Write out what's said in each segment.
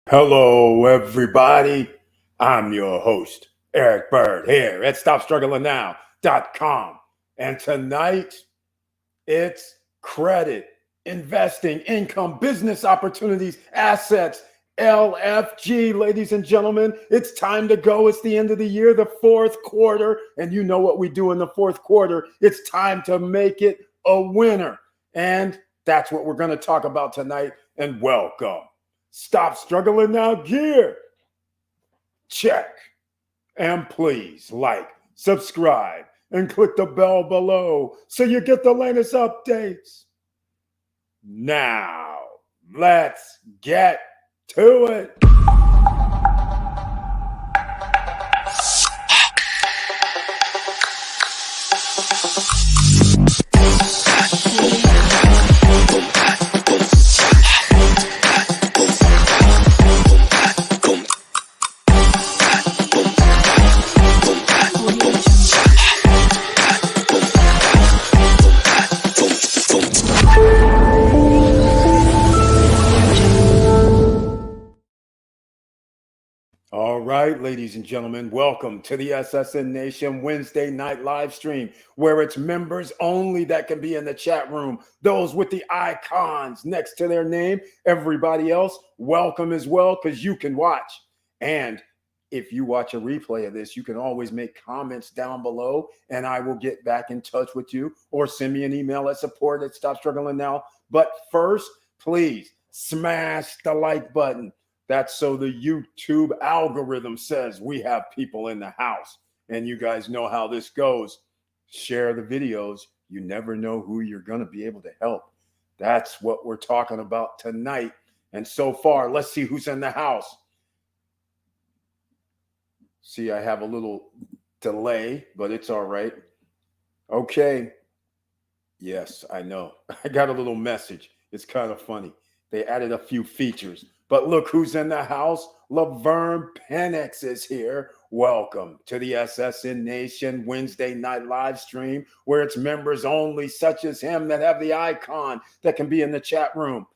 Hello, everybody. I'm your host, Eric Bird, here at StopStrugglingNow.com. And tonight, it's credit, investing, income, business opportunities, assets, LFG, ladies and gentlemen. It's time to go. It's the end of the year, the fourth quarter. And you know what we do in the fourth quarter. It's time to make it a winner. And that's what we're going to talk about tonight. And welcome. Stop Struggling Now gear. Check. And please like, subscribe, and click the bell below so you get the latest updates. Now, let's get to it. All right, ladies and gentlemen, welcome to the SSN Nation Wednesday night live stream, where it's members only that can be in the chat room. Those with the icons next to their name, everybody else, welcome as well, because you can watch. And if you watch a replay of this, you can always make comments down below, and I will get back in touch with you, or send me an email at support@StopStrugglingNow. But first, please smash the like button. That's so the YouTube algorithm says we have people in the house. And you guys know how this goes. Share the videos. You never know who you're going to be able to help. That's what we're talking about tonight. And so far, let's see who's in the house. See, I have a little delay, but it's all right. Okay. Yes, I know. I got a little message. It's kind of funny. They added a few features. But look who's in the house. Laverne Penix is here. Welcome to the SSN Nation Wednesday night live stream, where it's members only such as him that have the icon that can be in the chat room.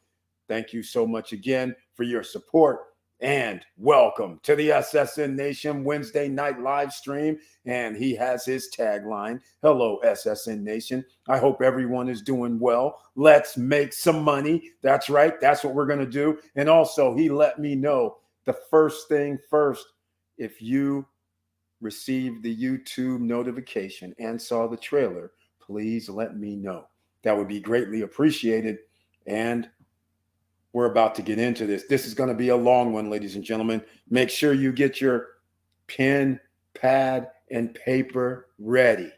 Thank you so much again for your support. And welcome to the SSN Nation Wednesday night live stream. And he has his tagline, hello, SSN Nation. I hope everyone is doing well. Let's make some money. That's right. That's what we're going to do. And also, he let me know the first thing first. If you received the YouTube notification and saw the trailer, please let me know. That would be greatly appreciated. And we're about to get into this. This is going to be a long one, ladies and gentlemen. Make sure you get your pen, pad, and paper ready.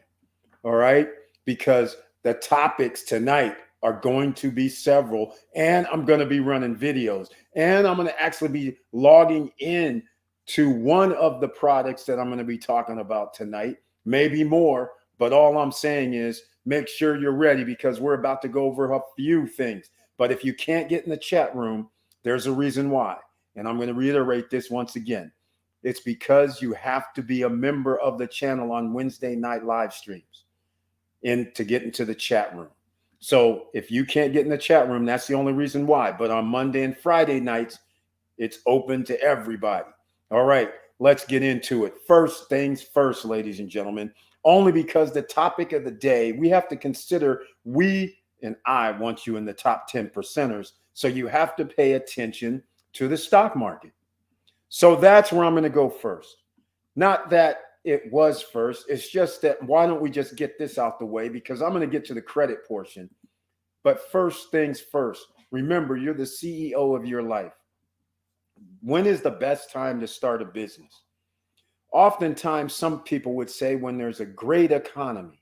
All right? Because the topics tonight are going to be several, and I'm going to be running videos, and I'm going to actually be logging in to one of the products that I'm going to be talking about tonight, maybe more, but all I'm saying is make sure you're ready, because we're about to go over a few things. But if you can't get in the chat room, there's a reason why. And I'm going to reiterate this once again. It's because you have to be a member of the channel on Wednesday night live streams to get into the chat room. So if you can't get in the chat room, that's the only reason why. But on Monday and Friday nights, it's open to everybody. All right, let's get into it. First things first, ladies and gentlemen, only because the topic of the day, we have to consider and I want you in the top 10 percenters. So you have to pay attention to the stock market. So that's where I'm going to go first. Not that it was first. It's just that why don't we just get this out the way, because I'm going to get to the credit portion. But first things first, remember, you're the CEO of your life. When is the best time to start a business? Oftentimes, some people would say when there's a great economy.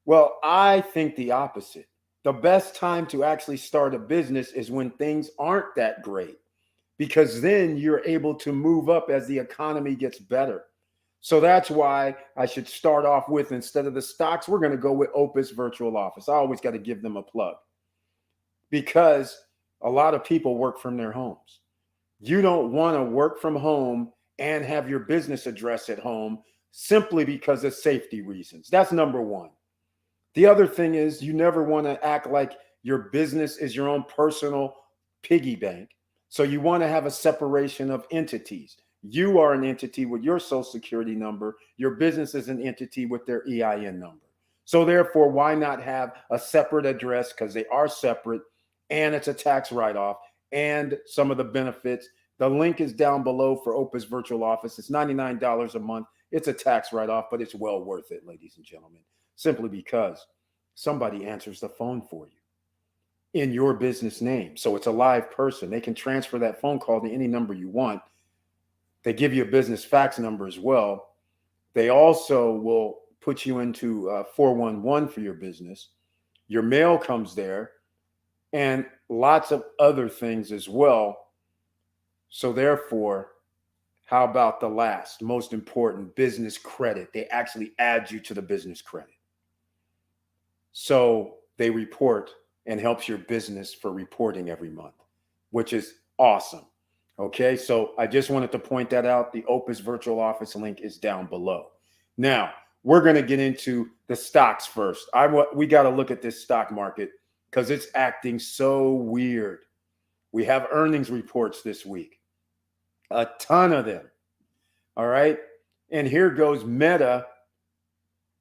Well, I think the opposite. The best time to actually start a business is when things aren't that great, because then you're able to move up as the economy gets better. So that's why I should start off with, instead of the stocks, we're going to go with Opus Virtual Office. I always got to give them a plug, because a lot of people work from their homes. You don't want to work from home and have your business address at home simply because of safety reasons. That's number one. The other thing is, you never want to act like your business is your own personal piggy bank. So you want to have a separation of entities. You are an entity with your social security number. Your business is an entity with their EIN number. So therefore, why not have a separate address, because they are separate, and it's a tax write-off and some of the benefits. The link is down below for Opus Virtual Office. It's $99 a month. It's a tax write-off, but it's well worth it, ladies and gentlemen, simply because somebody answers the phone for you in your business name. So it's a live person. They can transfer that phone call to any number you want. They give you a business fax number as well. They also will put you into 411 for your business. Your mail comes there, and lots of other things as well. So therefore, how about the last, most important, business credit? They actually add you to the business credit. So they report and helps your business for reporting every month, which is awesome. Okay, so I just wanted to point that out. The Opus Virtual Office link is down below. Now, we're going to get into the stocks first. We got to look at this stock market because it's acting so weird. We have earnings reports this week, a ton of them. All right, and here goes Meta,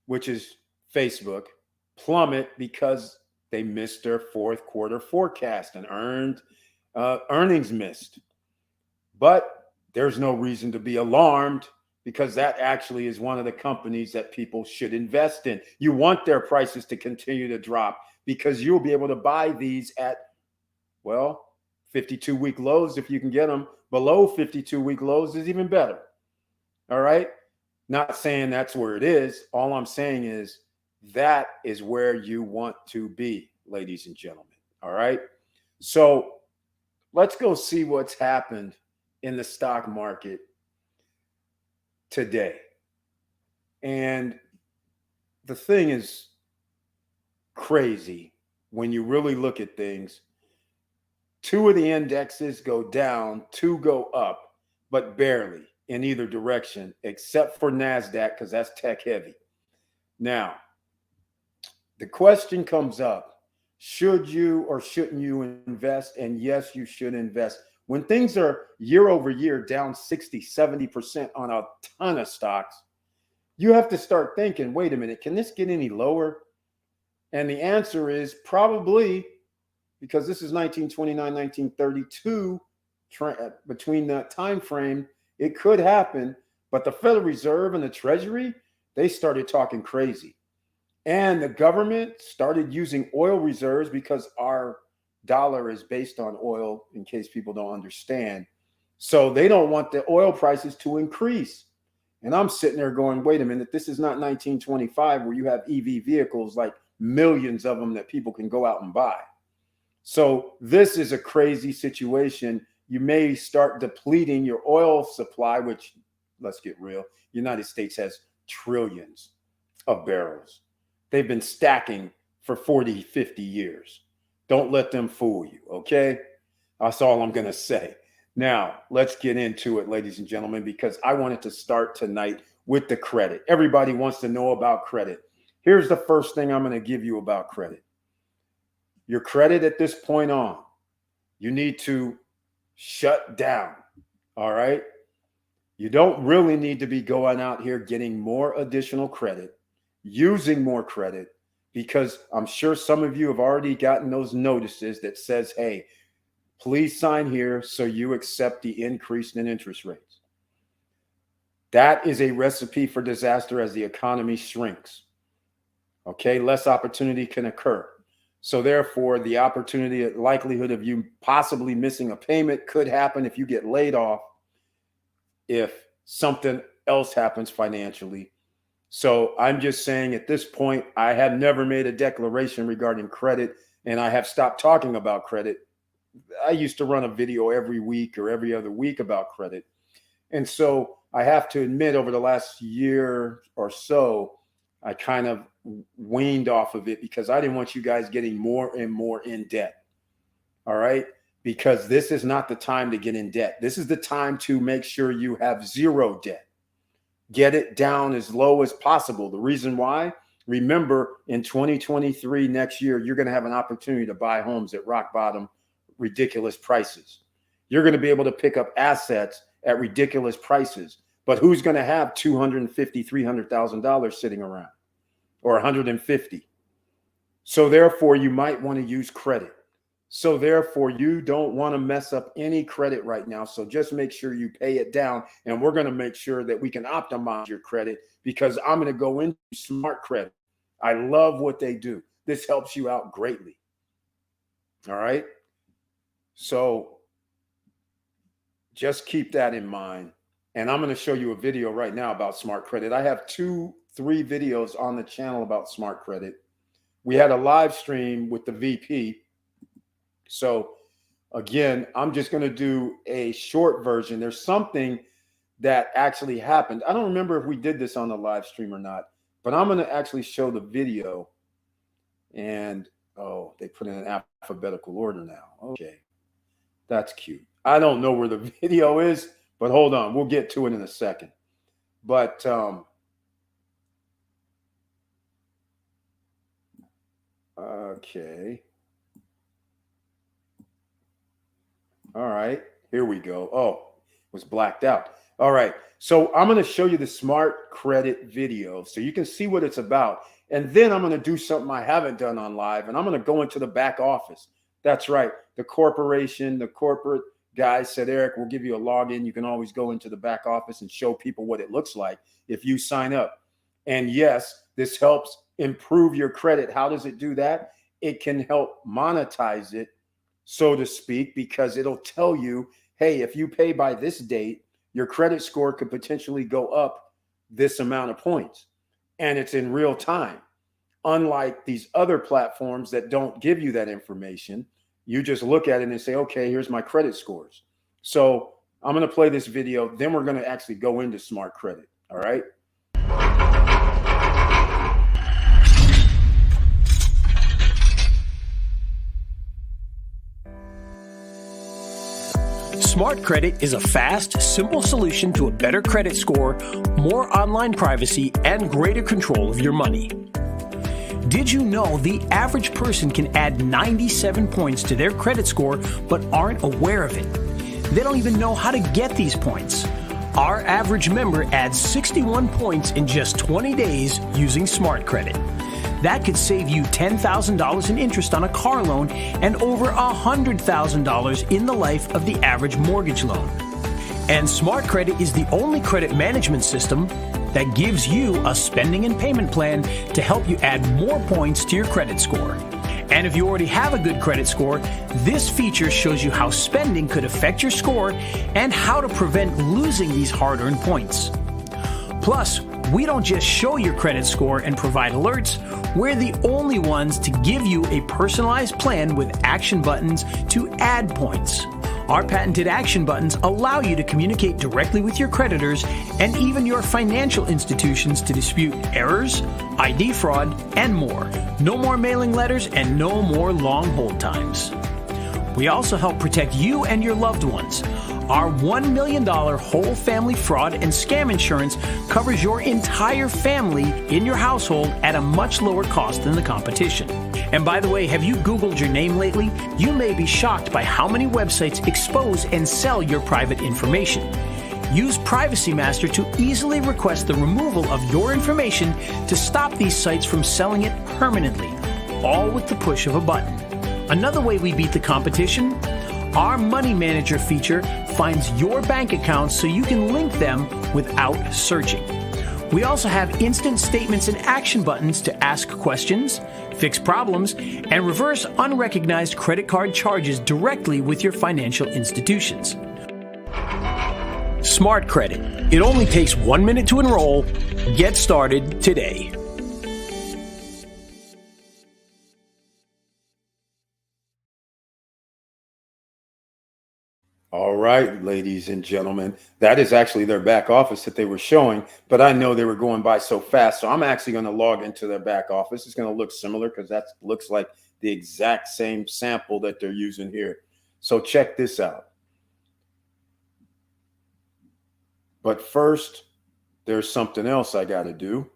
which is Facebook, plummet because they missed their fourth quarter forecast and earnings missed. But there's no reason to be alarmed, because that actually is one of the companies that people should invest in. You want their prices to continue to drop because you'll be able to buy these at, well, 52-week lows if you can get them. Below 52-week lows is even better. All right? Not saying that's where it is. All I'm saying is that is where you want to be, ladies and gentlemen. All right? So let's go see what's happened in the stock market today. And the thing is crazy when you really look at things. Two of the indexes go down, two go up, but barely in either direction, except for NASDAQ, because that's tech heavy. Now, the question comes up, should you or shouldn't you invest? And yes, you should invest. When things are year over year down 60, 70% on a ton of stocks, you have to start thinking, wait a minute, can this get any lower? And the answer is probably, because this is 1929, 1932, between that time frame, it could happen. But the Federal Reserve and the Treasury, they started talking crazy. And the government started using oil reserves, because our dollar is based on oil, in case people don't understand. So they don't want the oil prices to increase. And I'm sitting there going, wait a minute, this is not 1925 where you have EV vehicles, like millions of them that people can go out and buy. So this is a crazy situation. You may start depleting your oil supply, which, let's get real, United States has trillions of barrels. They've been stacking for 40, 50 years. Don't let them fool you, okay? That's all I'm going to say. Now, let's get into it, ladies and gentlemen, because I wanted to start tonight with the credit. Everybody wants to know about credit. Here's the first thing I'm going to give you about credit. Your credit at this point on, you need to shut down, all right? You don't really need to be going out here getting more additional credit, using more credit, because I'm sure some of you have already gotten those notices that says, hey, please sign here so you accept the increase in interest rates. That is a recipe for disaster as the economy shrinks. Okay, less opportunity can occur. So therefore, the opportunity, likelihood of you possibly missing a payment could happen if you get laid off, if something else happens financially. So I'm just saying at this point, I have never made a declaration regarding credit, and I have stopped talking about credit. I used to run a video every week or every other week about credit. And so I have to admit, over the last year or so, I kind of weaned off of it because I didn't want you guys getting more and more in debt. All right? Because this is not the time to get in debt. This is the time to make sure you have zero debt. Get it down as low as possible. The reason why, remember, in 2023, next year, you're going to have an opportunity to buy homes at rock bottom, ridiculous prices. You're going to be able to pick up assets at ridiculous prices. But who's going to have $250,000, $300,000 sitting around, or 150? So therefore, you might want to use credit. So therefore, you don't want to mess up any credit right now. So just make sure you pay it down. And we're going to make sure that we can optimize your credit, because I'm going to go into smart credit. I love what they do. This helps you out greatly. All right. So just keep that in mind. And I'm going to show you a video right now about smart credit. I have 2-3 videos on the channel about smart credit. We had a live stream with the VP. So again, I'm just going to do a short version. There's something that actually happened. I don't remember if we did this on the live stream or not, but I'm going to actually show the video. And oh, they put in an alphabetical order now. Okay, that's cute. I don't know where the video is, but hold on, we'll get to it in a second. But okay. All right, here we go. Oh, it was blacked out. All right, so I'm going to show you the smart credit video so you can see what it's about. And then I'm going to do something I haven't done on live, and I'm going to go into the back office. That's right. The corporation, the corporate guys said, Eric, we'll give you a login. You can always go into the back office and show people what it looks like if you sign up. And yes, this helps improve your credit. How does it do that? It can help monetize it, so to speak, because it'll tell you, hey, if you pay by this date, your credit score could potentially go up this amount of points. And it's in real time. Unlike these other platforms that don't give you that information, you just look at it and say, okay, here's my credit scores. So I'm going to play this video. Then we're going to actually go into smart credit. All right. Smart Credit is a fast, simple solution to a better credit score, more online privacy, and greater control of your money. Did you know the average person can add 97 points to their credit score but aren't aware of it? They don't even know how to get these points. Our average member adds 61 points in just 20 days using Smart Credit. That could save you $10,000 in interest on a car loan and over $100,000 in the life of the average mortgage loan. And Smart Credit is the only credit management system that gives you a spending and payment plan to help you add more points to your credit score. And if you already have a good credit score, this feature shows you how spending could affect your score and how to prevent losing these hard-earned points. Plus, we don't just show your credit score and provide alerts, we're the only ones to give you a personalized plan with action buttons to add points. Our patented action buttons allow you to communicate directly with your creditors and even your financial institutions to dispute errors, ID fraud, and more. No more mailing letters and no more long hold times. We also help protect you and your loved ones. Our $1 million whole family fraud and scam insurance covers your entire family in your household at a much lower cost than the competition. And by the way, have you Googled your name lately? You may be shocked by how many websites expose and sell your private information. Use Privacy Master to easily request the removal of your information to stop these sites from selling it permanently, all with the push of a button. Another way we beat the competition? Our Money Manager feature finds your bank accounts so you can link them without searching. We also have instant statements and action buttons to ask questions, fix problems, and reverse unrecognized credit card charges directly with your financial institutions. Smart Credit. It only takes 1 minute to enroll. Get started today. All right, ladies and gentlemen, that is actually their back office that they were showing, but I know they were going by so fast. So I'm actually going to log into their back office. It's going to look similar because that looks like the exact same sample that they're using here. So check this out. But first, there's something else I got to do,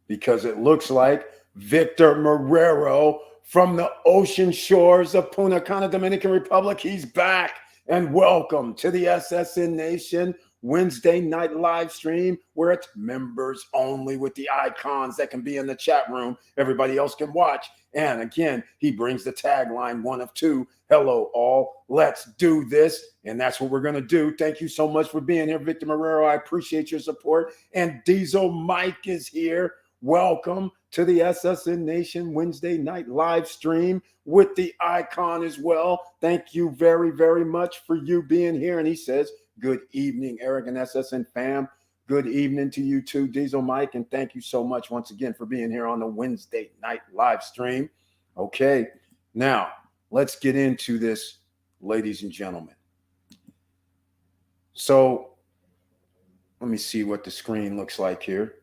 because it looks like Victor Marrero from the ocean shores of Punta Cana, Dominican Republic. He's back, and welcome to the SSN Nation Wednesday night live stream where it's members only with the icons that can be in the chat room. Everybody else can watch. And again, he brings the tagline, one of two. Hello, all. Let's do this. And that's what we're going to do. Thank you so much for being here, Victor Marrero. I appreciate your support. And Diesel Mike is here. Welcome to the SSN Nation Wednesday night live stream with the icon as well. Thank you very, very much for you being here. And he says, good evening, Eric and SSN fam. Good evening to you too, Diesel Mike. And thank you so much once again for being here on the Wednesday night live stream. Okay, now let's get into this, ladies and gentlemen. So let me see what the screen looks like here.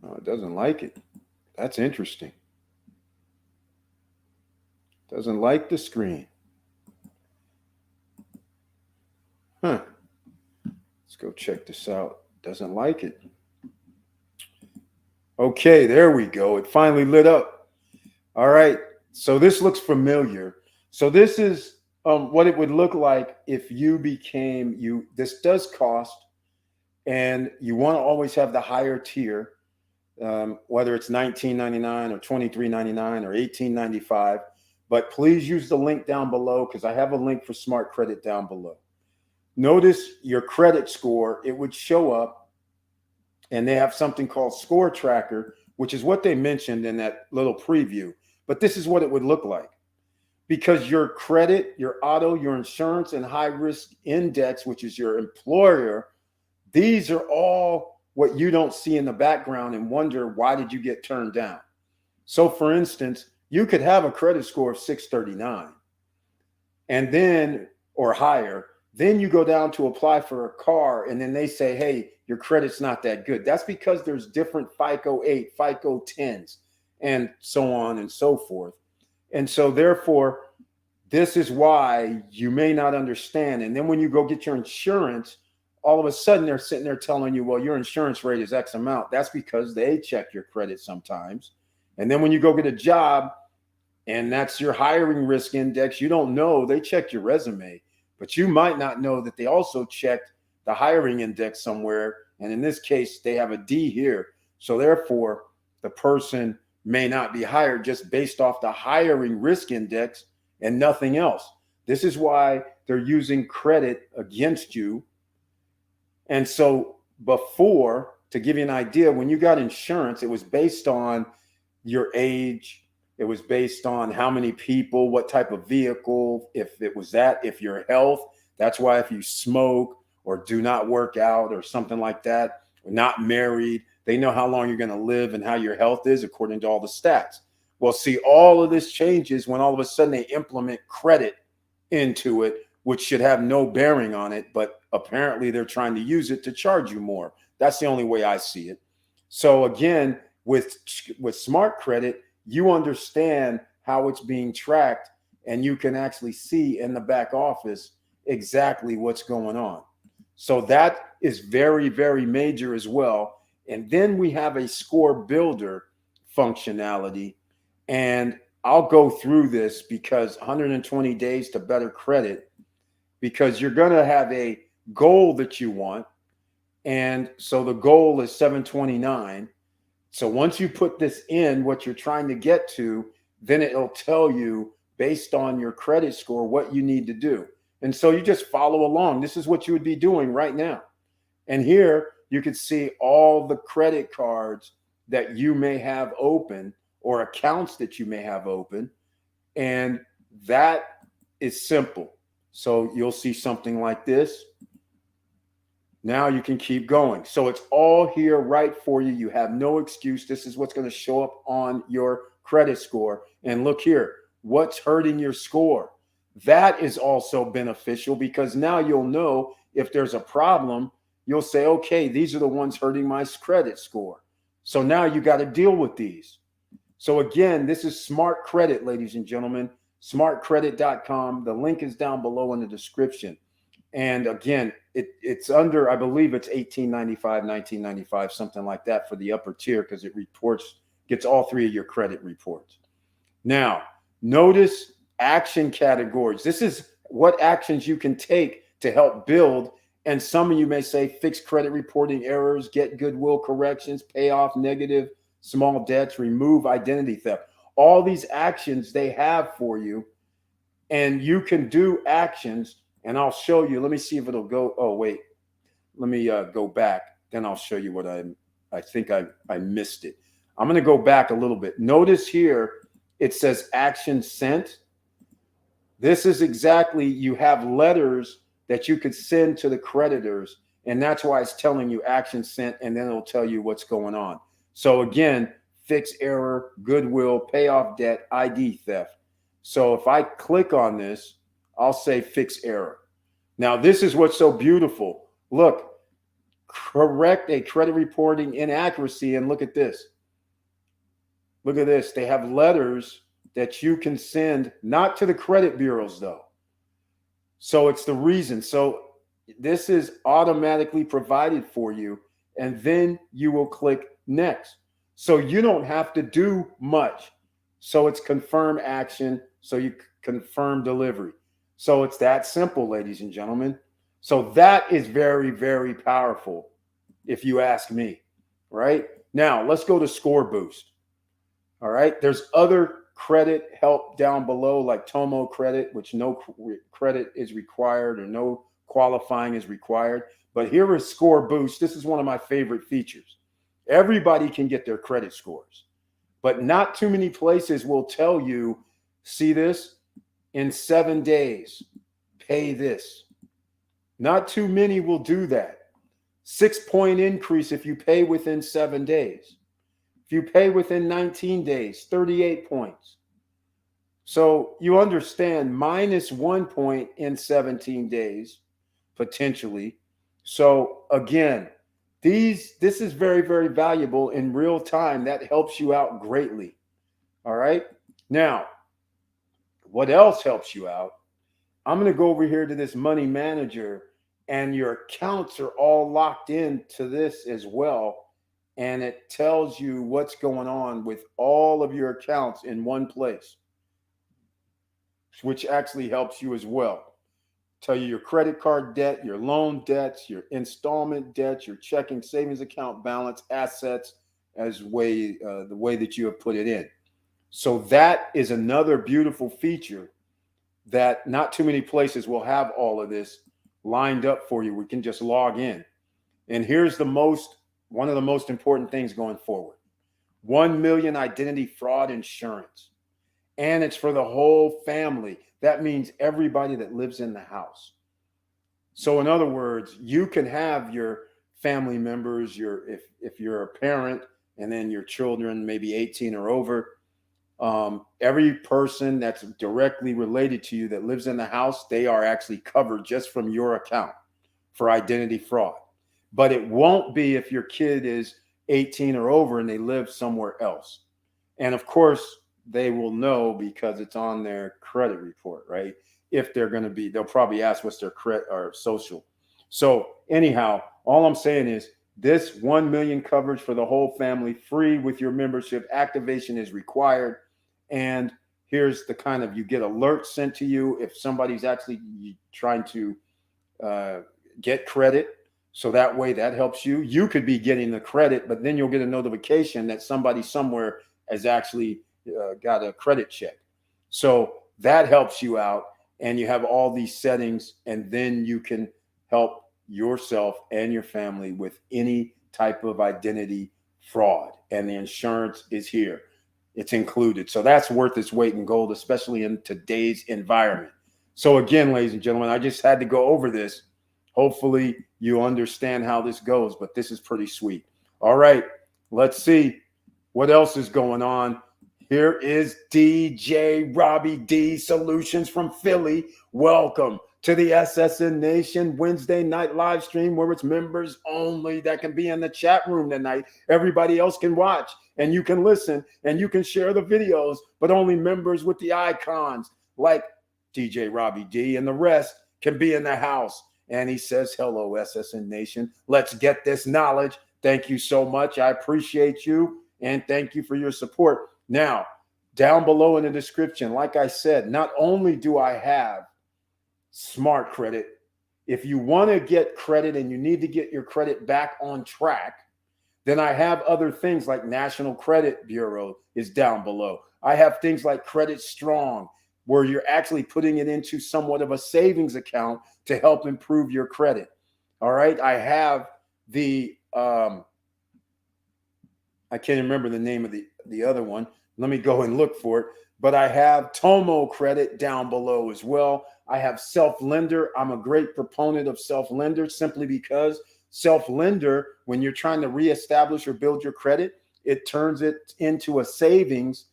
Oh, it doesn't like it. That's interesting. Doesn't like the screen. Huh. Let's go check this out. Doesn't like it. Okay, there we go. It finally lit up. All right. So this looks familiar. So this is what it would look like if you became you. This does cost, and you want to always have the higher tier. Whether it's $19.99 or $23.99 or $18.95, but please use the link down below because I have a link for Smart Credit down below. Notice your credit score, it would show up, and they have something called Score Tracker, which is what they mentioned in that little preview. But this is what it would look like, because your credit, your auto, your insurance, and high risk index, which is your employer, these are all what you don't see in the background and wonder, why did you get turned down? So for instance, you could have a credit score of 639 and then, or higher, then you go down to apply for a car and then they say, hey, your credit's not that good. That's because there's different FICO 8, FICO 10s, and so on and so forth. And so therefore, this is why you may not understand. And then when you go get your insurance, all of a sudden they're sitting there telling you, well, your insurance rate is X amount. That's because they check your credit sometimes. And then when you go get a job and that's your hiring risk index, you don't know, they checked your resume, but you might not know that they also checked the hiring index somewhere. And in this case, they have a D here. So therefore, the person may not be hired just based off the hiring risk index and nothing else. This is why they're using credit against you. And so before, to give you an idea, when you got insurance, it was based on your age. It was based on how many people, what type of vehicle, if it was that, if your health. That's why if you smoke or do not work out or something like that, or not married, they know how long you're going to live and how your health is according to all the stats. Well, see, all of this changes when all of a sudden they implement credit into it, which should have no bearing on it, but apparently they're trying to use it to charge you more. That's the only way I see it. So again, with Smart Credit, you understand how it's being tracked, and you can actually see in the back office exactly what's going on. So that is very, very major as well. And then we have a score builder functionality, and I'll go through this because 120 days to better credit, because you're going to have a goal that you want. And so the goal is 729. So once you put this in, what you're trying to get to, then it'll tell you based on your credit score what you need to do. And so you just follow along. This is what you would be doing right now. And here you can see all the credit cards that you may have open or accounts that you may have open. And that is simple. So you'll see something like this. Now you can keep going. So it's all here right for you. You have no excuse. This is what's going to show up on your credit score. And look here, what's hurting your score? That is also beneficial because now you'll know if there's a problem, you'll say, okay, these are the ones hurting my credit score. So now you got to deal with these. So again, this is Smart Credit, ladies and gentlemen, smartcredit.com. The link is down below in the description. And again, it's under, I believe it's 1895, 1995, something like that for the upper tier, because it gets all three of your credit reports. Now, notice action categories. This is what actions you can take to help build. And some of you may say fix credit reporting errors, get goodwill corrections, pay off negative small debts, remove identity theft. All these actions they have for you, and you can do actions. And I'll show you. Let me see if it'll go. Oh, wait. Let me go back. Then I'll show you what I think I missed it. I'm going to go back a little bit. Notice here, it says action sent. This is exactly, you have letters that you could send to the creditors. And that's why it's telling you action sent, and then it'll tell you what's going on. So again, fix error, goodwill, pay off debt, ID theft. So if I click on this, I'll say fix error. Now, this is what's so beautiful. Look, correct a credit reporting inaccuracy. And look at this. Look at this. They have letters that you can send, not to the credit bureaus, though. So it's the reason. So this is automatically provided for you. And then you will click next. So you don't have to do much. So it's confirm action. So you confirm delivery. So it's that simple, ladies and gentlemen. So that is very, very powerful, if you ask me, right? Now, let's go to Score Boost. All right. There's other credit help down below, like Tomo credit, which no credit is required or no qualifying is required. But here is Score Boost. This is one of my favorite features. Everybody can get their credit scores, but not too many places will tell you, see this? In 7 days, pay this. Not too many will do that. 6-point increase if you pay within 7 days. If you pay within 19 days, 38 points. So you understand, -1 point in 17 days, potentially. So again, this is very, very valuable in real time. That helps you out greatly. All right. Now, what else helps you out? I'm going to go over here to this money manager, and your accounts are all locked into this as well. And it tells you what's going on with all of your accounts in one place, which actually helps you as well. Tell you your credit card debt, your loan debts, your installment debts, your checking savings account balance, assets, as the way that you have put it in. So that is another beautiful feature that not too many places will have all of this lined up for you. We can just log in. And here's one of the most important things going forward. 1 million identity fraud insurance. And it's for the whole family. That means everybody that lives in the house. So in other words, you can have your family members, if you're a parent, and then your children, maybe 18 or over, every person that's directly related to you that lives in the house, they are actually covered just from your account for identity fraud. But it won't be if your kid is 18 or over and they live somewhere else. And of course, they will know because it's on their credit report, right? If they're going to be, they'll probably ask what's their credit or social. So anyhow, all I'm saying is this 1 million coverage for the whole family, free with your membership. Activation is required. And here's the kind of, you get alerts sent to you if somebody's actually trying to get credit. So that way that helps you. You could be getting the credit, but then you'll get a notification that somebody somewhere has actually got a credit check. So that helps you out, and you have all these settings, and then you can help yourself and your family with any type of identity fraud. And the insurance is here. It's included. So that's worth its weight in gold, especially in today's environment. So again, ladies and gentlemen, I just had to go over this. Hopefully you understand how this goes, but this is pretty sweet. All right, let's see what else is going on. Here is DJ Robbie D Solutions from Philly. Welcome to the SSN Nation Wednesday night live stream, where it's members only that can be in the chat room tonight. Everybody else can watch, and you can listen, and you can share the videos, but only members with the icons like DJ Robbie D and the rest can be in the house. And he says, hello, SSN Nation. Let's get this knowledge. Thank you so much. I appreciate you. And thank you for your support. Now, down below in the description, like I said, not only do I have smart credit, if you want to get credit and you need to get your credit back on track, then I have other things like National Credit Bureau is down below. I have things like Credit Strong, where you're actually putting it into somewhat of a savings account to help improve your credit. All right. I have the, I can't remember the name of the other one. Let me go and look for it. But I have Tomo Credit down below as well. I have Self-Lender. I'm a great proponent of Self-Lender simply because Self-Lender, when you're trying to reestablish or build your credit, it turns it into a savings,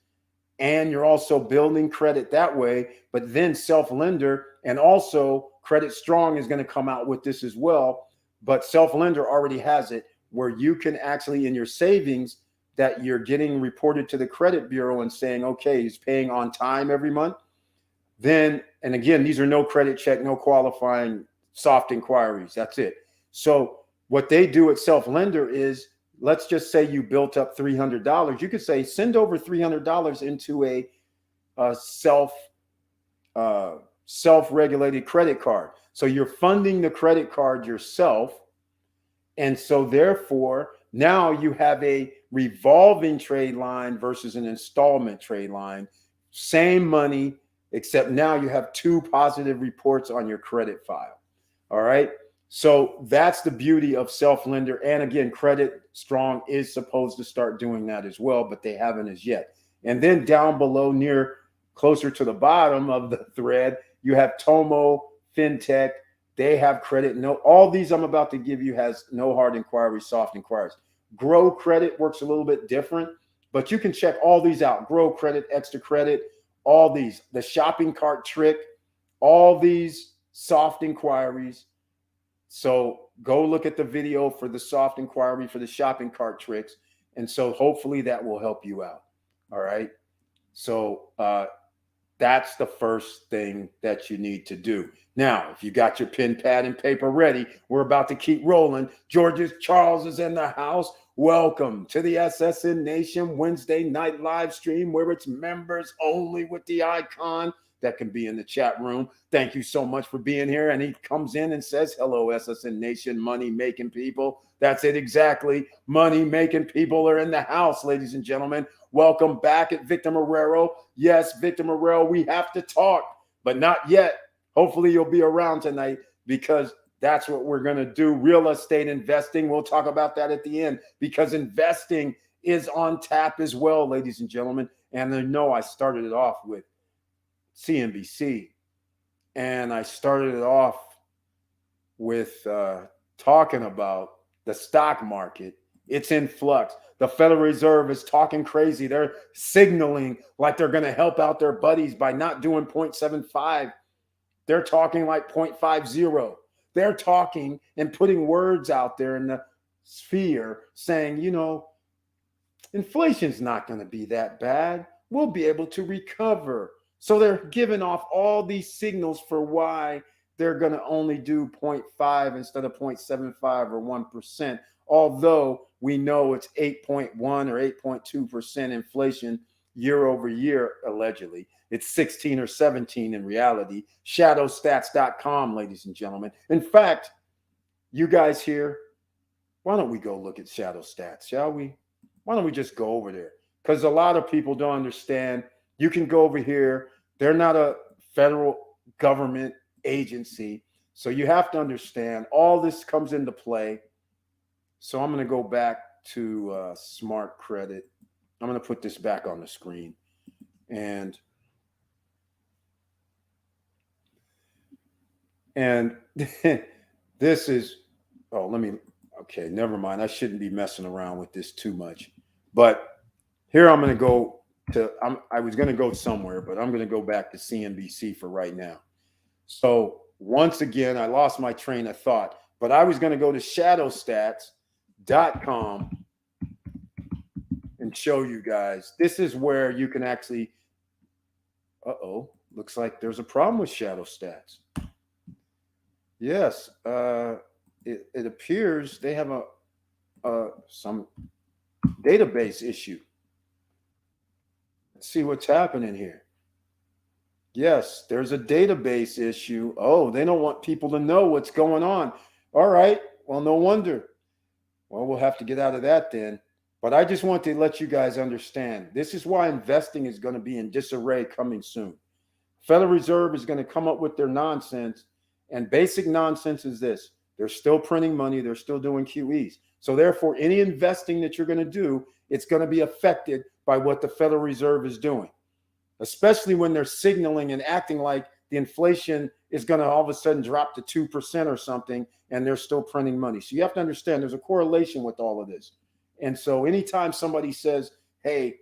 and you're also building credit that way. But then Self-Lender and also Credit Strong is going to come out with this as well. But Self-Lender already has it where you can actually, in your savings, that you're getting reported to the credit bureau and saying, okay, he's paying on time every month. Then, and again, these are no credit check, no qualifying, soft inquiries. That's it. So what they do at Self-Lender is, let's just say you built up $300. You could say, send over $300 into a self-regulated credit card. So you're funding the credit card yourself. And so therefore, now you have a revolving trade line versus an installment trade line. Same money, except now you have 2 positive reports on your credit file. All right. So that's the beauty of Self-Lender. And again, Credit Strong is supposed to start doing that as well, but they haven't as yet. And then down below, near closer to the bottom of the thread, you have Tomo FinTech. They have credit. No, all these I'm about to give you has no hard inquiries, soft inquiries. Grow Credit works a little bit different, but you can check all these out. Grow Credit, Extra Credit, all these, the shopping cart trick, all these soft inquiries. So go look at the video for the soft inquiry for the shopping cart tricks. And so hopefully that will help you out. All right. So that's the first thing that you need to do. Now, if you got your pen, pad, and paper ready, we're about to keep rolling. Charles is in the house. Welcome to the SSN Nation Wednesday night live stream where it's members only with the icon that can be in the chat room. Thank you so much for being here. And he comes in and says, hello, SSN Nation, money-making people. That's it exactly. Money-making people are in the house, ladies and gentlemen. Welcome back at Victor Marrero. Yes, Victor Marrero, we have to talk, but not yet. Hopefully you'll be around tonight because that's what we're going to do. Real estate investing. We'll talk about that at the end because investing is on tap as well, ladies and gentlemen. And I know I started it off with CNBC, and I started it off with talking about the stock market. It's in flux. The Federal Reserve is talking crazy. They're signaling like they're going to help out their buddies by not doing 0.75. They're talking like 0.50. They're talking and putting words out there in the sphere saying, you know, inflation's not going to be that bad. We'll be able to recover. So they're giving off all these signals for why they're going to only do 0.5 instead of 0.75 or 1%, although we know it's 8.1 or 8.2% inflation year over year, allegedly. It's 16 or 17 in reality. Shadowstats.com, ladies and gentlemen. In fact, you guys here, why don't we go look at Shadow Stats, shall we? Why don't we just go over there? Because a lot of people don't understand. You can go over here. They're not a federal government agency. So you have to understand all this comes into play. So I'm going to go back to Smart Credit. I'm going to put this back on the screen. And this is, okay, never mind. I shouldn't be messing around with this too much. But here I'm going to go to, I was going to go somewhere, but I'm going to go back to CNBC for right now. So once again, I lost my train of thought, but I was going to go to shadowstats.com and show you guys. This is where you can actually, looks like there's a problem with Shadow Stats. Yes, it appears they have some database issue. Let's see what's happening here. Yes, there's a database issue. Oh, they don't want people to know what's going on. All right. Well, no wonder. Well, we'll have to get out of that then. But I just want to let you guys understand this is why investing is going to be in disarray coming soon. Federal Reserve is going to come up with their nonsense. And basic nonsense is this: they're still printing money, they're still doing QEs. So, therefore, any investing that you're going to do, it's going to be affected by what the Federal Reserve is doing, especially when they're signaling and acting like the inflation is going to all of a sudden drop to 2% or something, and they're still printing money. So you have to understand there's a correlation with all of this. And so anytime somebody says, hey,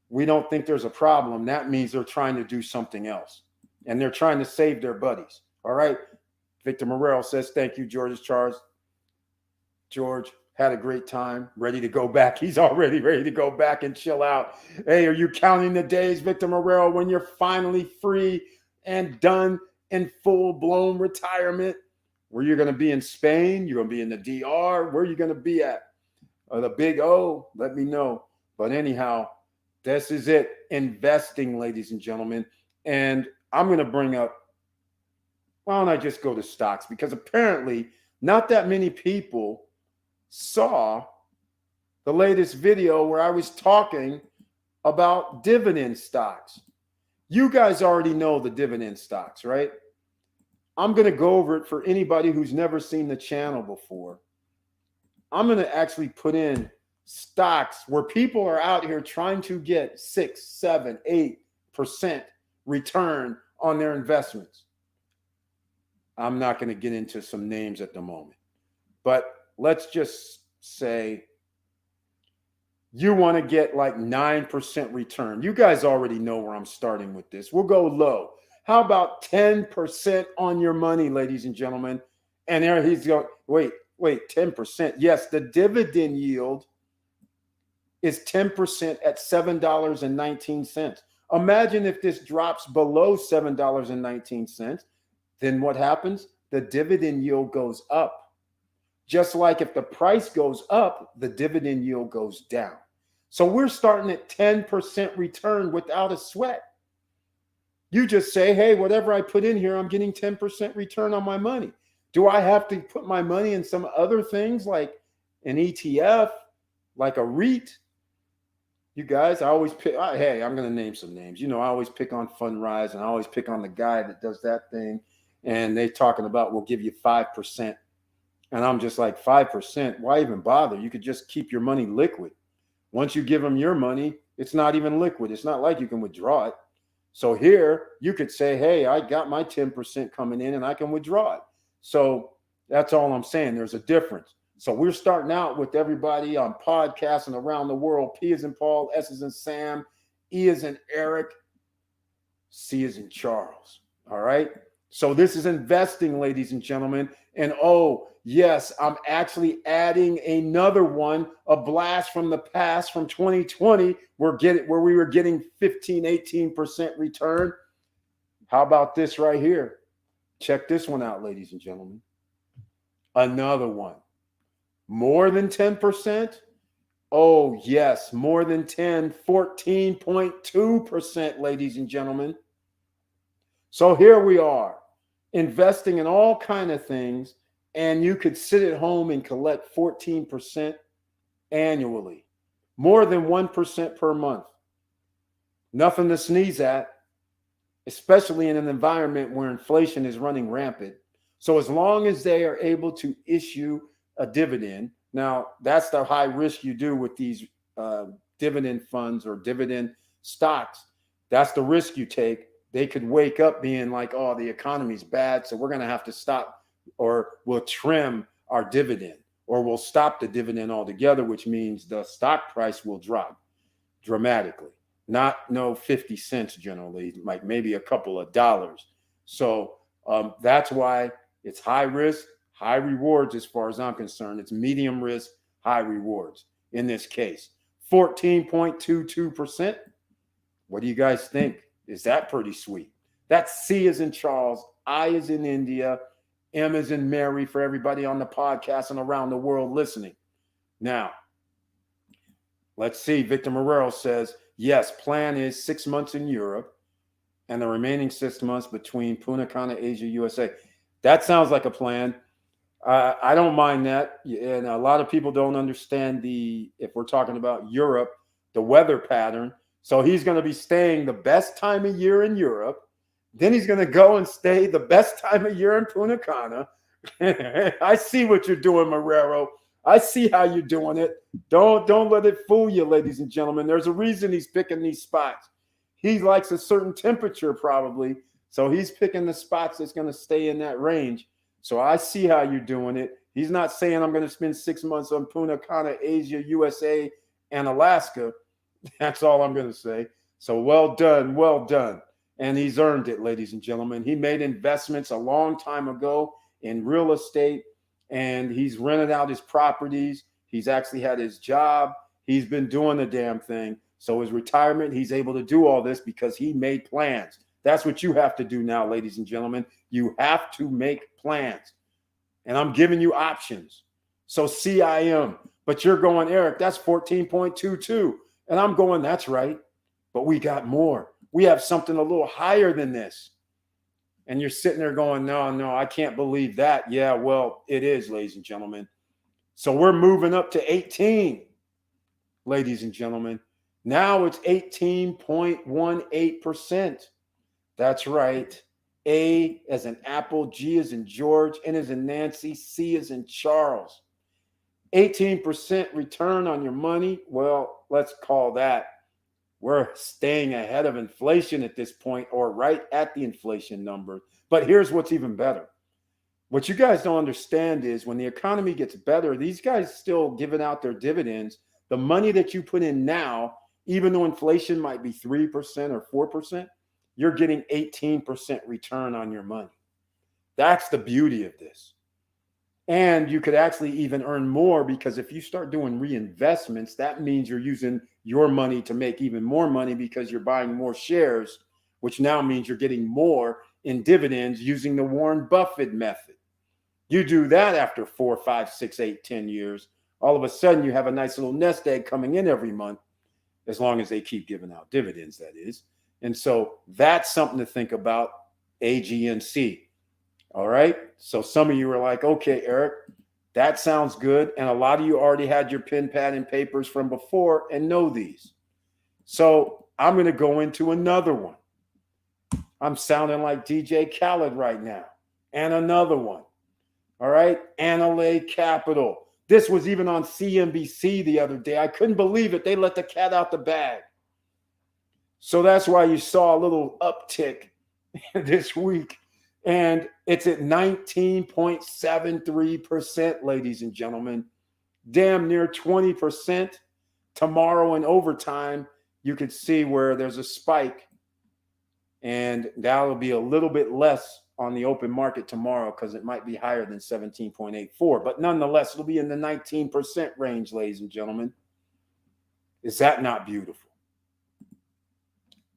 we don't think there's a problem, that means they're trying to do something else. And they're trying to save their buddies. All right. Victor Morrell says, thank you, George Charles. George, had a great time, ready to go back. He's already ready to go back and chill out. Hey, are you counting the days, Victor Morrell, when you're finally free and done in full-blown retirement? Where you're going to be in Spain? You're going to be in the DR? Where are you going to be at? The Big O? Let me know. But anyhow, this is it. Investing, ladies and gentlemen. And I'm going to bring up, why don't I just go to stocks? Because apparently not that many people saw the latest video where I was talking about dividend stocks. You guys already know the dividend stocks, right? I'm going to go over it for anybody who's never seen the channel before. I'm going to actually put in stocks where people are out here trying to get 6, 7, 8% return on their investments. I'm not going to get into some names at the moment, but let's just say you want to get like 9% return. You guys already know where I'm starting with this. We'll go low. How about 10% on your money, ladies and gentlemen? And there he's going, wait, 10%. Yes, the dividend yield is 10% at $7.19. Imagine if this drops below $7.19, then what happens? The dividend yield goes up. Just like if the price goes up, the dividend yield goes down. So we're starting at 10% return without a sweat. You just say, hey, whatever I put in here, I'm getting 10% return on my money. Do I have to put my money in some other things like an ETF, like a REIT? You guys, I always pick, hey, I'm going to name some names. You know, I always pick on Fundrise, and I always pick on the guy that does that thing. And they talking about, we'll give you 5%. And I'm just like, 5%? Why even bother? You could just keep your money liquid. Once you give them your money, it's not even liquid. It's not like you can withdraw it. So here you could say, hey, I got my 10% coming in and I can withdraw it. So that's all I'm saying. There's a difference. So we're starting out with everybody on podcasts and around the world. P as in Paul, S as in Sam, E as in Eric, C as in Charles. All right. So this is investing, ladies and gentlemen. And oh, yes, I'm actually adding another one, a blast from the past from 2020. Where we were getting 15, 18% return. How about this right here? Check this one out, ladies and gentlemen. Another one. More than 10%? Oh, yes, more than 10, 14.2%, ladies and gentlemen. So here we are, investing in all kind of things, and you could sit at home and collect 14% annually, more than 1% per month. Nothing to sneeze at, especially in an environment where inflation is running rampant. So as long as they are able to issue a dividend, now that's the high risk you do with these dividend funds or dividend stocks. That's the risk you take. They could wake up being like, oh, the economy's bad, so we're going to have to stop, or we'll trim our dividend, or we'll stop the dividend altogether, which means the stock price will drop dramatically. Not no 50 cents generally, like maybe a couple of dollars. So that's why it's high risk, high rewards as far as I'm concerned. It's medium risk, high rewards in this case. 14.22%. What do you guys think? Is that pretty sweet? That's C as in Charles, I as in India, M is in Mary for everybody on the podcast and around the world listening. Now, let's see. Victor Morero says, yes, plan is 6 months in Europe and the remaining 6 months between Punta Cana, Asia, USA. That sounds like a plan. I don't mind that. And a lot of people don't understand if we're talking about Europe, the weather pattern. So he's going to be staying the best time of year in Europe. Then he's going to go and stay the best time of year in Punta Cana. I see what you're doing, Morero. I see how you're doing it. Don't let it fool you, ladies and gentlemen. There's a reason he's picking these spots. He likes a certain temperature probably. So he's picking the spots that's going to stay in that range. So I see how you're doing it. He's not saying I'm going to spend 6 months on Punta Cana, Asia, USA, and Alaska. That's all I'm going to say. So well done, well done. And he's earned it, ladies and gentlemen. He made investments a long time ago in real estate, and he's rented out his properties. He's actually had his job. He's been doing the damn thing. So his retirement, he's able to do all this because he made plans. That's what you have to do now, ladies and gentlemen. You have to make plans. And I'm giving you options. So CIM. But you're going, Eric, that's 14.22. And I'm going, that's right. But we got more. We have something a little higher than this. And you're sitting there going, no, I can't believe that. Yeah, well, it is, ladies and gentlemen. So we're moving up to 18, ladies and gentlemen. Now it's 18.18%. That's right. A as in Apple, G as in George, N as in Nancy, C as in Charles. 18% return on your money. Well, let's call that. We're staying ahead of inflation at this point, or right at the inflation number. But here's what's even better. What you guys don't understand is when the economy gets better, these guys still giving out their dividends. The money that you put in now, even though inflation might be 3% or 4%, you're getting 18% return on your money. That's the beauty of this. And you could actually even earn more because if you start doing reinvestments, that means you're using your money to make even more money because you're buying more shares, which now means you're getting more in dividends using the Warren Buffett method. You do that after 4, 5, 6, 8, 10 years. All of a sudden, you have a nice little nest egg coming in every month, as long as they keep giving out dividends, that is. And so that's something to think about, AGNC. All right. So some of you are like, okay, Eric, that sounds good. And a lot of you already had your pen, pad, and papers from before and know these. So I'm going to go into another one. I'm sounding like DJ Khaled right now. And another one. All right. Analay Capital. This was even on CNBC the other day. I couldn't believe it. They let the cat out the bag. So that's why you saw a little uptick this week. And it's at 19.73%, ladies and gentlemen. Damn near 20%. Tomorrow in overtime, you could see where there's a spike. And that'll be a little bit less on the open market tomorrow because it might be higher than 17.84. But nonetheless, it'll be in the 19% range, ladies and gentlemen. Is that not beautiful?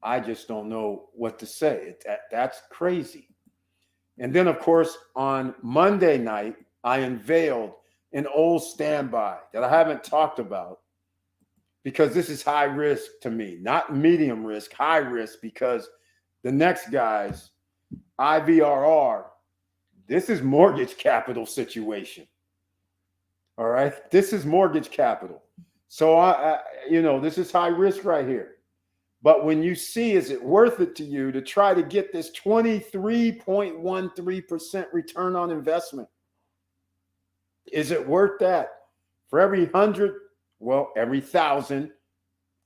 I just don't know what to say. That's crazy. And then, of course, on Monday night, I unveiled an old standby that I haven't talked about because this is high risk to me, not medium risk, high risk, because the next guys, IVRR, this is mortgage capital situation. All right. This is mortgage capital. So, this is high risk right here. But when you see, is it worth it to you to try to get this 23.13% return on investment? Is it worth that? For every 100, every 1,000,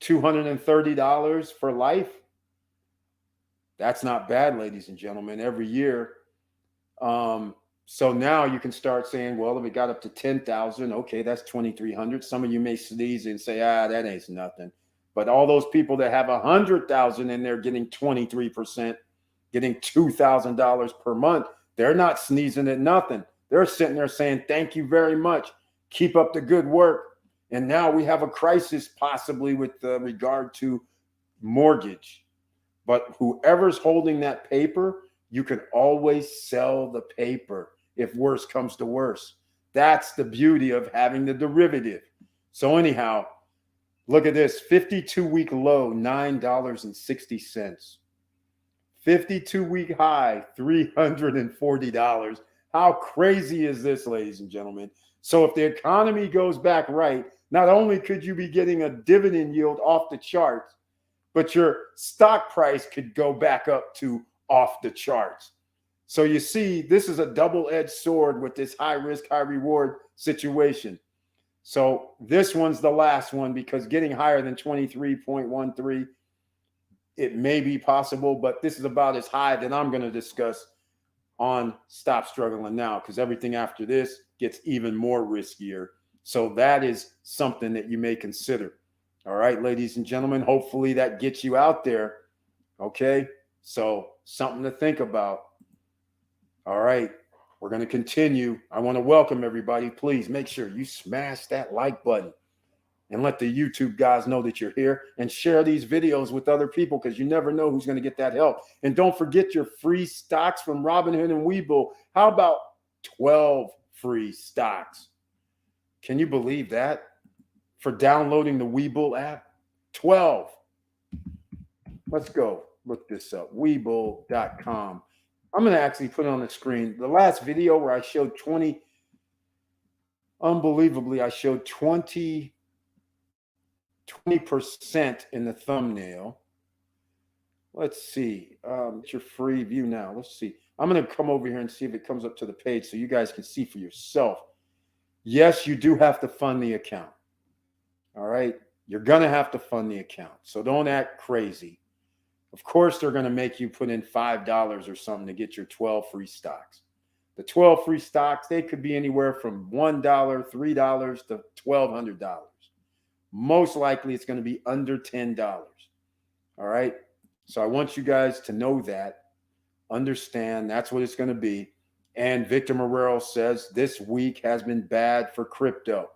$230 for life? That's not bad, ladies and gentlemen, every year. So now you can start saying, well, if it got up to 10,000, okay, that's 2,300. Some of you may sneeze and say, that ain't nothing. But all those people that have 100,000 and they're getting 23%, getting $2,000 per month, they're not sneezing at nothing. They're sitting there saying, thank you very much. Keep up the good work. And now we have a crisis possibly with regard to mortgage. But whoever's holding that paper, you can always sell the paper. if worse comes to worse. That's the beauty of having the derivative. So anyhow, look at this, 52-week low, $9.60. 52-week high, $340. How crazy is this, ladies and gentlemen? So if the economy goes back right, not only could you be getting a dividend yield off the charts, but your stock price could go back up to off the charts. So you see, this is a double-edged sword with this high risk, high reward situation. So this one's the last one, because getting higher than 23.13, it may be possible, but this is about as high that I'm going to discuss on Stop Struggling Now, because everything after this gets even more riskier. So that is something that you may consider. All right, ladies and gentlemen, hopefully that gets you out there. Okay, so something to think about. All right, we're going to continue. I want to welcome everybody. Please make sure you smash that like button and let the YouTube guys know that you're here, and share these videos with other people, because you never know who's going to get that help. And don't forget your free stocks from Robinhood and Webull. How about 12 free stocks? Can you believe that? For downloading the Webull app? 12. Let's go look this up. Webull.com. I'm going to actually put it on the screen. The last video where I showed 20, unbelievably, I showed 20% in the thumbnail. Let's see. It's your free view now. Let's see. I'm going to come over here and see if it comes up to the page so you guys can see for yourself. Yes, you do have to fund the account. All right. You're going to have to fund the account. So don't act crazy. Of course, they're going to make you put in $5 or something to get your 12 free stocks. The 12 free stocks, they could be anywhere from $1, $3 to $1,200. Most likely it's going to be under $10. All right. So I want you guys to know that, understand that's what it's going to be. And Victor Morero says this week has been bad for crypto.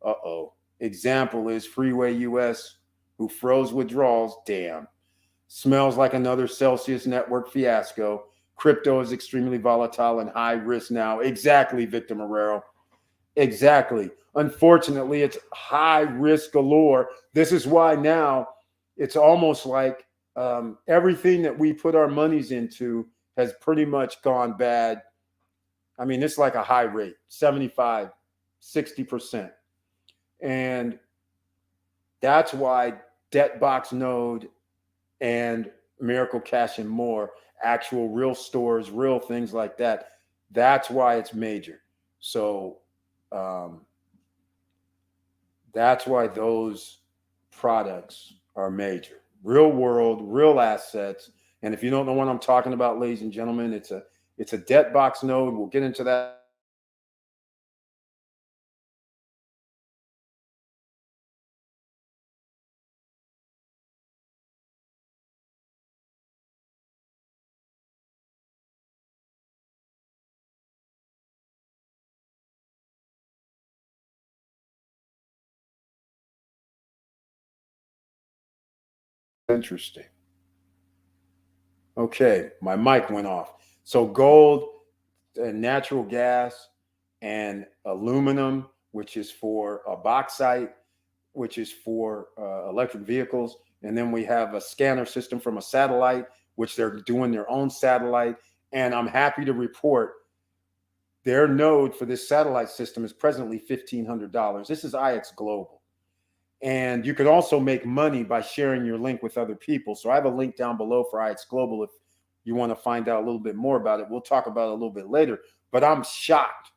Uh-oh. Example is Freeway US, who froze withdrawals. Damn. Smells like another Celsius network fiasco. Crypto is extremely volatile and high risk now. Exactly, Victor Morero. Exactly. Unfortunately, it's high risk galore. This is why now it's almost like everything that we put our monies into has pretty much gone bad. I mean, it's like a high rate, 75, 60%. And that's why Debtbox Node and Miracle Cash and more, actual real stores, real things like that, that's why it's major. So that's why those products are major. Real world, real assets. And if you don't know what I'm talking about, ladies and gentlemen, it's a Debtbox Node. We'll get into that. Interesting. Okay, my mic went off. So gold and natural gas and aluminum, which is for bauxite, which is for electric vehicles. And then we have a scanner system from a satellite, which they're doing their own satellite. And I'm happy to report their node for this satellite system is presently $1,500. This is IX Global. And you can also make money by sharing your link with other people. So I have a link down below for IX Global if you want to find out a little bit more about it. We'll talk about it a little bit later. But I'm shocked.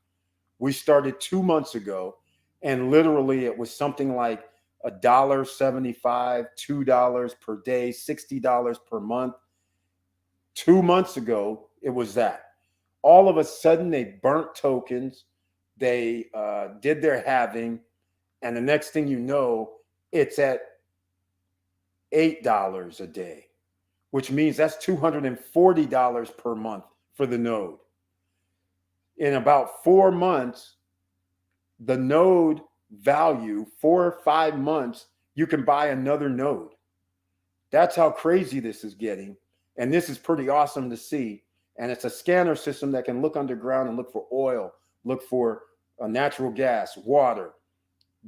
We started 2 months ago, and literally it was something like $1.75, $2 per day, $60 per month. 2 months ago, it was that. All of a sudden, they burnt tokens. They did their halving. And the next thing you know, it's at $8 a day, which means that's $240 per month for the node. In about 4 months, the node value, 4 or 5 months, you can buy another node. That's how crazy this is getting. And this is pretty awesome to see. And it's a scanner system that can look underground and look for oil, look for natural gas, water,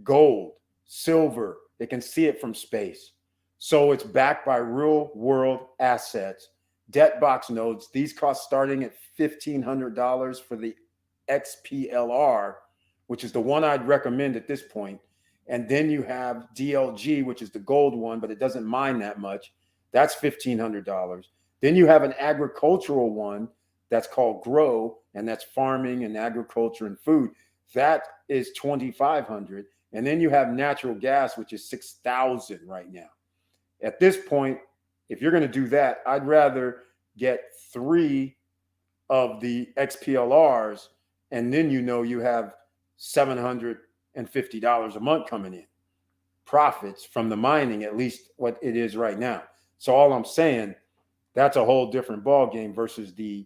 gold, silver. It can see it from space. So it's backed by real world assets. Debt box nodes, these cost starting at $1,500 for the XPLR, which is the one I'd recommend at this point. And then you have DLG, which is the gold one, but it doesn't mine that much. That's $1,500. Then you have an agricultural one that's called Grow, and that's farming and agriculture and food. That is $2,500. And then you have natural gas, which is $6,000 right now. At this point, if you're going to do that, I'd rather get 3 of the XPLRs, and then you have $750 a month coming in profits from the mining, at least what it is right now. So all I'm saying, that's a whole different ball game versus the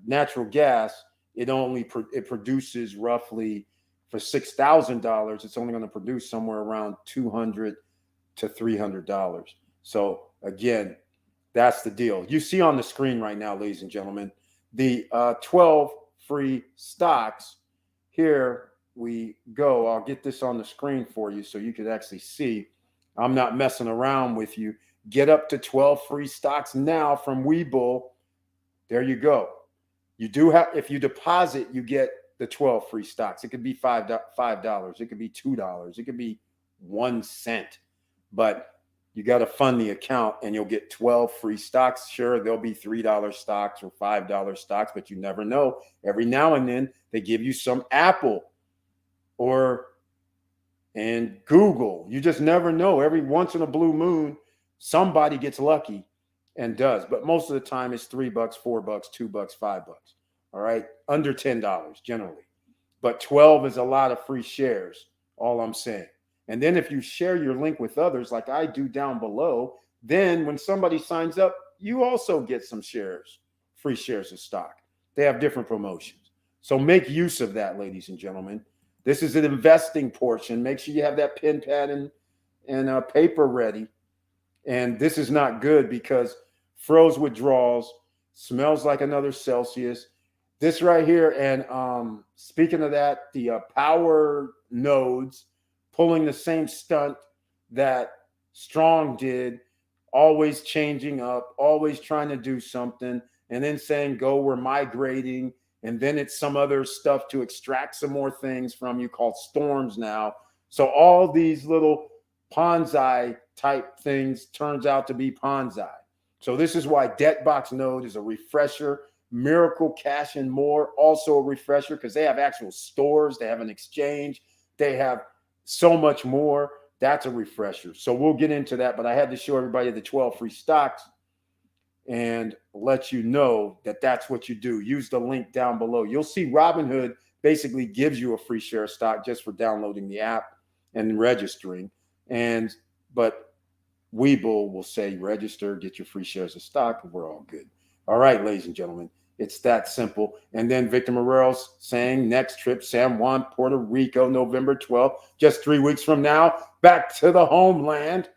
natural gas. It produces roughly, for $6,000, it's only going to produce somewhere around $200 to $300. So again, that's the deal. You see on the screen right now, ladies and gentlemen, the 12 free stocks. Here we go. I'll get this on the screen for you so you could actually see. I'm not messing around with you. Get up to 12 free stocks now from Webull. There you go. You do have, if you deposit, you get the 12 free stocks. It could be $5. It could be $2. It could be 1 cent. But you got to fund the account and you'll get 12 free stocks. Sure, there'll be $3 stocks or $5 stocks, but you never know. Every now and then they give you some Apple and Google. You just never know. Every once in a blue moon, somebody gets lucky and does. But most of the time it's $3, $4, $2, $5. All right. Under $10 generally. But 12 is a lot of free shares. All I'm saying. And then if you share your link with others, like I do down below, then when somebody signs up, you also get some shares, free shares of stock. They have different promotions. So make use of that, ladies and gentlemen. This is an investing portion. Make sure you have that pen, pad, and paper ready. And this is not good because froze withdrawals, smells like another Celsius. This right here, and speaking of that, the power nodes, pulling the same stunt that Strong did, always changing up, always trying to do something, and then saying, go, we're migrating. And then it's some other stuff to extract some more things from you called storms now. So all these little Ponzi type things turns out to be Ponzi. So this is why Debtbox Node is a refresher. Miracle Cash and More, also a refresher because they have actual stores. They have an exchange. They have so much more. That's a refresher. So we'll get into that, but I had to show everybody the 12 free stocks and let you know that that's what you do. Use the link down below. You'll see Robinhood basically gives you a free share of stock just for downloading the app and registering. But Webull will say register, get your free shares of stock, and we're all good. All right, ladies and gentlemen, it's that simple. And then Victor Morelos saying next trip, San Juan, Puerto Rico, November 12th, just 3 weeks from now, back to the homeland.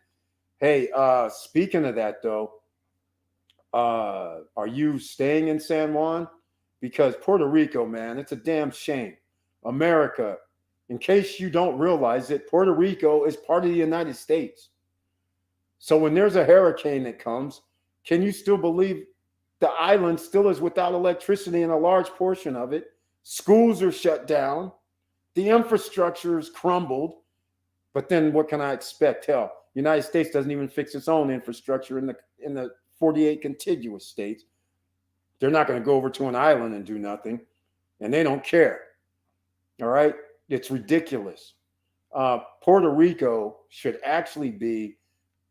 Hey, speaking of that, though, are you staying in San Juan? Because Puerto Rico, man, it's a damn shame. America, in case you don't realize it, Puerto Rico is part of the United States. So when there's a hurricane that comes, can you still believe the island still is without electricity in a large portion of it? Schools are shut down. The infrastructure is crumbled. But then what can I expect? Hell, the United States doesn't even fix its own infrastructure in the 48 contiguous states. They're not going to go over to an island and do nothing. And they don't care. All right? It's ridiculous. Puerto Rico should actually be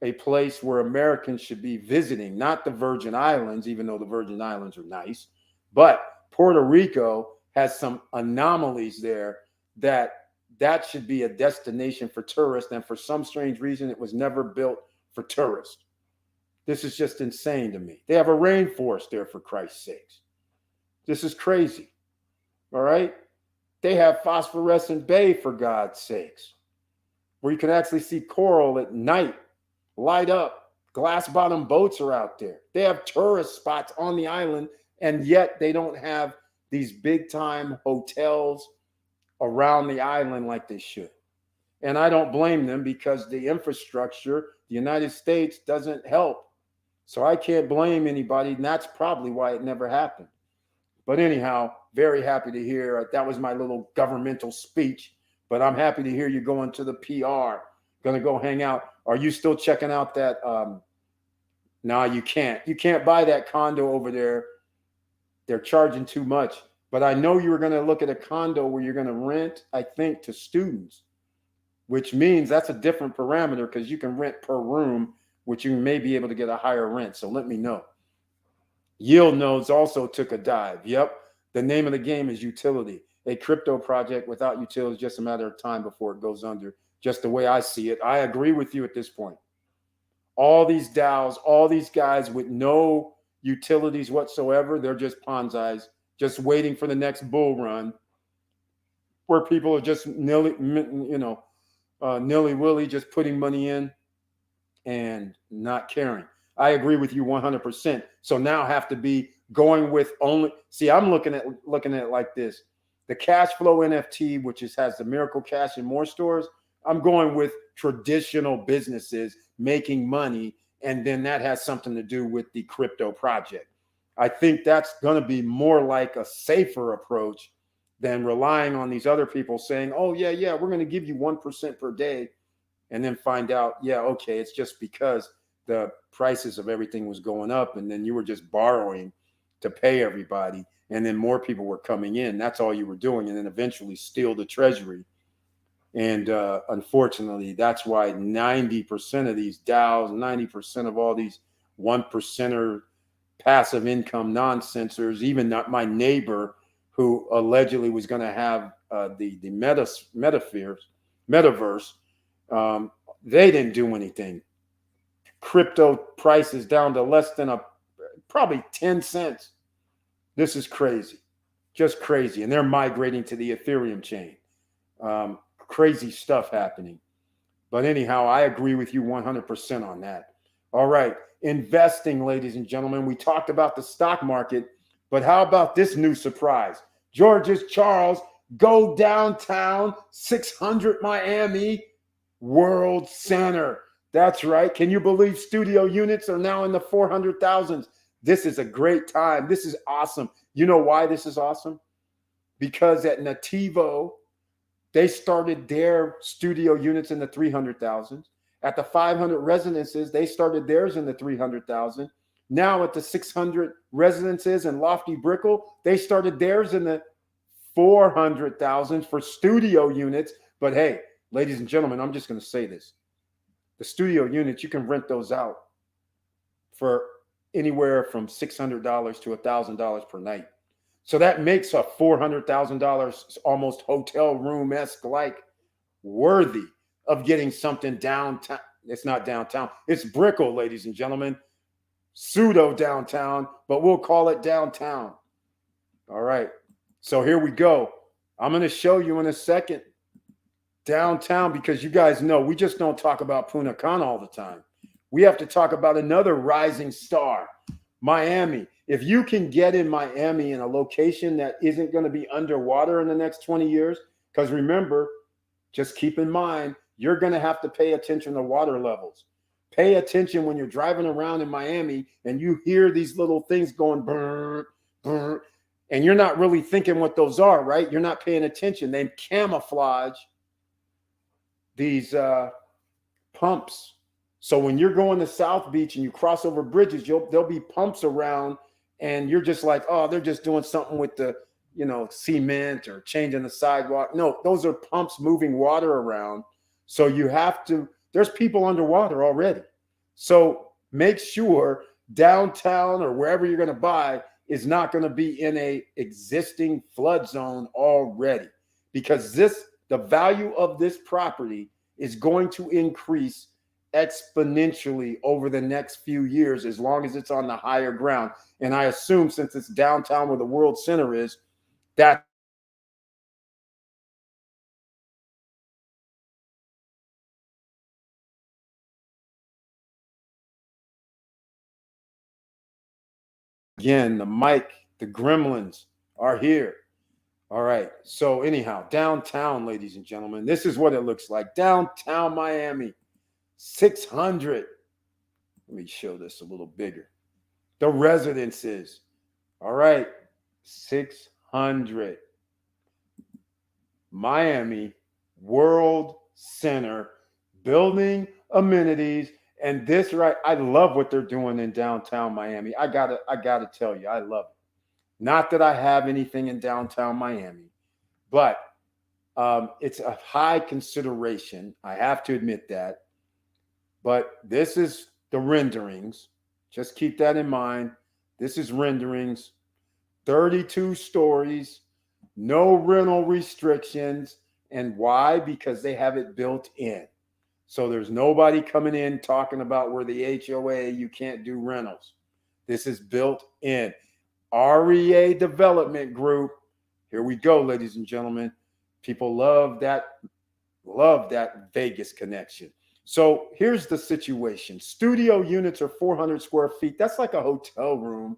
a place where Americans should be visiting, not the Virgin Islands, even though the Virgin Islands are nice. But Puerto Rico has some anomalies there that should be a destination for tourists. And for some strange reason, it was never built for tourists. This is just insane to me. They have a rainforest there, for Christ's sakes. This is crazy. All right? They have Phosphorescent Bay, for God's sakes, where you can actually see coral at night light up, glass bottom boats are out there. They have tourist spots on the island, and yet they don't have these big time hotels around the island like they should. And I don't blame them because the infrastructure, the United States doesn't help. So I can't blame anybody. And that's probably why it never happened. But anyhow, very happy to hear. That was my little governmental speech. But I'm happy to hear you going to the PR. Going to go hang out. Are you still checking out that? No, you can't. You can't buy that condo over there. They're charging too much. But I know you were going to look at a condo where you're going to rent, I think, to students, which means that's a different parameter because you can rent per room, which you may be able to get a higher rent. So let me know. Yield nodes also took a dive. Yep. The name of the game is utility. A crypto project without utility is just a matter of time before it goes under. Just the way I see it. I agree with you at this point. All these DAOs, all these guys with no utilities whatsoever, they're just Ponzi's, just waiting for the next bull run where people are just nilly-willy, just putting money in and not caring. I agree with you 100%. So now I have to be going with only. See, I'm looking at it like this: the Cashflow NFT, which has the Miracle Cash and more stores. I'm going with traditional businesses making money, and then that has something to do with the crypto project. I think that's going to be more like a safer approach than relying on these other people saying, "Oh yeah, we're going to give you 1% per day," and then find out, yeah, okay, it's just because the prices of everything was going up, and then you were just borrowing to pay everybody, and then more people were coming in. That's all you were doing, and then eventually steal the treasury. And unfortunately, that's why 90% of these DAOs, 90% of all these 1%er passive income nonsensers, even not my neighbor who allegedly was going to have the metaverse, they didn't do anything. Crypto prices down to less than probably 10 cents. This is crazy, just crazy. And they're migrating to the Ethereum chain. Crazy stuff happening. But anyhow, I agree with you 100% on that. All right. Investing, ladies and gentlemen. We talked about the stock market, but how about this new surprise? George's Charles, go downtown, 600 Miami World Center. That's right. Can you believe studio units are now in the 400,000s? This is a great time. This is awesome. You know why this is awesome? Because at Nativo, they started their studio units in the 300,000s. At the 500 residences, they started theirs in the 300,000. Now at the 600 residences in Lofty Brickell, they started theirs in the 400,000 for studio units. But hey, ladies and gentlemen, I'm just going to say this. The studio units, you can rent those out for anywhere from $600 to $1,000 per night. So that makes a $400,000 almost hotel room-esque like worthy of getting something downtown. It's not downtown. It's Brickell, ladies and gentlemen. Pseudo downtown, but we'll call it downtown. All right. So here we go. I'm going to show you in a second downtown because you guys know we just don't talk about Punta Cana all the time. We have to talk about another rising star, Miami. If you can get in Miami in a location that isn't going to be underwater in the next 20 years, because remember, just keep in mind, you're going to have to pay attention to water levels. Pay attention when you're driving around in Miami and you hear these little things going brr, brr, and you're not really thinking what those are, right? You're not paying attention. They camouflage these pumps. So when you're going to South Beach and you cross over bridges, there'll be pumps around and you're just like, oh, they're just doing something with the, cement or changing the sidewalk. No, those are pumps moving water around. So you have to, there's people underwater already. So make sure downtown or wherever you're going to buy is not going to be in a existing flood zone already, because the value of this property is going to increase exponentially over the next few years as long as it's on the higher ground. And I assume since it's downtown where the World Center is, that Again, the mic, the gremlins are here. All right. So, anyhow, downtown, ladies and gentlemen, this is what it looks like. Downtown Miami, 600. Let me show this a little bigger. The residences. All right. 600. Miami World Center, building amenities. And this, right, I love what they're doing in downtown Miami. I gotta tell you, I love it. Not that I have anything in downtown Miami, but it's a high consideration. I have to admit that. But this is the renderings. Just keep that in mind. This is renderings. 32 stories, no rental restrictions. And why? Because they have it built in. So there's nobody coming in talking about where the HOA, you can't do rentals. This is built in. REA Development Group. Here we go, ladies and gentlemen. People love that Vegas connection. So here's the situation. Studio units are 400 square feet. That's like a hotel room.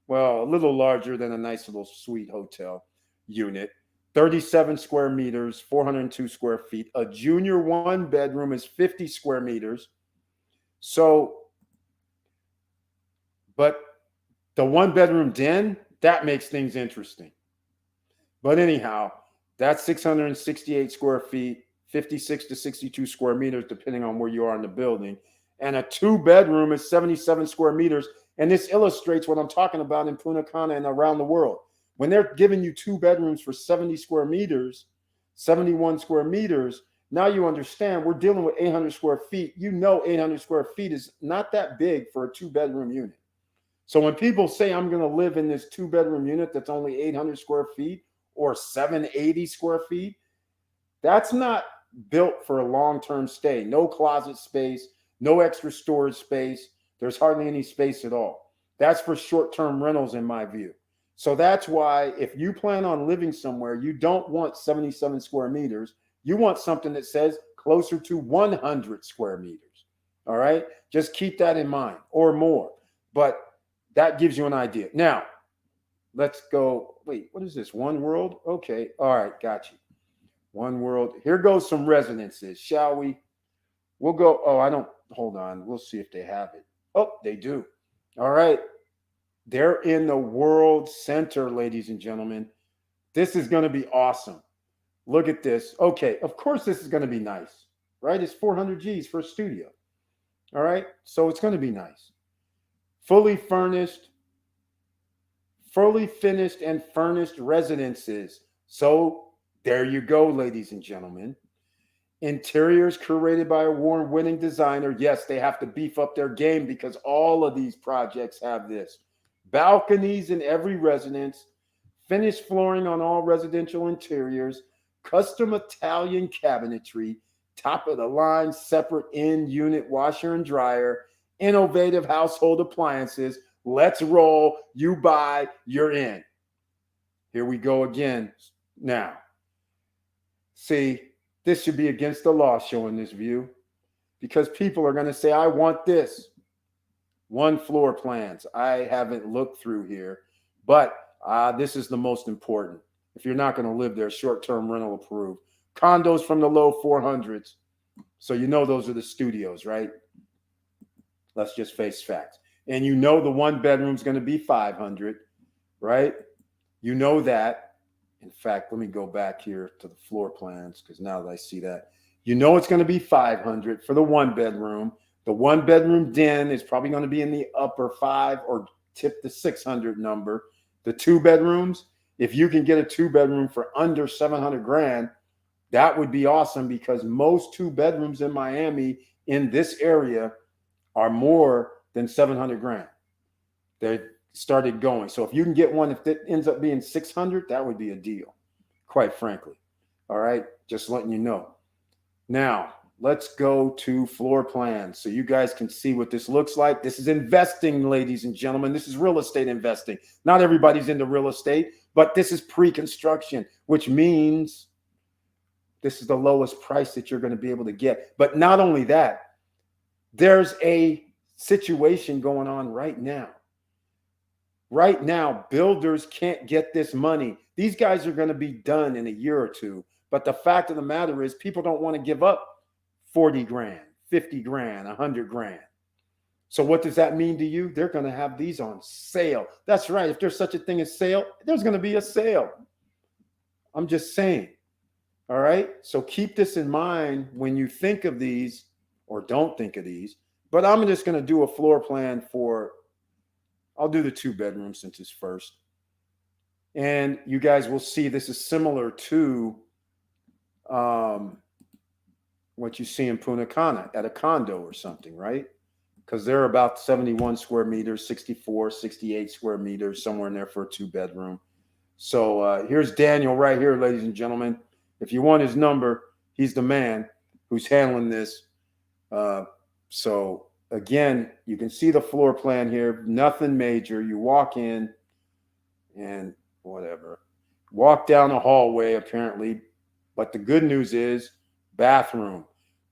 Well, a little larger than a nice little suite hotel unit. 37 square meters, 402 square feet. A junior one bedroom is 50 square meters. So, but the one bedroom den, that makes things interesting. But anyhow, that's 668 square feet, 56 to 62 square meters, depending on where you are in the building. And a two bedroom is 77 square meters. And this illustrates what I'm talking about in Punta Cana and around the world. When they're giving you two bedrooms for 70 square meters, 71 square meters, now you understand we're dealing with 800 square feet. You know 800 square feet is not that big for a two-bedroom unit. So when people say I'm going to live in this two-bedroom unit that's only 800 square feet or 780 square feet, that's not built for a long-term stay. No closet space, no extra storage space. There's hardly any space at all. That's for short-term rentals in my view. So that's why if you plan on living somewhere, you don't want 77 square meters. You want something that says closer to 100 square meters. All right? Just keep that in mind or more. But that gives you an idea. Now, let's go. Wait, what is this? One World? Okay. All right. Got you. One World. Here goes some residences, shall we? We'll go. Oh, I don't. Hold on. We'll see if they have it. Oh, they do. All right. They're in the World Center, ladies and gentlemen. This is going to be awesome. Look at this. Okay, of course this is going to be nice, right? It's 400 G's for a studio. All right, so it's going to be nice. Fully furnished, fully finished and furnished residences. So there you go, ladies and gentlemen. Interiors curated by award-winning designer. Yes, they have to beef up their game because all of these projects have this. Balconies in every residence, finished flooring on all residential interiors, custom Italian cabinetry, top of the line separate in-unit washer and dryer, innovative household appliances. Let's roll. You buy, you're in. Here we go again. Now, see, this should be against the law showing this view because people are going to say, I want this. One floor plans. I haven't looked through here, but this is the most important. If you're not going to live there, short-term rental approved. Condos from the low 400s. So you know those are the studios, right? Let's just face facts. And you know the one bedroom's going to be 500, right? You know that. In fact, let me go back here to the floor plans because now that I see that, you know it's going to be 500 for the one bedroom. The one bedroom den is probably going to be in the upper 5 or tip the 600 number. The two bedrooms, if you can get a two bedroom for under 700 grand, that would be awesome because most two bedrooms in Miami in this area are more than 700 grand. They started going. So if you can get one, if it ends up being 600, that would be a deal, quite frankly. All right. Just letting you know. Now, let's go to floor plans so you guys can see what this looks like. This is investing, ladies and gentlemen. This is real estate investing. Not everybody's into real estate, but this is pre-construction, which means this is the lowest price that you're going to be able to get. But not only that, there's a situation going on right now Right now, builders can't get this money. These guys are going to be done in a year or two. But the fact of the matter is, people don't want to give up 40 grand, 50 grand, 100 grand. So what does that mean to you? They're going to have these on sale. That's right. If there's such a thing as sale, there's going to be a sale. I'm just saying. All right. So keep this in mind when you think of these, or don't think of these. But I'm just going to do a floor plan for, I'll do the 2-bedroom since it's first. And you guys will see this is similar to what you see in Punta Cana at a condo or something, right? Because they're about 71 square meters, 64, 68 square meters, somewhere in there for a 2-bedroom. So here's Daniel right here, ladies and gentlemen. If you want his number, he's the man who's handling this. So again, you can see the floor plan here. Nothing major. You walk in and whatever. Walk down the hallway, apparently. But the good news is bathroom.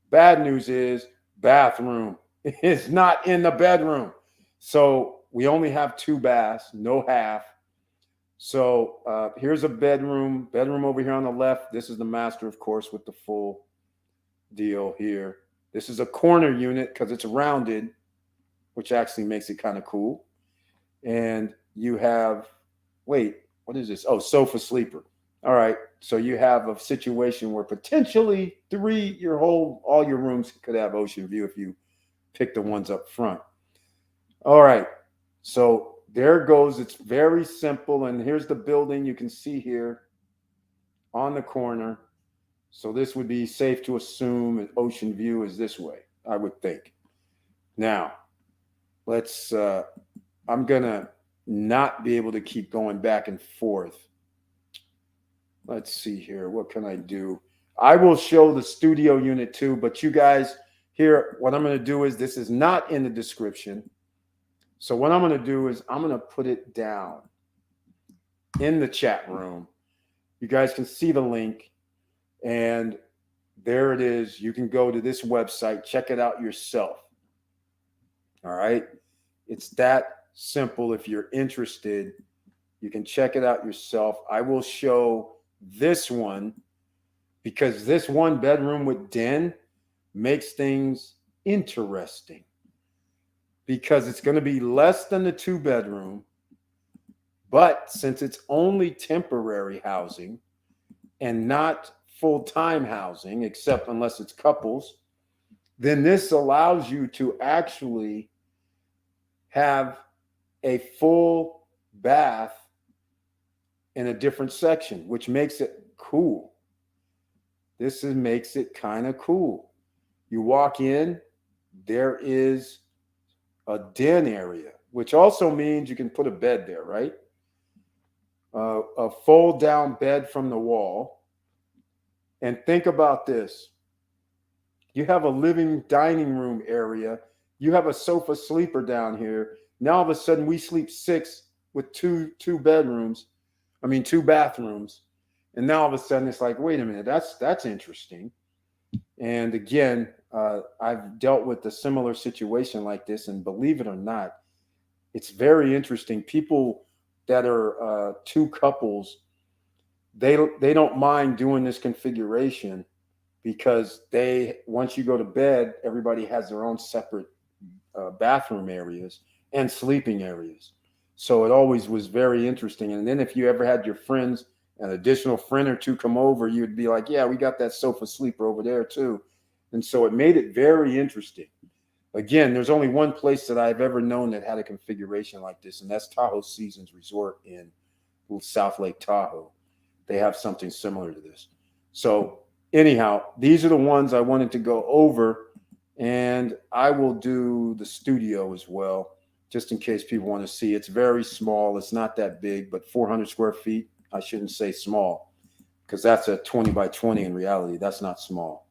Bad news is bathroom. It's not in the bedroom. So we only have 2 baths, no half. So here's a bedroom over here on the left. This is the master, of course, with the full deal here. This is a corner unit because it's rounded, which actually makes it kind of cool. And you have, wait, what is this? Oh, sofa sleeper. All right. So you have a situation where potentially all your rooms could have ocean view if you pick the ones up front. All right. So there goes. It's very simple. And here's the building you can see here on the corner. So this would be safe to assume an ocean view is this way, I would think. Now, let's, I'm going to not be able to keep going back and forth. Let's see here. What can I do? I will show the studio unit too, but you guys here, what I'm going to do is, this is not in the description. So what I'm going to do is I'm going to put it down in the chat room. You guys can see the link, and there it is. You can go to this website, check it out yourself. All right. It's that simple. If you're interested, you can check it out yourself. I will show this one because this 1-bedroom with den makes things interesting, because it's going to be less than the 2-bedroom. But since it's only temporary housing and not full-time housing, except unless it's couples, then this allows you to actually have a full bath in a different section, which makes it cool. Makes it kind of cool. You walk in, there is a den area, which also means you can put a bed there, right? A fold down bed from the wall. And think about this. You have a living dining room area. You have a sofa sleeper down here. Now all of a sudden we sleep 6 with two bathrooms. And now all of a sudden it's like, wait a minute, that's interesting. And again, I've dealt with a similar situation like this, and believe it or not, it's very interesting. People that are 2 couples, they don't mind doing this configuration, because once you go to bed, everybody has their own separate bathroom areas and sleeping areas. So it always was very interesting. And then if you ever had your friends, an additional friend or 2 come over, you'd be like, yeah, we got that sofa sleeper over there too. And so it made it very interesting. Again, there's only one place that I've ever known that had a configuration like this, and that's Tahoe Seasons Resort in South Lake Tahoe. They have something similar to this. So anyhow, these are the ones I wanted to go over, and I will do the studio as well, just in case people want to see. It's very small. It's not that big, but 400 square feet. I shouldn't say small, because that's a 20 by 20 in reality. That's not small.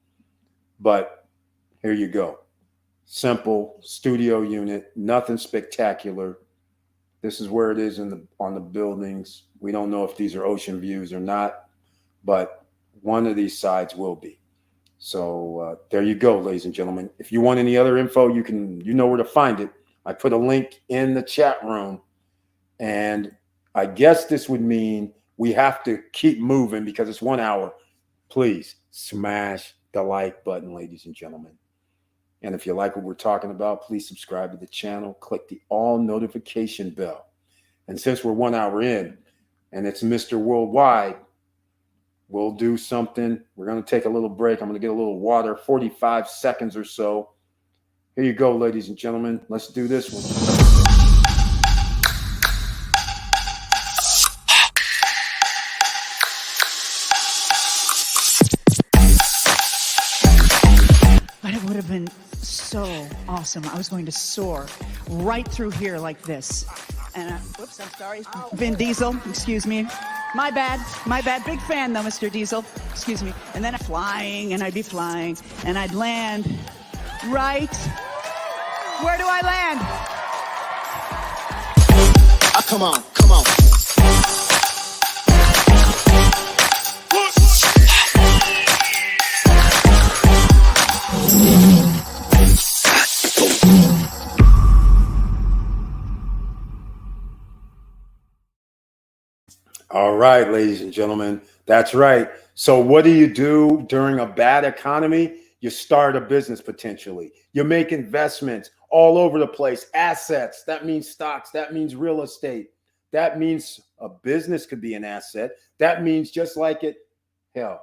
But here you go. Simple studio unit, nothing spectacular. This is where it is on the buildings. We don't know if these are ocean views or not, but one of these sides will be. So there you go, ladies and gentlemen. If you want any other info, you know where to find it. I put a link in the chat room. And I guess this would mean we have to keep moving because it's 1 hour. Please smash the like button, ladies and gentlemen. And if you like what we're talking about, please subscribe to the channel. Click the all notification bell. And since we're 1 hour in and it's Mr. Worldwide, we'll do something. We're going to take a little break. I'm going to get a little water, 45 seconds or so. Here you go, ladies and gentlemen. Let's do this one. But it would have been so awesome. I was going to soar right through here like this. And whoops, I'm sorry. Vin Diesel, excuse me. My bad. Big fan though, Mr. Diesel. Excuse me. And then I'd be flying, and I'd land right. Where do I land? Oh, come on. All right, ladies and gentlemen, that's right. So what do you do during a bad economy? You start a business potentially. You make investments all over the place, assets. That means stocks. That means real estate. That means a business could be an asset. That means just like it, hell,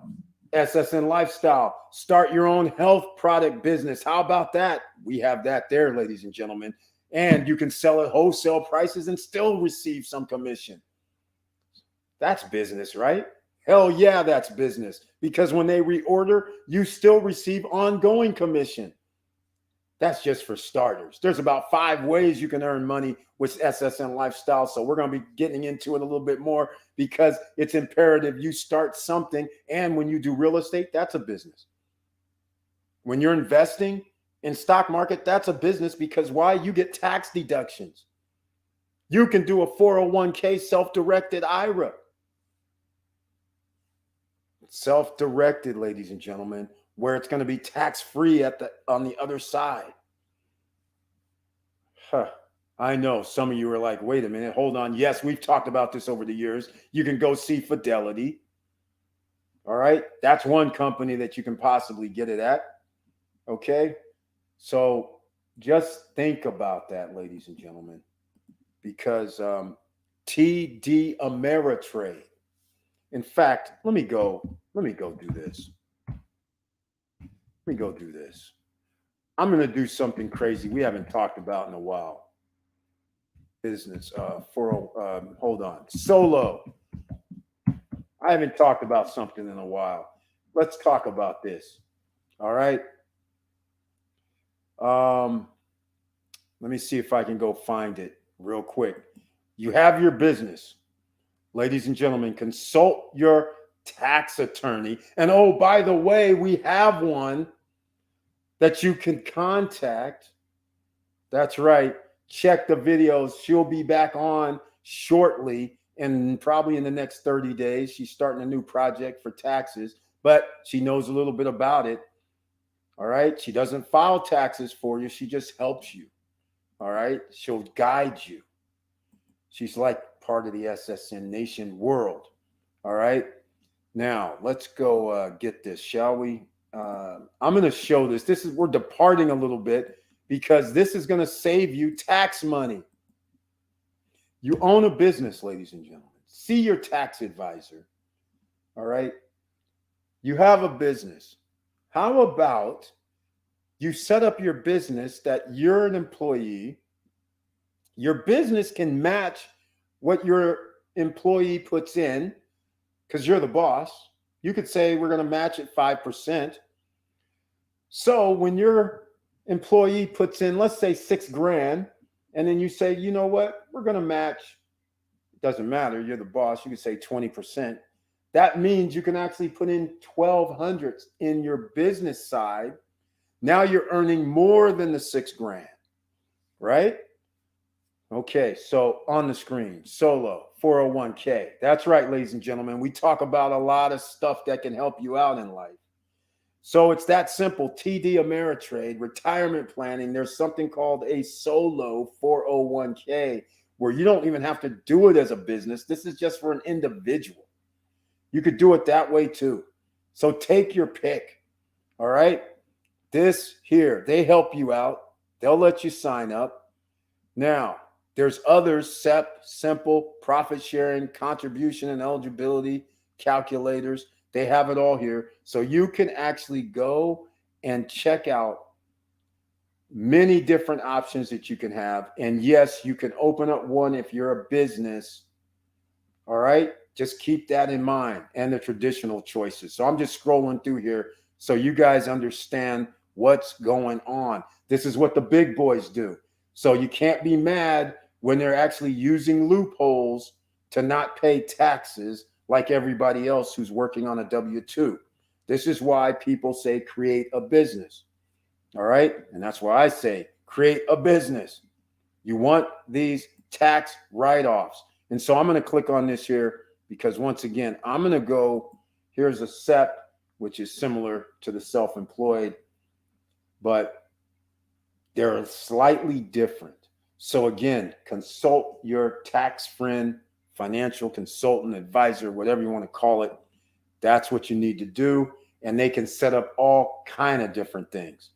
SSN Lifestyle. Start your own health product business. How about that? We have that there, ladies and gentlemen. And you can sell at wholesale prices and still receive some commission. That's business, right? Hell yeah, that's business. Because when they reorder, you still receive ongoing commission. That's just for starters. There's about 5 ways you can earn money with SSN Lifestyle. So we're going to be getting into it a little bit more because it's imperative you start something. And when you do real estate, that's a business. When you're investing in stock market, that's a business because why? You get tax deductions. You can do a 401k self-directed IRA. Self-directed, ladies and gentlemen, where it's going to be tax-free on the other side. I know some of you are like, wait a minute, hold on. Yes, we've talked about this over the years. You can go see Fidelity. All right. That's one company that you can possibly get it at. Okay. So just think about that, ladies and gentlemen, because TD Ameritrade. In fact, let me go do this. I'm going to do something crazy we haven't talked about in a while. Business hold on. Solo. I haven't talked about something in a while. Let's talk about this. All right. Let me see if I can go find it real quick. You have your business. Ladies and gentlemen, consult your tax attorney. And oh, by the way, we have one that you can contact. That's right. Check the videos. She'll be back on shortly and probably in the next 30 days. She's starting a new project for taxes, but she knows a little bit about it. All right. She doesn't file taxes for you. She just helps you. All right. She'll guide you. She's like part of the SSN Nation world. All right. Now let's go get this, shall we? I'm going to show this. We're departing a little bit because this is going to save you tax money. You own a business, ladies and gentlemen. See your tax advisor. All right. You have a business. How about you set up your business that you're an employee? Your business can match what your employee puts in because you're the boss. You could say we're going to match it 5%. So when your employee puts in, let's say $6,000, and then you say, you know what, we're going to match, it doesn't matter, you're the boss, you could say 20%. That means you can actually put in $1,200 in your business side. Now you're earning more than the $6,000, right? Okay, so on the screen, Solo, 401k. That's right, ladies and gentlemen. We talk about a lot of stuff that can help you out in life. So it's that simple. TD Ameritrade, retirement planning. There's something called a Solo 401k where you don't even have to do it as a business. This is just for an individual. You could do it that way too. So take your pick. All right. This here, they help you out. They'll let you sign up. Now, there's others, SEP, simple, profit sharing, contribution and eligibility calculators. They have it all here. So you can actually go and check out many different options that you can have. And yes, you can open up one if you're a business. All right. Just keep that in mind, and the traditional choices. So I'm just scrolling through here so you guys understand what's going on. This is what the big boys do. So you can't be mad when they're actually using loopholes to not pay taxes like everybody else who's working on a W-2. This is why people say create a business. All right. And that's why I say create a business. You want these tax write-offs. And so I'm going to click on this here because once again, I'm going to go, here's a SEP, which is similar to the self-employed, but they're slightly different. So again, consult your tax friend, financial consultant, advisor, whatever you want to call it. That's what you need to do. And they can set up all kind of different things.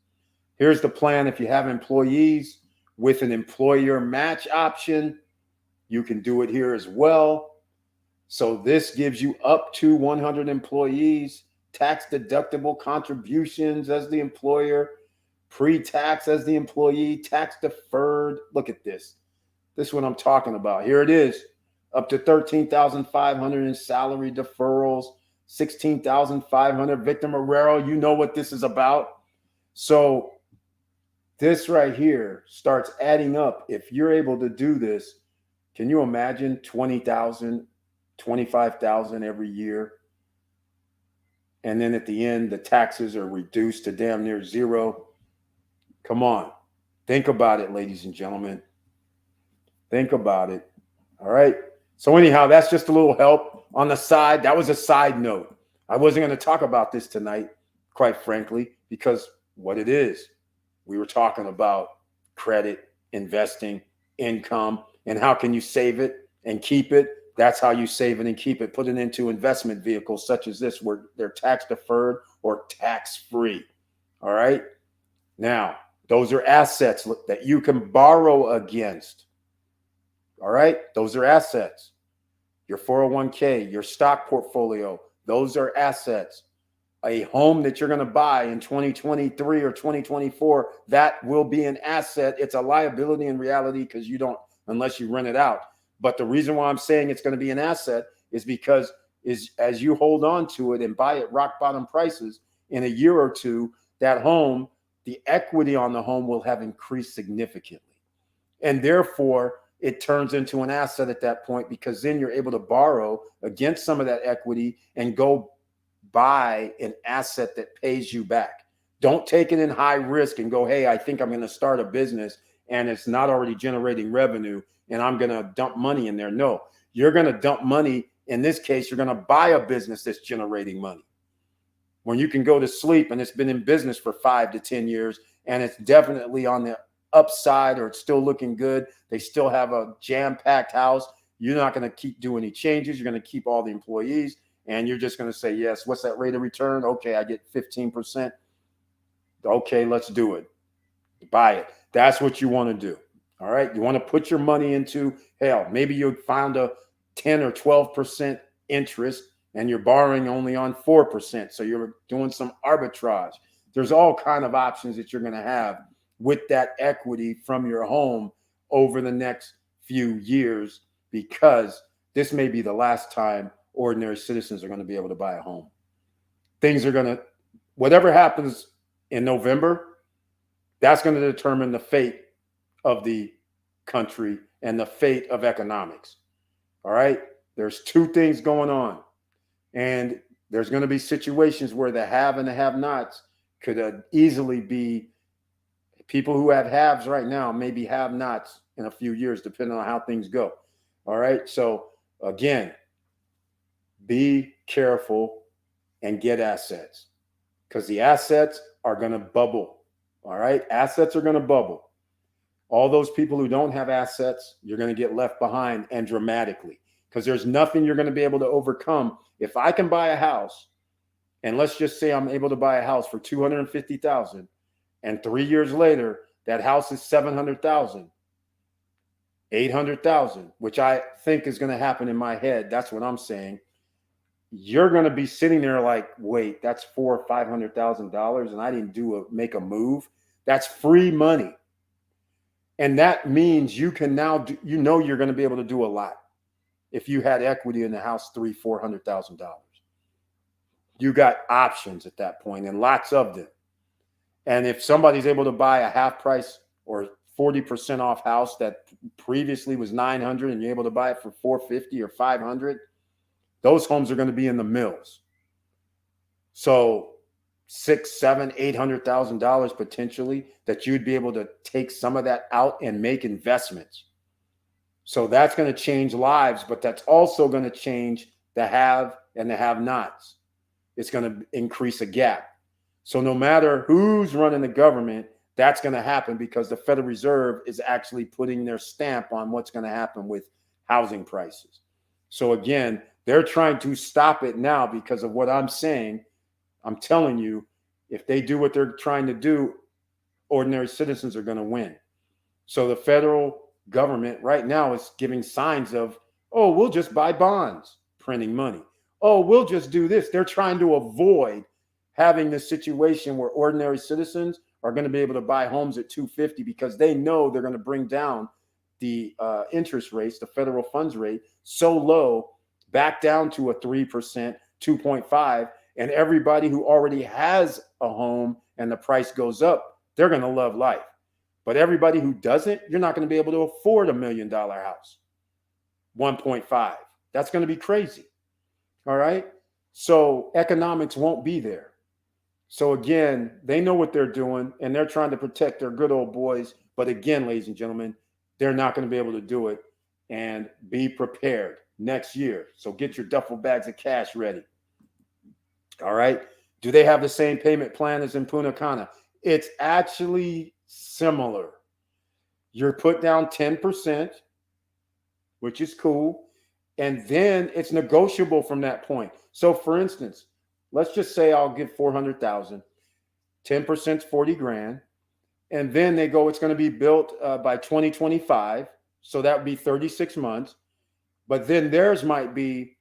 Here's the plan. If you have employees with an employer match option, you can do it here as well. So this gives you up to 100 employees, tax deductible contributions as the employer, pre-tax as the employee, tax deferred. Look at this. This is what I'm talking about. Here it is. Up to $13,500 in salary deferrals, $16,500 victim arrero. You know what this is about. So this right here starts adding up. If you're able to do this, can you imagine 20,000, 25,000 every year? And then at the end, the taxes are reduced to damn near zero. Come on. Think about it, ladies and gentlemen. Think about it. All right. So anyhow, that's just a little help on the side. That was a side note. I wasn't going to talk about this tonight, quite frankly, because what it is, we were talking about credit, investing, income, and how can you save it and keep it? That's how you save it and keep it. Put it into investment vehicles such as this, where they're tax deferred or tax free. All right. Now, those are assets that you can borrow against. All right. Those are assets. Your 401k, your stock portfolio, those are assets. A home that you're going to buy in 2023 or 2024, that will be an asset. It's a liability in reality because you don't, unless you rent it out. But the reason why I'm saying it's going to be an asset is because as you hold on to it and buy it rock bottom prices, in a year or two, that home, the equity on the home will have increased significantly. And therefore, it turns into an asset at that point, because then you're able to borrow against some of that equity and go buy an asset that pays you back. Don't take it in high risk and go, hey, I think I'm going to start a business and it's not already generating revenue and I'm going to dump money in there. No, you're going to dump money. In this case, you're going to buy a business that's generating money. When you can go to sleep and it's been in business for 5 to 10 years and it's definitely on the upside, or it's still looking good. They still have a jam-packed house. You're not going to keep doing any changes. You're going to keep all the employees. And you're just going to say, yes, what's that rate of return? Okay, I get 15%. Okay, let's do it. Buy it. That's what you want to do. All right. You want to put your money into, hell, maybe you found a 10 or 12% interest and you're borrowing only on 4%. So you're doing some arbitrage. There's all kind of options that you're going to have with that equity from your home over the next few years, because this may be the last time ordinary citizens are going to be able to buy a home. Things are going to, whatever happens in November, that's going to determine the fate of the country and the fate of economics. All right. There's two things going on, and there's going to be situations where the have and the have nots could easily be people who have haves right now, maybe have nots in a few years, depending on how things go. All right. So again, be careful and get assets, because the assets are going to bubble. All right. Assets are going to bubble. All those people who don't have assets, you're going to get left behind, and dramatically, because there's nothing you're going to be able to overcome. If I can buy a house, and let's just say I'm able to buy a house for $250,000, and 3 years later that house is $700,000, $800,000, which I think is going to happen in my head. That's what I'm saying. You're going to be sitting there like, wait, that's $400,000 or $500,000, and I didn't make a move. That's free money. And that means you can now do, you're going to be able to do a lot. If you had equity in the house, $300,000-$400,000, you got options at that point, and lots of them. And if somebody's able to buy a half price or 40% off house that previously was $900, and you're able to buy it for $450 or $500, those homes are going to be in the mills. So $600,000, $700,000, $800,000 potentially, that you'd be able to take some of that out and make investments. So that's going to change lives, but that's also going to change the have and the have-nots. It's going to increase a gap. So no matter who's running the government, that's going to happen, because the Federal Reserve is actually putting their stamp on what's going to happen with housing prices. So again, they're trying to stop it now because of what I'm saying. I'm telling you, if they do what they're trying to do, ordinary citizens are going to win. So the federal government right now is giving signs of, oh, we'll just buy bonds, printing money. Oh, we'll just do this. They're trying to avoid having this situation where ordinary citizens are going to be able to buy homes at $250, because they know they're going to bring down the interest rates, the federal funds rate, so low, back down to a 3%, 2.5%, and everybody who already has a home and the price goes up, they're going to love life. But everybody who doesn't, you're not going to be able to afford $1 million house, 1.5. That's going to be crazy. All right. So economics won't be there. So again, they know what they're doing, and they're trying to protect their good old boys. But again, ladies and gentlemen, they're not going to be able to do it. And be prepared next year. So get your duffel bags of cash ready. All right. Do they have the same payment plan as in Punta Cana? It's actually similar. You're put down 10%, which is cool. And then it's negotiable from that point. So for instance, let's just say I'll give $400,000, 10% is $40,000. And then they go, it's going to be built by 2025. So that would be 36 months. But then theirs might be,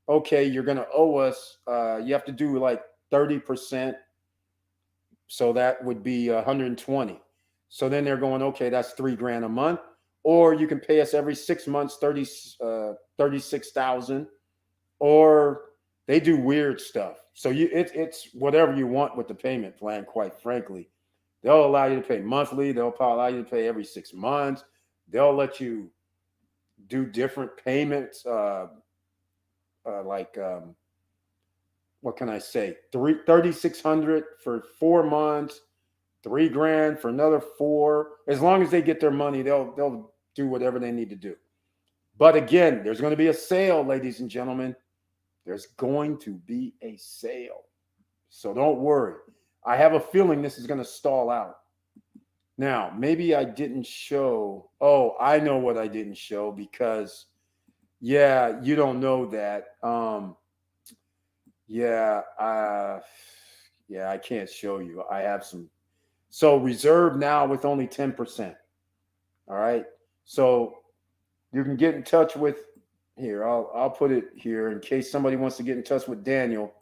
okay, you're going to owe us, you have to do like 30%. So that would be 120. So then they're going, okay, that's $3,000 a month. Or you can pay us every 6 months, 36,000. Or they do weird stuff. So it's whatever you want with the payment plan, quite frankly. They'll allow you to pay monthly. They'll allow you to pay every 6 months. They'll let you do different payments, what can I say? $3,600 for 4 months, $3,000 for another 4. As long as they get their money, they'll do whatever they need to do. But again, there's going to be a sale, ladies and gentlemen. There's going to be a sale. So don't worry. I have a feeling this is going to stall out. Now, maybe I didn't show. Oh, I know what I didn't show, because, yeah, you don't know that. I can't show you. I have some. So reserve now with only 10%. All right. So you can get in touch with, here, I'll put it here in case somebody wants to get in touch with Daniel.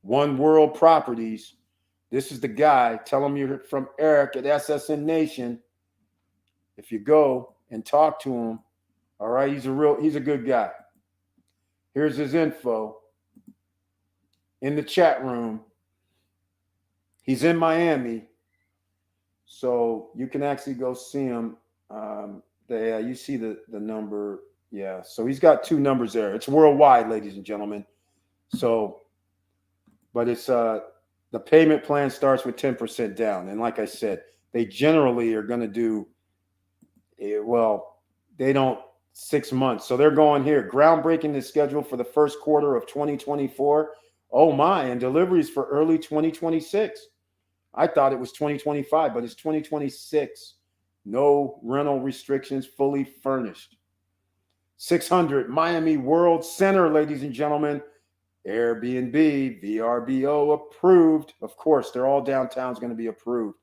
One World Properties. This is the guy. Tell him you're from Eric at SSN Nation. If you go and talk to him, all right, he's a good guy. Here's his info in the chat room. He's in Miami, so you can actually go see him. You see the number. Yeah, so he's got 2 numbers there. It's worldwide, ladies and gentlemen. So, but it's the payment plan starts with 10% down. And like I said, they generally are going to do, they don't 6 months. So they're going here. Groundbreaking is scheduled for the first quarter of 2024. Oh my, and deliveries for early 2026. I thought it was 2025, but it's 2026. No rental restrictions, fully furnished. 600 Miami World Center, ladies and gentlemen. Airbnb, VRBO approved. Of course, they're all downtown is going to be approved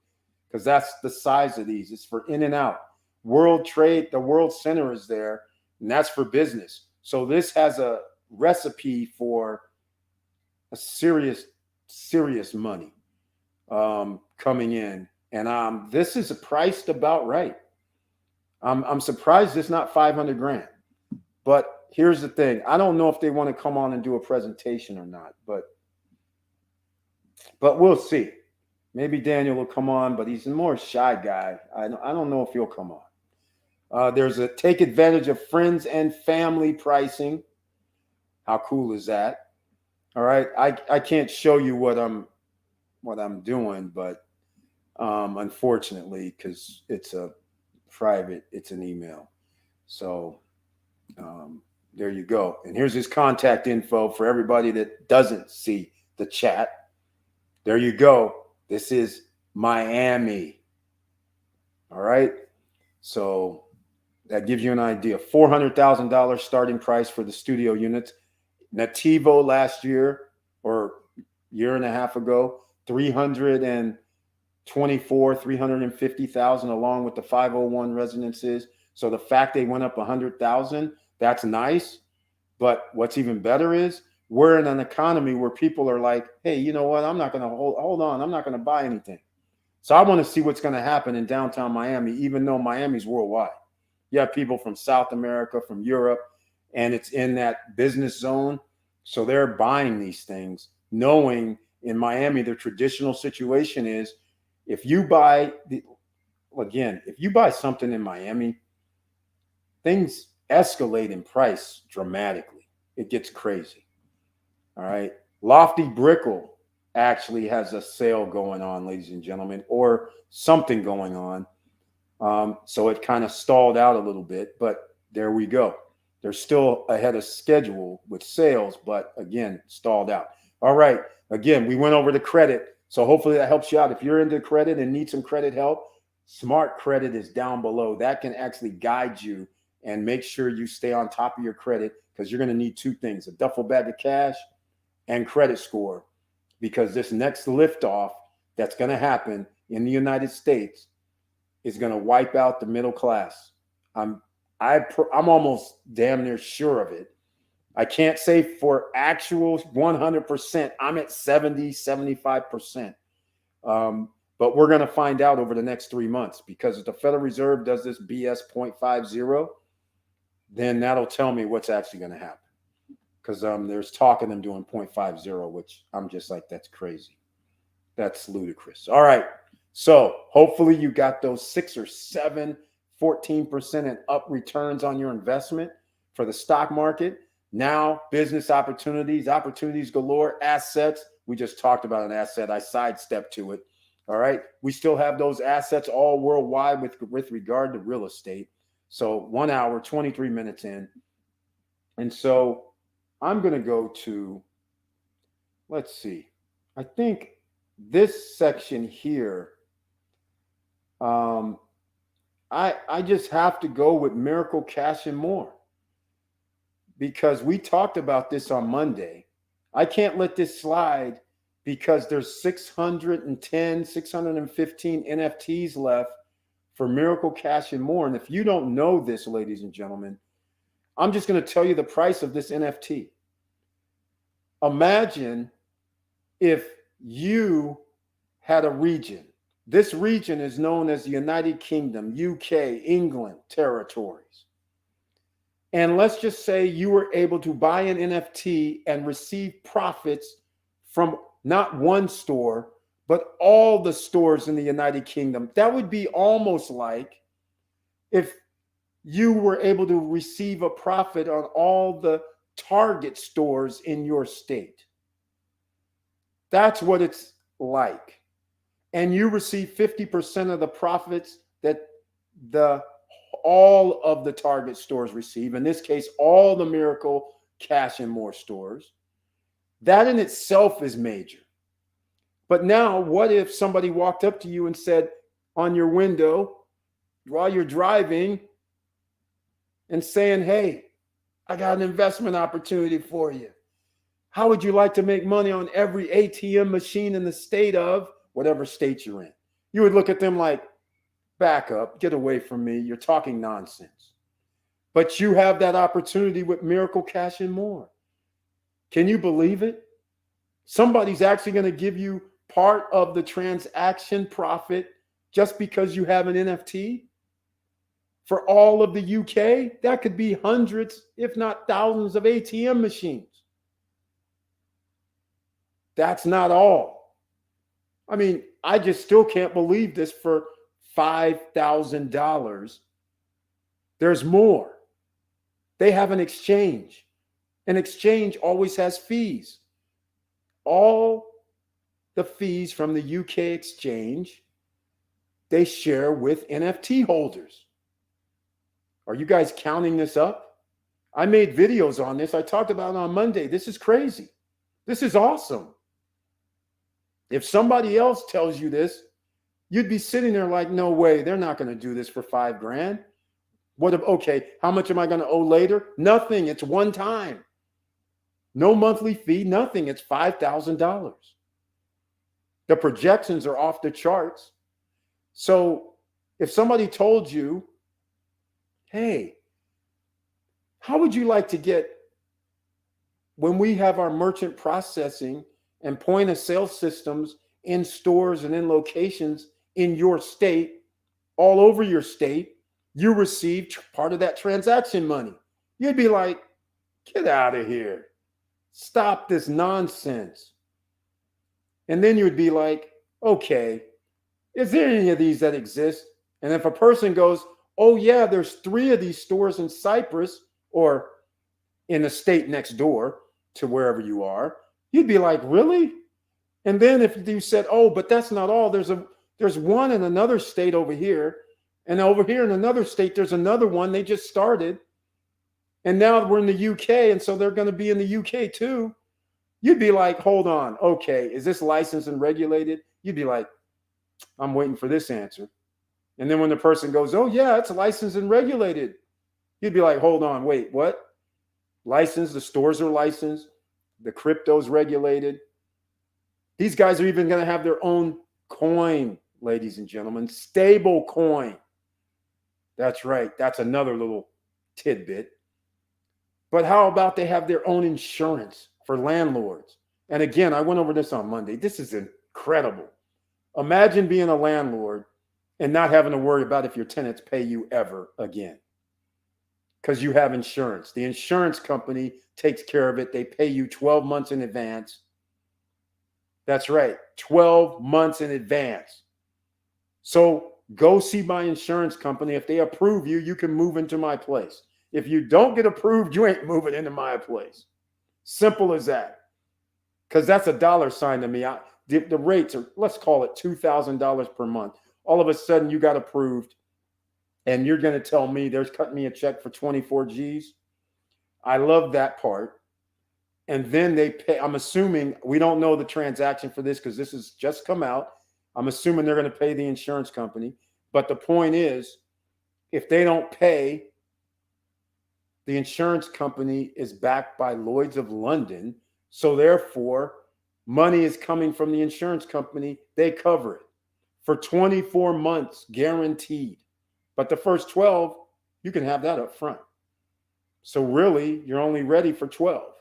because that's the size of these. It's for in and out. World Trade, the World Center is there, and that's for business. So this has a recipe for a serious money coming in. And this is priced about right. I'm surprised it's not 500 grand. But here's the thing. I don't know if they want to come on and do a presentation or not, but we'll see. Maybe Daniel will come on, but he's a more shy guy. I don't know if he'll come on. There's a take advantage of friends and family pricing. How cool is that? All right. I can't show you what I'm doing, but unfortunately, because it's a private, it's an email. So there you go. And here's his contact info for everybody that doesn't see the chat. There you go. This is Miami. All right. So that gives you an idea. $400,000 starting price for the studio units. Nativo last year or year and a half ago, 350,000 along with the 501 residences. So the fact they went up 100,000, that's nice. But what's even better is we're in an economy where people are like, hey, you know what? I'm not going to hold on. I'm not going to buy anything. So I want to see what's going to happen in downtown Miami, even though Miami's worldwide. You have people from South America, from Europe, and it's in that business zone. So they're buying these things, knowing in Miami, the traditional situation is if you buy something in Miami, things escalate in price dramatically. It gets crazy. All right. Lofty Brickell actually has a sale going on, ladies and gentlemen, or something going on. So it kind of stalled out a little bit, but there we go. They're still ahead of schedule with sales, but again, stalled out. All right. Again, we went over the credit. So hopefully that helps you out. If you're into credit and need some credit help, Smart Credit is down below. That can actually guide you and make sure you stay on top of your credit because you're going to need two things, a duffel bag of cash and credit score, because this next liftoff that's going to happen in the United States is going to wipe out the middle class. I'm almost damn near sure of it. I can't say for actual 100%. I'm at 70, 75%. But we're going to find out over the next 3 months, because if the Federal Reserve does this BS 0.50, then that'll tell me what's actually going to happen. Because there's talk of them doing 0.50, which I'm just like, that's crazy. That's ludicrous. All right. So hopefully you got those 6 or 7, 14% and up returns on your investment for the stock market. Now, business opportunities galore, assets. We just talked about an asset. I sidestepped to it. All right. We still have those assets all worldwide with regard to real estate. So 1 hour, 23 minutes in. And so I'm going to go to, let's see, I think this section here, I just have to go with Miracle Cash and More, because we talked about this on Monday. I can't let this slide because there's 610, 615 NFTs left for Miracle Cash and More. And if you don't know this, ladies and gentlemen, I'm just going to tell you the price of this NFT. Imagine if you had a region. This region is known as the United Kingdom, UK, England territories. And let's just say you were able to buy an NFT and receive profits from not one store, but all the stores in the United Kingdom. That would be almost like if you were able to receive a profit on all the Target stores in your state. That's what it's like. And you receive 50% of the profits that all of the Target stores receive. In this case, all the Miracle Cash and More stores. That in itself is major. But now, what if somebody walked up to you and said on your window, you're driving and saying, hey, I got an investment opportunity for you. How would you like to make money on every ATM machine in the state of whatever state you're in? You would look at them like, back up, get away from me. You're talking nonsense. But you have that opportunity with Miracle Cash and More. Can you believe it? Somebody's actually going to give you part of the transaction profit just because you have an NFT. For all of the UK, that could be hundreds, if not thousands of ATM machines. That's not all. I mean, I just still can't believe this for $5,000. There's more. They have an exchange. An exchange always has fees. All the fees from the UK exchange, they share with NFT holders. Are you guys counting this up? I made videos on this. I talked about it on Monday. This is crazy. This is awesome. If somebody else tells you this, you'd be sitting there like, no way, they're not going to do this for $5,000. Okay, how much am I going to owe later? Nothing. It's one time. No monthly fee, nothing. It's $5,000. The projections are off the charts. So if somebody told you, hey, how would you like to get, when we have our merchant processing and point of sale systems in stores and in locations in your state, all over your state, you receive part of that transaction money? You'd be like, get out of here. Stop this nonsense. And then you'd be like, okay, is there any of these that exist? And if a person goes, oh yeah, there's 3 of these stores in Cyprus or in the state next door to wherever you are, you'd be like, really? And then if you said, oh, but that's not all, there's one in another state over here, and over here in another state, there's another one, they just started. And now we're in the UK, and so they're going to be in the UK too. You'd be like, hold on, okay, is this licensed and regulated? You'd be like, I'm waiting for this answer. And then when the person goes, oh yeah, it's licensed and regulated, you'd be like, hold on, wait, what? Licensed, the stores are licensed, the crypto's regulated. These guys are even going to have their own coin, ladies and gentlemen, stable coin. That's right, that's another little tidbit. But how about they have their own insurance for landlords? And again, I went over this on Monday. This is incredible. Imagine being a landlord and not having to worry about if your tenants pay you ever again, because you have insurance. The insurance company takes care of it. They pay you 12 months in advance. That's right, 12 months in advance. So go see my insurance company. If they approve you, you can move into my place. If you don't get approved, you ain't moving into my place. Simple as that. Because that's a dollar sign to me. The rates are, let's call it $2,000 per month. All of a sudden you got approved and you're going to tell me there's cutting me a check for 24 G's. I love that part. And then they pay, I'm assuming, we don't know the transaction for this because this has just come out. I'm assuming they're going to pay the insurance company. But the point is, if they don't pay, the insurance company is backed by Lloyd's of London. So therefore, money is coming from the insurance company. They cover it for 24 months, guaranteed. But the first 12, you can have that up front. So really, you're only ready for 12.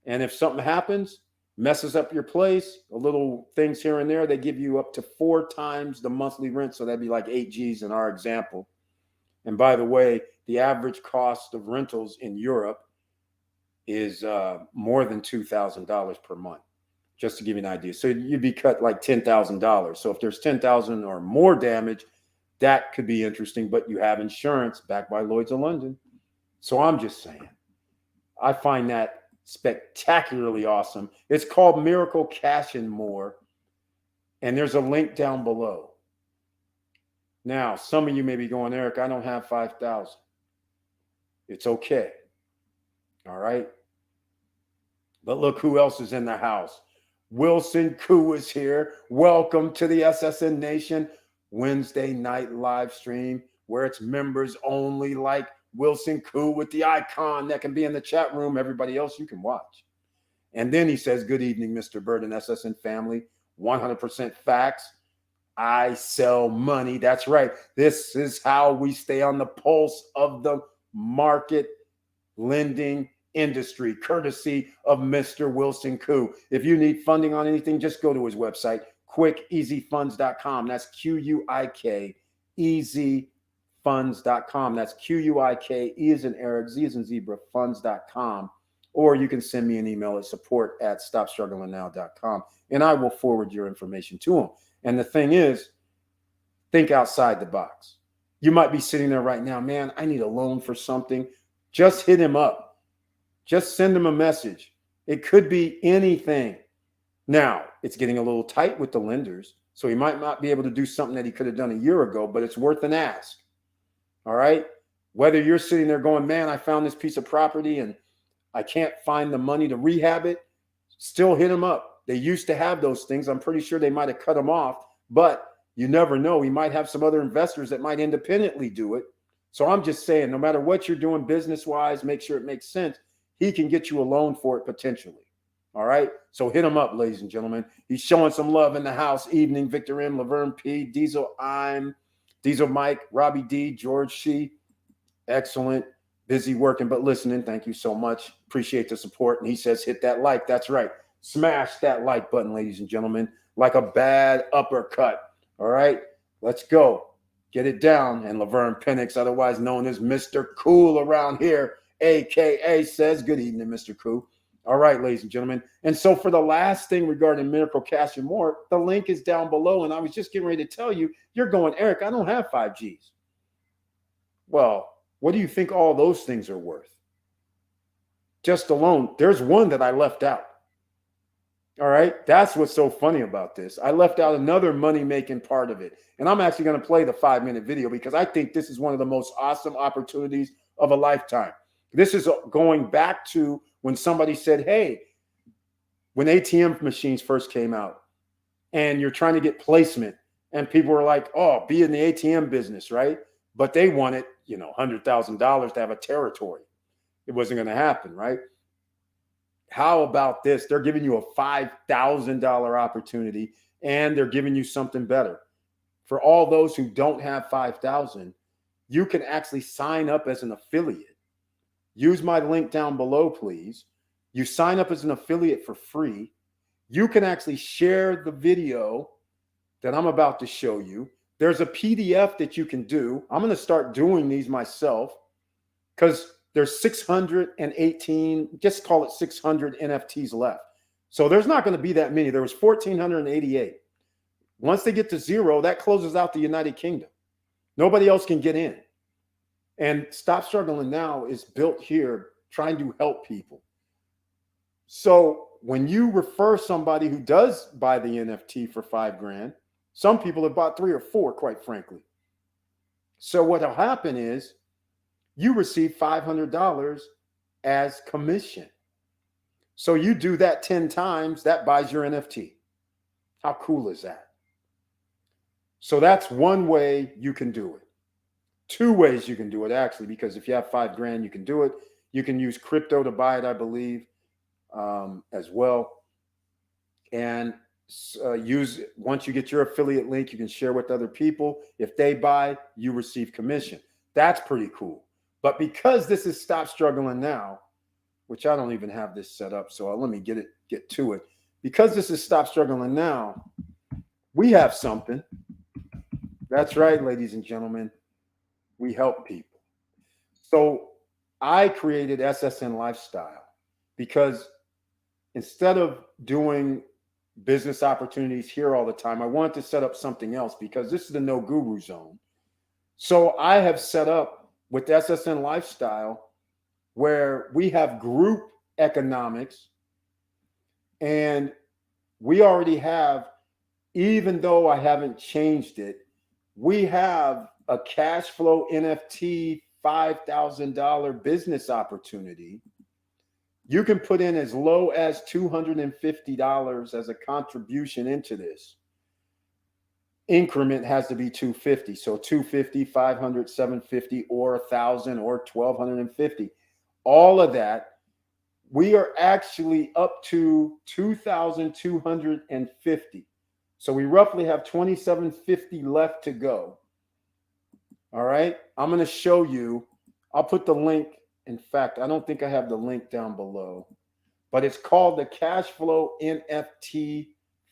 And if something happens, messes up your place, a little things here and there, they give you up to 4 times the monthly rent. So that'd be like 8 G's in our example. And by the way, the average cost of rentals in Europe is more than $2,000 per month, just to give you an idea. So you'd be cut like $10,000. So if there's 10,000 or more damage, that could be interesting, but you have insurance backed by Lloyd's of London. So I'm just saying, I find that spectacularly awesome. It's called Miracle Cash and More, and there's a link down below. Now, some of you may be going, Eric, I don't have 5,000. It's okay. All right. But look who else is in the house. Wilson Koo is here. Welcome to the SSN Nation Wednesday night live stream. where it's members only, like Wilson Koo with the icon that can be in the chat room. Everybody else you can watch. And then he says, good evening, Mr. Bird and SSN family. 100% facts. I sell money. That's right. This is how we stay on the pulse of the market lending industry, courtesy of Mr. Wilson Koo. If you need funding on anything, just go to his website, quickeasyfunds.com. That's Q-U-I-K, easyfunds.com. That's Q-U-I-K, E as in Eric, Z as in zebra, funds.com. Or you can send me an email at support@stopstrugglingnow.com, and I will forward your information to him. And the thing is, think outside the box. You might be sitting there right now, man, I need a loan for something. Just hit him up. Just send him a message. It could be anything. Now, it's getting a little tight with the lenders, so he might not be able to do something that he could have done a year ago, but it's worth an ask. All right? Whether you're sitting there going, man, I found this piece of property and I can't find the money to rehab it, still hit him up. They used to have those things. I'm pretty sure they might have cut them off, but you never know. He might have some other investors that might independently do it. So I'm just saying, no matter what you're doing business-wise, make sure it makes sense. He can get you a loan for it potentially. All right? So hit him up, ladies and gentlemen. He's showing some love in the house. Evening, Victor M, Laverne P, Diesel Diesel Mike, Robbie D, George She. Excellent. Busy working, but listening. Thank you so much. Appreciate the support. And he says, hit that like. That's right. Smash that like button, ladies and gentlemen, like a bad uppercut. All right, let's go. Get it down. And Laverne Penix, otherwise known as Mr. Cool around here, AKA, says, good evening, Mr. Cool. All right, ladies and gentlemen. And so for the last thing regarding Miracle Cash and more, the link is down below. And I was just getting ready to tell you, you're going, Eric, I don't have 5Gs. Well, what do you think all those things are worth? Just alone, there's one that I left out. All right, that's what's so funny about this. I left out another money-making part of it. And I'm actually going to play the 5-minute video because I think this is one of the most awesome opportunities of a lifetime. This is going back to when somebody said, hey, when ATM machines first came out and you're trying to get placement and people were like, oh, be in the ATM business, right? But they wanted, $100,000 to have a territory. It wasn't going to happen, right? How about this? They're giving you a $5,000 opportunity and they're giving you something better. For all those who don't have 5,000, you can actually sign up as an affiliate. Use my link down below, please. You sign up as an affiliate for free. You can actually share the video that I'm about to show you. There's a PDF that you can do. I'm going to start doing these myself because there's 618, just call it 600 NFTs left. So there's not going to be that many. There was 1,488. Once they get to 0, that closes out the United Kingdom. Nobody else can get in. And Stop Struggling Now is built here trying to help people. So when you refer somebody who does buy the NFT for $5,000, some people have bought 3 or 4, quite frankly. So what'll happen is you receive $500 as commission. So you do that 10 times, that buys your NFT. How cool is that? So that's one way you can do it. 2 ways you can do it, actually, because if you have $5,000, you can do it. You can use crypto to buy it, I believe, as well. And once you get your affiliate link, you can share with other people. If they buy, you receive commission. That's pretty cool. But because this is Stop Struggling Now, which I don't even have this set up, so let me get to it. Because this is Stop Struggling Now, we have something. That's right, ladies and gentlemen. We help people. So I created SSN Lifestyle because instead of doing business opportunities here all the time, I wanted to set up something else because this is the no guru zone. So I have set up with SSN Lifestyle where we have group economics, and we already have, even though I haven't changed it, we have a Cashflow NFT $5,000 business opportunity. You can put in as low as $250 as a contribution into this. increment has to be 250. So 250, 500, 750, or 1,000, or 1,250. All of that. We are actually up to 2,250. So we roughly have 2,750 left to go. All right. I'm going to show you. I'll put the link. In fact, I don't think I have the link down below, but it's called the Cashflow NFT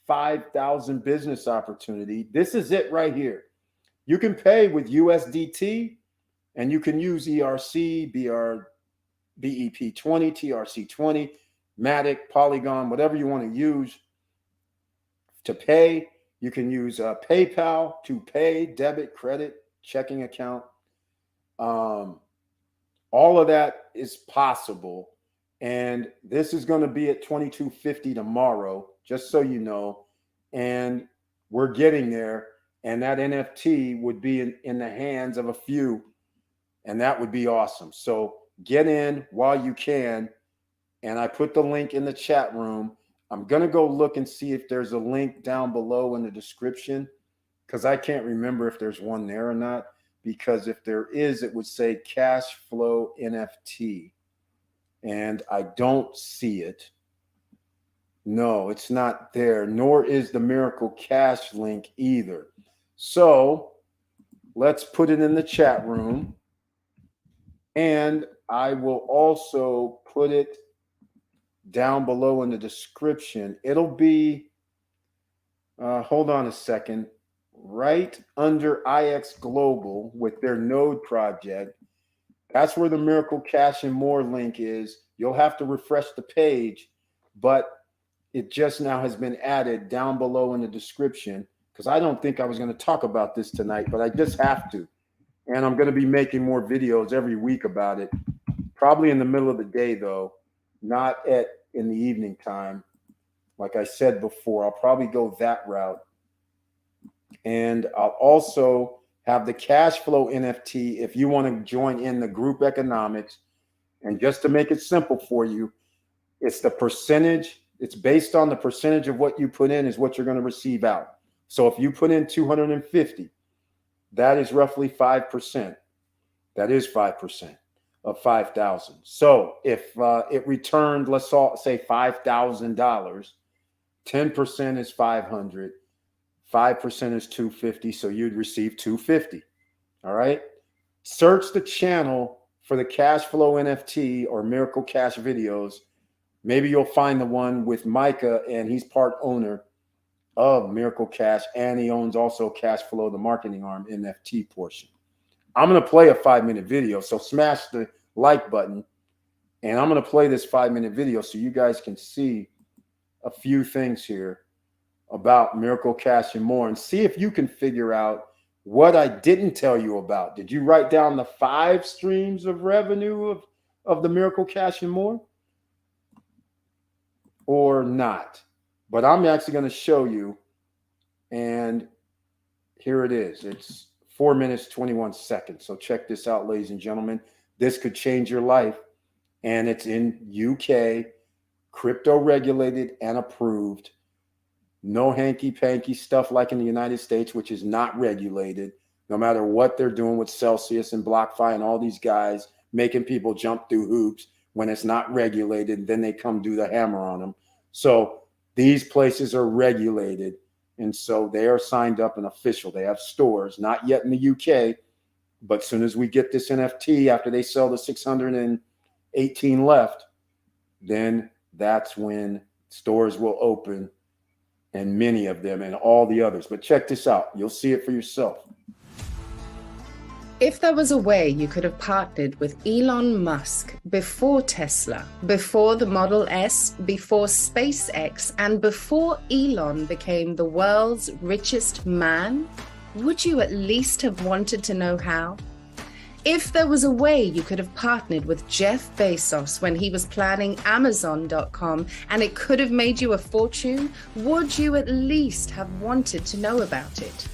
5,000 business opportunity. This is it right here. You can pay with USDT and you can use ERC, BEP20, TRC20, Matic, Polygon, whatever you want to use to pay. You can use PayPal to pay, debit, credit, checking account. All of that is possible. And this is going to be at 2,250 tomorrow, just so you know. And we're getting there. And that NFT would be in the hands of a few. And that would be awesome. So get in while you can. And I put the link in the chat room. I'm going to go look and see if there's a link down below in the description, because I can't remember if there's one there or not. Because if there is, it would say Cashflow NFT. And I don't see it. No, it's not there. Nor is the Miracle Cash link either. So let's put it in the chat room. And I will also put it down below in the description. It'll be, hold on a second, right under IX Global with their node project. That's where the Miracle Cash and More link is. You'll have to refresh the page, but it just now has been added down below in the description, because I don't think I was going to talk about this tonight, but I just have to. And I'm going to be making more videos every week about it, probably in the middle of the day, though, not in the evening time. Like I said before, I'll probably go that route. And I'll also have the Cashflow NFT if you want to join in the group economics. And just to make it simple for you, it's the percentage. It's based on the percentage of what you put in is what you're going to receive out. So if you put in 250, that is roughly 5%. That is 5% of 5,000. So if it returned, let's say $5,000, 10% is 500, 5% is 250. So you'd receive 250. All right. Search the channel for the Cashflow NFT or Miracle Cash videos. Maybe you'll find the one with Micah, and he's part owner of Miracle Cash, and he owns also Cashflow, the marketing arm NFT portion. I'm going to play a 5-minute video, so smash the like button, and I'm going to play this 5-minute video so you guys can see a few things here about Miracle Cash and More, and see if you can figure out what I didn't tell you about. Did you write down the 5 streams of revenue of the Miracle Cash and More or not? But I'm actually going to show you, and here it is. It's 4 minutes, 21 seconds. So check this out, ladies and gentlemen. This could change your life, and it's in UK, crypto regulated and approved. No hanky-panky stuff like in the United States, which is not regulated, no matter what they're doing with Celsius and BlockFi and all these guys making people jump through hoops when it's not regulated, and then they come do the hammer on them. So these places are regulated, and so they are signed up and official. They have stores, not yet in the UK, but as soon as we get this NFT, after they sell the 618 left, then that's when stores will open, and many of them and all the others. But check this out. You'll see it for yourself. If there was a way you could have partnered with Elon Musk before Tesla, before the Model S, before SpaceX, and before Elon became the world's richest man, would you at least have wanted to know how? If there was a way you could have partnered with Jeff Bezos when he was planning Amazon.com and it could have made you a fortune, would you at least have wanted to know about it?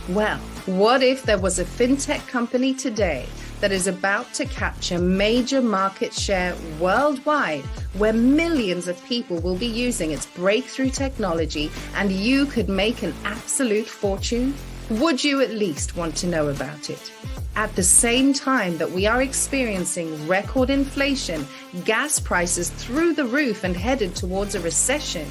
Well, what if there was a fintech company today that is about to capture major market share worldwide, where millions of people will be using its breakthrough technology and you could make an absolute fortune? Would you at least want to know about it? At the same time that we are experiencing record inflation, gas prices through the roof and headed towards a recession,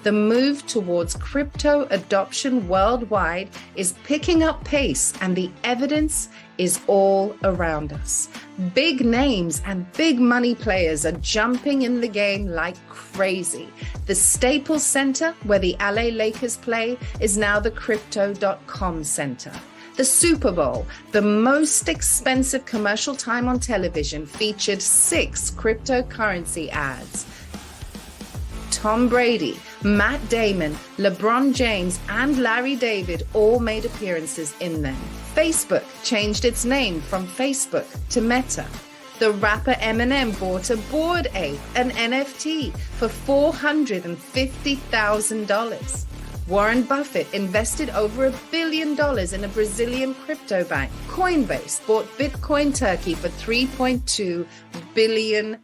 the move towards crypto adoption worldwide is picking up pace, and the evidence is all around us. Big names and big money players are jumping in the game like crazy. The Staples Center, where the LA Lakers play, is now the Crypto.com Center. The Super Bowl, the most expensive commercial time on television, featured 6 cryptocurrency ads. Tom Brady, Matt Damon, LeBron James, and Larry David all made appearances in them. Facebook changed its name from Facebook to Meta. The rapper Eminem bought a Bored Ape, an NFT, for $450,000. Warren Buffett invested over $1 billion in a Brazilian crypto bank. Coinbase bought Bitcoin Turkey for $3.2 billion.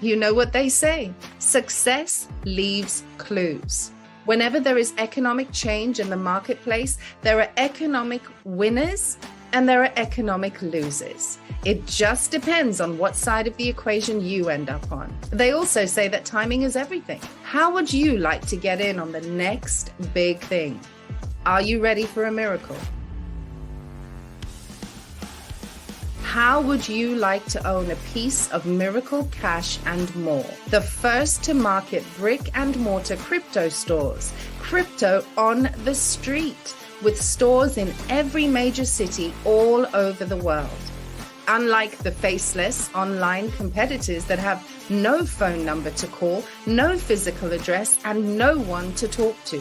You know what they say, success leaves clues. Whenever there is economic change in the marketplace, there are economic winners and there are economic losers. It just depends on what side of the equation you end up on. They also say that timing is everything. How would you like to get in on the next big thing? Are you ready for a miracle? How would you like to own a piece of Miracle Cash and More? The first to market brick and mortar crypto stores, crypto on the street, with stores in every major city all over the world. Unlike the faceless online competitors that have no phone number to call, no physical address, and no one to talk to,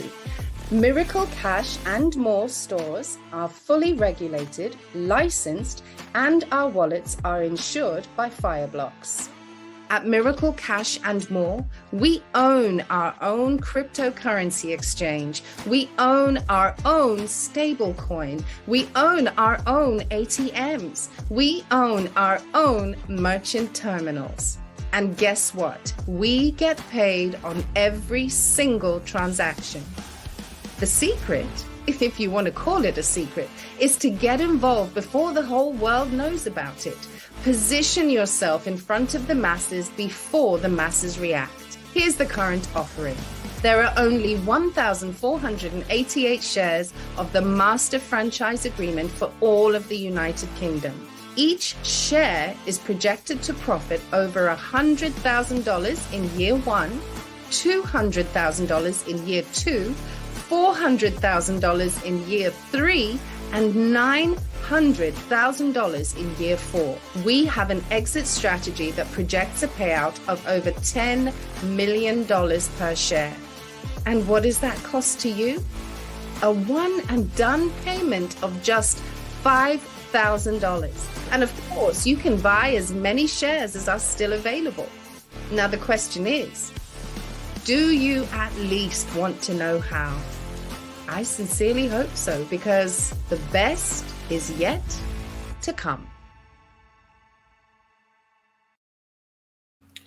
Miracle Cash and More stores are fully regulated, licensed, and our wallets are insured by Fireblocks. At Miracle Cash and More, we own our own cryptocurrency exchange. We own our own stablecoin. We own our own ATMs. We own our own merchant terminals. And guess what? We get paid on every single transaction. The secret, if you want to call it a secret, is to get involved before the whole world knows about it. Position yourself in front of the masses before the masses react. Here's the current offering. There are only 1,488 shares of the Master Franchise Agreement for all of the United Kingdom. Each share is projected to profit over $100,000 in year 1, $200,000 in year 2, $400,000 in year 3, and $900,000 in year 4. We have an exit strategy that projects a payout of over $10 million per share. And what does that cost to you? A one and done payment of just $5,000. And of course, you can buy as many shares as are still available. Now the question is, do you at least want to know how? I sincerely hope so, because the best is yet to come.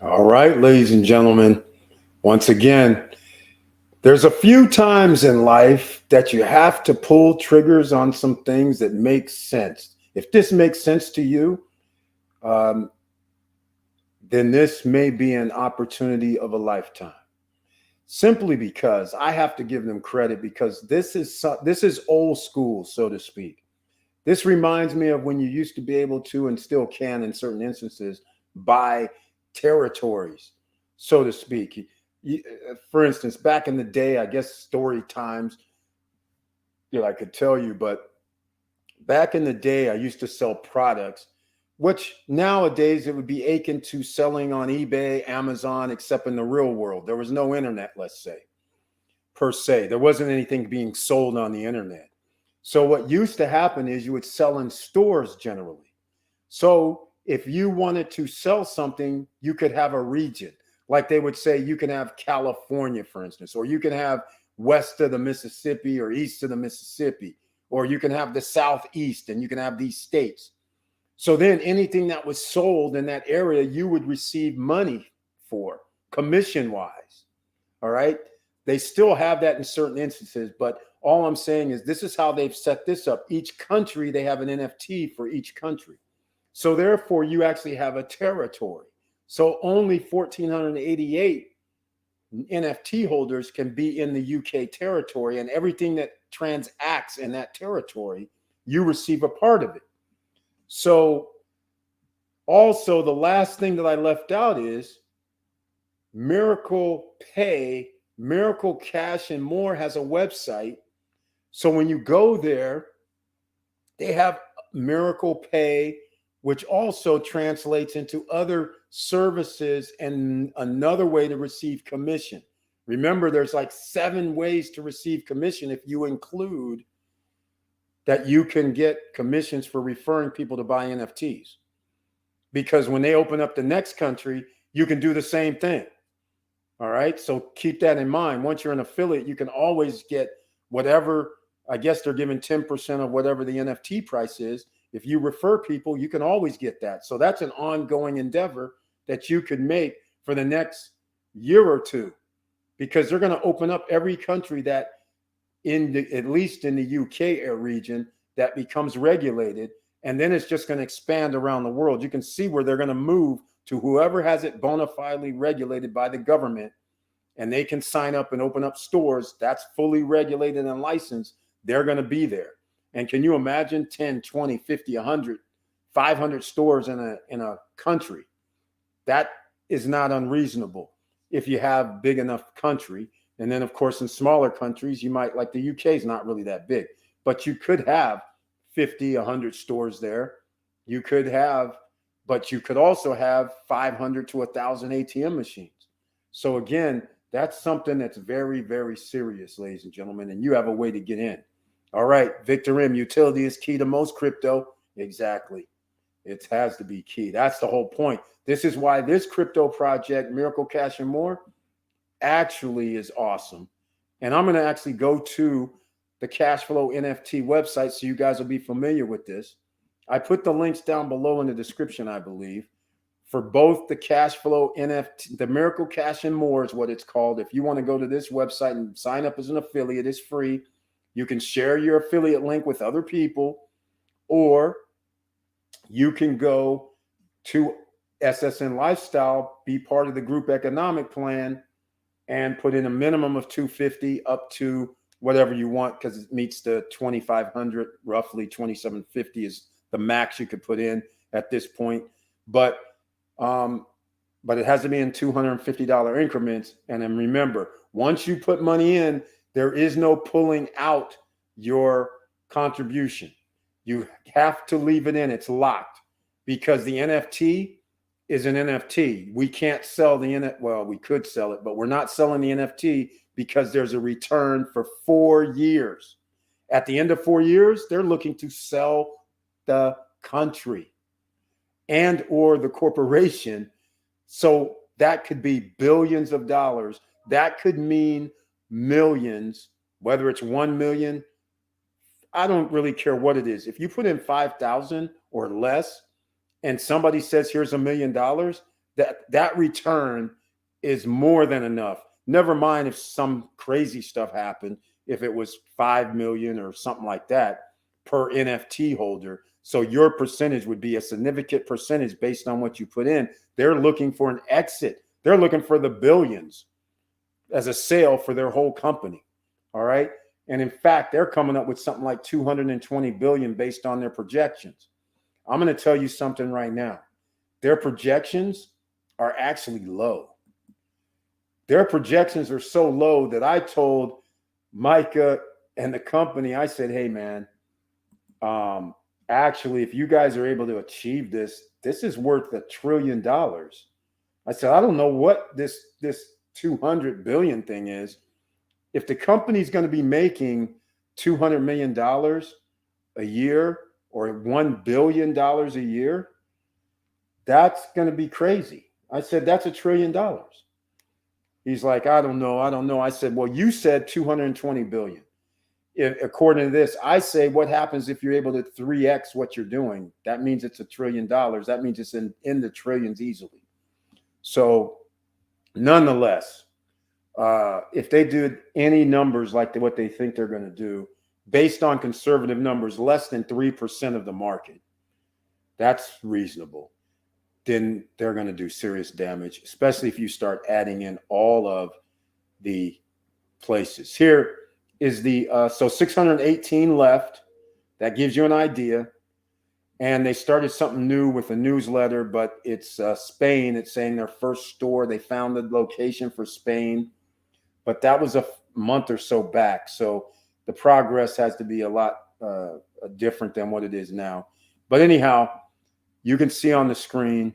All right, ladies and gentlemen, once again, there's a few times in life that you have to pull triggers on some things that make sense. If this makes sense to you, then this may be an opportunity of a lifetime. Simply because I have to give them credit, because this is old school, so to speak. This reminds me of when you used to be able to, and still can in certain instances, buy territories, so to speak. For instance, back in the day, I guess story times, I could tell you, but back in the day, I used to sell products, which nowadays it would be akin to selling on eBay, Amazon, except in the real world. There was no internet, let's say, per se. There wasn't anything being sold on the internet. So what used to happen is you would sell in stores generally. So if you wanted to sell something, you could have a region. Like they would say, you can have California, for instance, or you can have west of the Mississippi or east of the Mississippi, or you can have the Southeast and you can have these states. So then anything that was sold in that area, you would receive money for commission wise. All right. They still have that in certain instances, but all I'm saying is this is how they've set this up. Each country, they have an NFT for each country. So therefore, you actually have a territory. So only 1,488 NFT holders can be in the UK territory, and everything that transacts in that territory, you receive a part of it. So also, the last thing that I left out is Miracle Pay, Miracle Cash and More has a website. So when you go there, they have Miracle Pay, which also translates into other services and another way to receive commission. Remember, there's like 7 ways to receive commission if you include that you can get commissions for referring people to buy NFTs. Because when they open up the next country, you can do the same thing. All right. So keep that in mind. Once you're an affiliate, you can always get whatever, I guess they're giving 10% of whatever the NFT price is. If you refer people, you can always get that. So that's an ongoing endeavor that you could make for the next year or two, because they're going to open up every country that at least in the UK region that becomes regulated. And then it's just going to expand around the world. You can see where they're going to move to whoever has it bona fide regulated by the government, and they can sign up and open up stores that's fully regulated and licensed. They're going to be there. And can you imagine 10, 20, 50, 100, 500 stores in a country? That is not unreasonable if you have big enough country. And then, of course, in smaller countries, you might, like the UK is not really that big, but you could have 50, 100 stores there. You could have, but you could also have 500 to 1,000 ATM machines. So again, that's something that's very, very serious, ladies and gentlemen, and you have a way to get in. All right, Victor M, utility is key to most crypto. Exactly. It has to be key. That's the whole point. This is why this crypto project, Miracle Cash and More, actually is awesome. And I'm going to actually go to the Cashflow NFT website so you guys will be familiar with this. I put the links down below in the description, I believe, for both the Cashflow NFT, the Miracle Cash and More is what it's called. If you want to go to this website and sign up as an affiliate, it's free. You can share your affiliate link with other people, or you can go to SSN Lifestyle, be part of the group economic plan, and put in a minimum of $250 up to whatever you want, because it meets the 2,500, roughly 2,750 is the max you could put in at this point. But it has to be in $250 increments. And then remember, once you put money in, there is no pulling out your contribution. You have to leave it in. It's locked, because the NFT is an NFT. We can't sell the NFT. Well, we could sell it, but we're not selling the NFT because there's a return for 4 years. At the end of 4 years, they're looking to sell the country and or the corporation. So that could be billions of dollars. That could mean millions, whether it's 1 million. I don't really care what it is. If you put in 5,000 or less and somebody says, here's $1 million, that return is more than enough. Never mind if some crazy stuff happened, if it was 5 million or something like that per NFT holder. So your percentage would be a significant percentage based on what you put in. They're looking for an exit. They're looking for the billions as a sale for their whole company. All right. And in fact, they're coming up with something like 220 billion based on their projections. I'm going to tell you something right now. Their projections are actually low. Their projections are so low that I told Micah and the company, I said, hey, man, actually, if you guys are able to achieve this, this is worth $1 trillion. I said, I don't know what this 200 billion thing is. If the company's going to be making $200 million a year or $1 billion a year, that's going to be crazy. I said, that's $1 trillion. He's like, I don't know. I said, well, you said 220 billion. according to this, I say, what happens if you're able to 3x what you're doing? That means it's $1 trillion. That means it's in the trillions easily. So nonetheless, if they do any numbers like what they think they're going to do, based on conservative numbers, less than 3% of the market, that's reasonable, then they're going to do serious damage, especially if you start adding in all of the places. Here is the, so 618 left. That gives you an idea. And they started something new with a newsletter, but it's Spain. It's saying their first store, they found the location for Spain, but that was a month or so back. So the progress has to be a lot different than what it is now. But anyhow, you can see on the screen,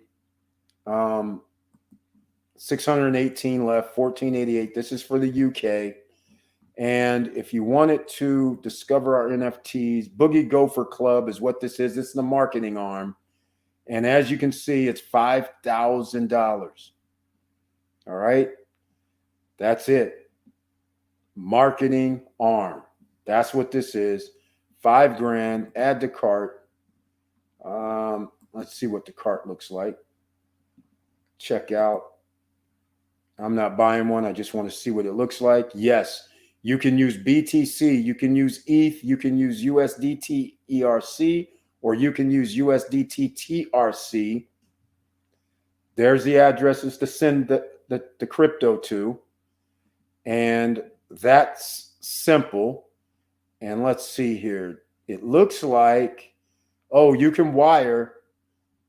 618 left, 1488. This is for the UK. And if you wanted to discover our NFTs, Boogie Gopher Club is what this is. This is the marketing arm. And as you can see, it's $5,000. All right. That's it. Marketing arm. That's what this is. $5,000. Add to cart. Let's see what the cart looks like. Check out. I'm not buying one. I just want to see what it looks like. Yes, you can use BTC. You can use ETH. You can use USDT ERC, or you can use USDT TRC. There's the addresses to send the crypto to. And that's simple. And let's see here. It looks like, oh, you can wire,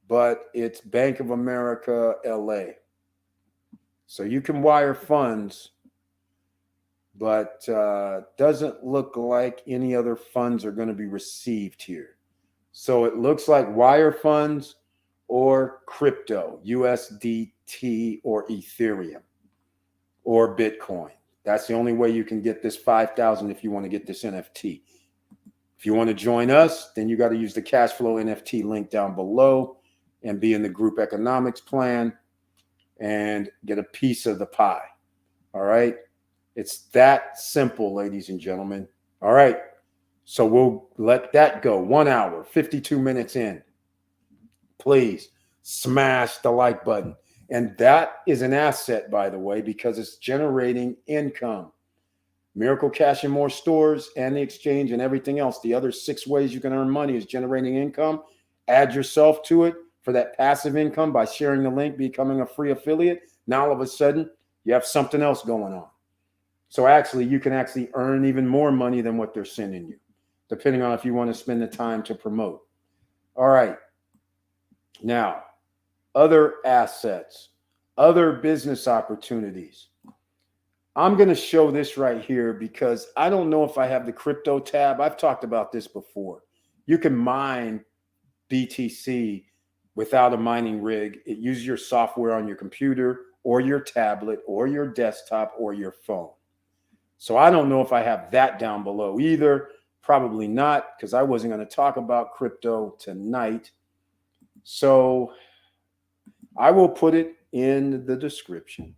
but it's Bank of America, LA. So you can wire funds, but doesn't look like any other funds are going to be received here. So it looks like wire funds or crypto, USDT or Ethereum or Bitcoin. That's the only way you can get this 5,000 if you want to get this NFT. If you want to join us, then you got to use the Cashflow NFT link down below and be in the group economics plan and get a piece of the pie. All right. It's that simple, ladies and gentlemen. All right. So we'll let that go. 1 hour, 52 minutes in. Please smash the like button. And that is an asset, by the way, because it's generating income. Miracle Cash and More stores and the exchange and everything else. The other 6 ways you can earn money is generating income. Add yourself to it for that passive income by sharing the link, becoming a free affiliate. Now all of a sudden you have something else going on. So actually you can actually earn even more money than what they're sending you, depending on if you want to spend the time to promote. All right. Now, other assets, other business opportunities. I'm going to show this right here because I don't know if I have the crypto tab. I've talked about this before. You can mine BTC without a mining rig. It uses your software on your computer or your tablet or your desktop or your phone. So I don't know if I have that down below either. Probably not, because I wasn't going to talk about crypto tonight. So I will put it in the description.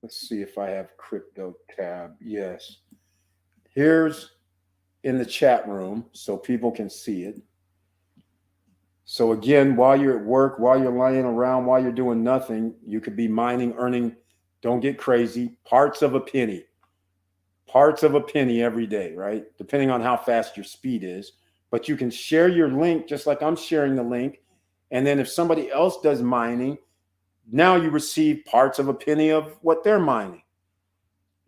Let's see if I have crypto tab. Yes. Here's in the chat room so people can see it. So again, while you're at work, while you're lying around, while you're doing nothing, you could be mining, earning, don't get crazy, parts of a penny every day, right? Depending on how fast your speed is. But you can share your link just like I'm sharing the link. And then if somebody else does mining, now you receive parts of a penny of what they're mining.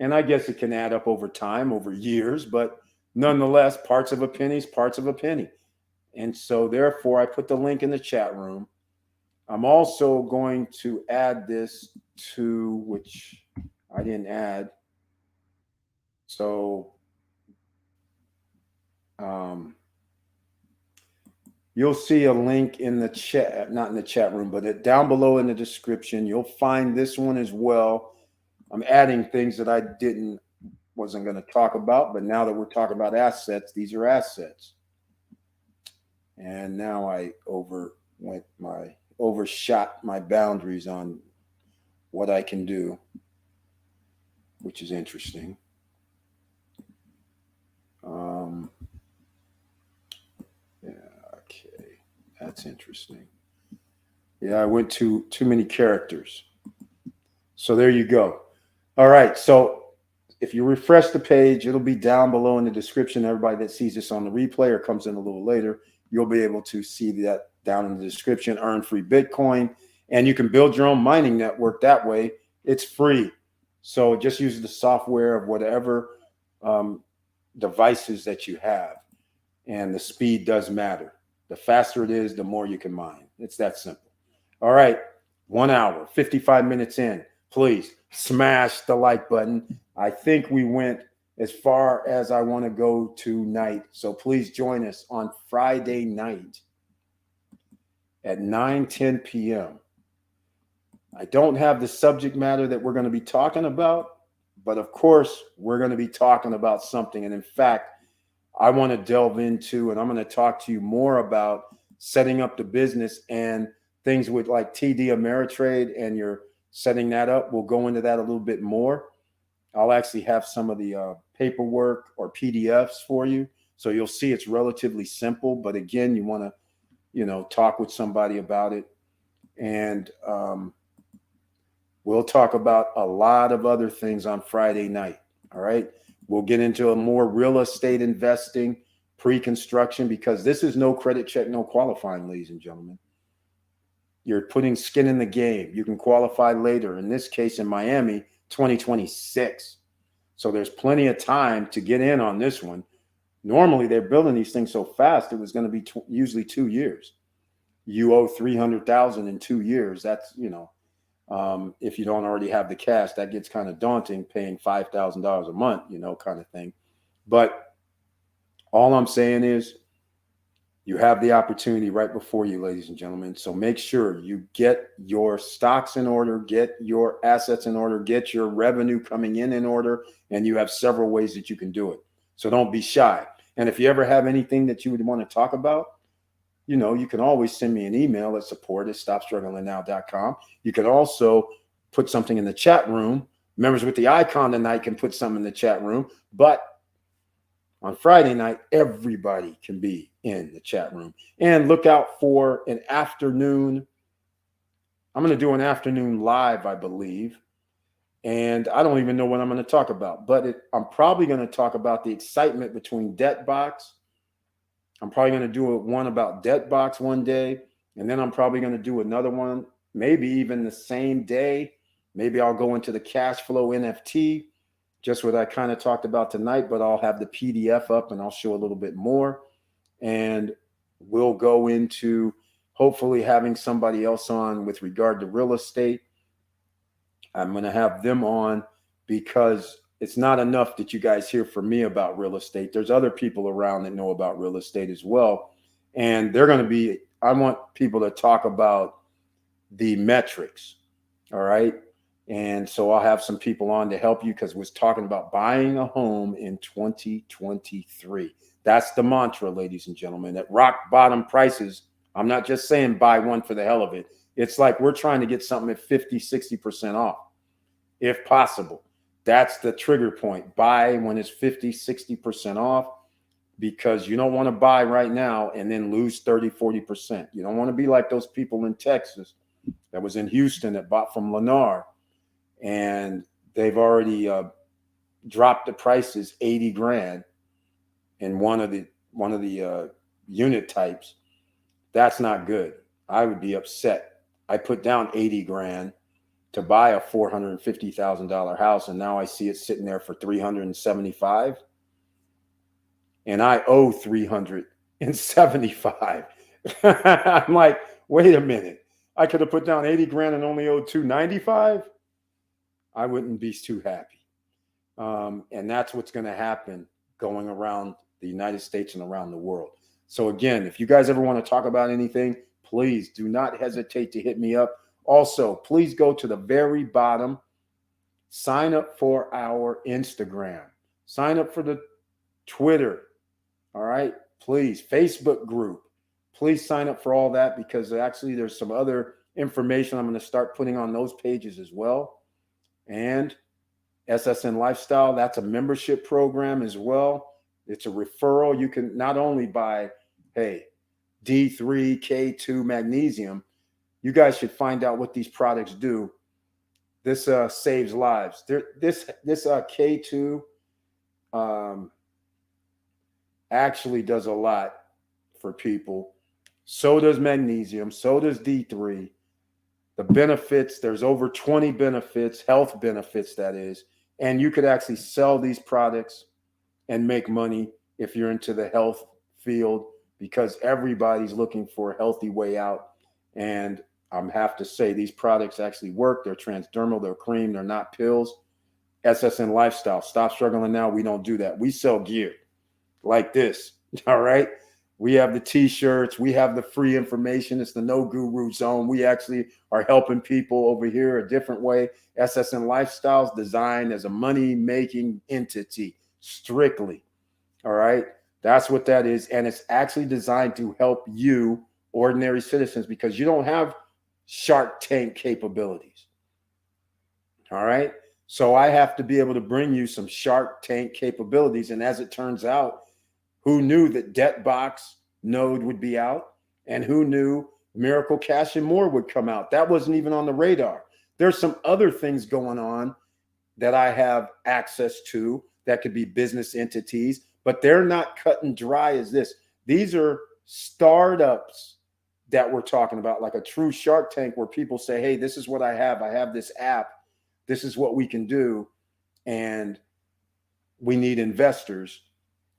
And I guess it can add up over time, over years, but nonetheless, parts of a penny is parts of a penny. And so therefore, I put the link in the chat room. I'm also going to add this to, which I didn't add. So you'll see a link in the chat, not in the chat room, but down below in the description. You'll find this one as well. I'm adding things that I wasn't going to talk about, but now that we're talking about assets, these are assets. And now I overshot my boundaries on what I can do, which is interesting. Um, yeah, okay. That's interesting. Yeah, I went too many characters. So there you go. All right. So if you refresh the page, it'll be down below in the description. Everybody that sees this on the replay or comes in a little later, you'll be able to see that down in the description. Earn free Bitcoin, and you can build your own mining network that way. It's free. So just use the software of whatever devices that you have, and the speed does matter. The faster it is, the more you can mine. It's that simple. All right, 1 hour, 55 minutes in. Please smash the like button. I think we went as far as I want to go tonight. So please join us on Friday night at 9:10 p.m. I don't have the subject matter that we're going to be talking about, but of course, we're going to be talking about something. And in fact, I want to delve into, and I'm going to talk to you more about setting up the business and things with like TD Ameritrade, and you're setting that up. We'll go into that a little bit more. I'll actually have some of the paperwork or PDFs for you. So you'll see it's relatively simple, but again, you want to, talk with somebody about it. And we'll talk about a lot of other things on Friday night. All right. We'll get into a more real estate investing, pre-construction, because this is no credit check, no qualifying, ladies and gentlemen. You're putting skin in the game. You can qualify later. In this case, in Miami, 2026. So there's plenty of time to get in on this one. Normally, they're building these things so fast, it was going to be usually 2 years. You owe $300,000 in 2 years. That's, if you don't already have the cash, that gets kind of daunting, paying $5,000 a month, kind of thing. But all I'm saying is you have the opportunity right before you, ladies and gentlemen. So make sure you get your stocks in order, get your assets in order, get your revenue coming in order, and you have several ways that you can do it. So don't be shy. And if you ever have anything that you would want to talk about, you can always send me an email at support@stopstrugglingnow.com. You can also put something in the chat room. Members with the icon tonight can put something in the chat room, but on Friday night, everybody can be in the chat room. And look out for an afternoon. I'm going to do an afternoon live, I believe. And I don't even know what I'm going to talk about, but I'm probably going to talk about the excitement between DebtBox. I'm probably going to do one about DebtBox one day. And then I'm probably going to do another one, maybe even the same day. Maybe I'll go into the Cashflow NFT. Just what I kind of talked about tonight, but I'll have the PDF up and I'll show a little bit more. And we'll go into hopefully having somebody else on with regard to real estate. I'm going to have them on because it's not enough that you guys hear from me about real estate. There's other people around that know about real estate as well. And they're going to be, I want people to talk about the metrics. All right. And so I'll have some people on to help you because we're talking about buying a home in 2023. That's the mantra, ladies and gentlemen. At rock bottom prices, I'm not just saying buy one for the hell of it. It's like we're trying to get something at 50, 60% off, if possible. That's the trigger point. Buy when it's 50, 60% off, because you don't want to buy right now and then lose 30, 40%. You don't want to be like those people in Texas that was in Houston that bought from Lennar. And they've already dropped the prices 80 grand in one of the unit types. That's not good. I would be upset. I put down 80 grand to buy a $450,000 house, and now I see it sitting there for 375, and I owe 375. I'm like, wait a minute. I could have put down 80 grand and only owed 295. I wouldn't be too happy. And that's what's going to happen going around the United States and around the world. So again, if you guys ever want to talk about anything, please do not hesitate to hit me up. Also, please go to the very bottom, sign up for our Instagram, sign up for the Twitter. All right, please, Facebook group. Please sign up for all that, because actually there's some other information I'm going to start putting on those pages as well. And SSN Lifestyle, that's a membership program as well. It's a referral. You can not only buy, hey, D3, K2 magnesium. You guys should find out what these products do. This saves lives. This K2 actually does a lot for people. So does magnesium. So does D3. The benefits, there's over 20 benefits, health benefits, that is. And you could actually sell these products and make money if you're into the health field, because everybody's looking for a healthy way out. And I have to say, these products actually work. They're transdermal, they're cream, they're not pills. SSN Lifestyle, stop struggling now. We don't do that. We sell gear like this. All right. We have the t-shirts. We have the free information. It's the No Guru Zone. We actually are helping people over here a different way. SSN Lifestyle is designed as a money-making entity, strictly. All right. That's what that is. And it's actually designed to help you, ordinary citizens, because you don't have Shark Tank capabilities. All right. So I have to be able to bring you some Shark Tank capabilities. And as it turns out, who knew that Debtbox Node would be out? And who knew Miracle Cash and More would come out? That wasn't even on the radar. There's some other things going on that I have access to that could be business entities, but they're not cut and dry as this. These are startups that we're talking about, like a true Shark Tank, where people say, hey, this is what I have. I have this app. This is what we can do. And we need investors.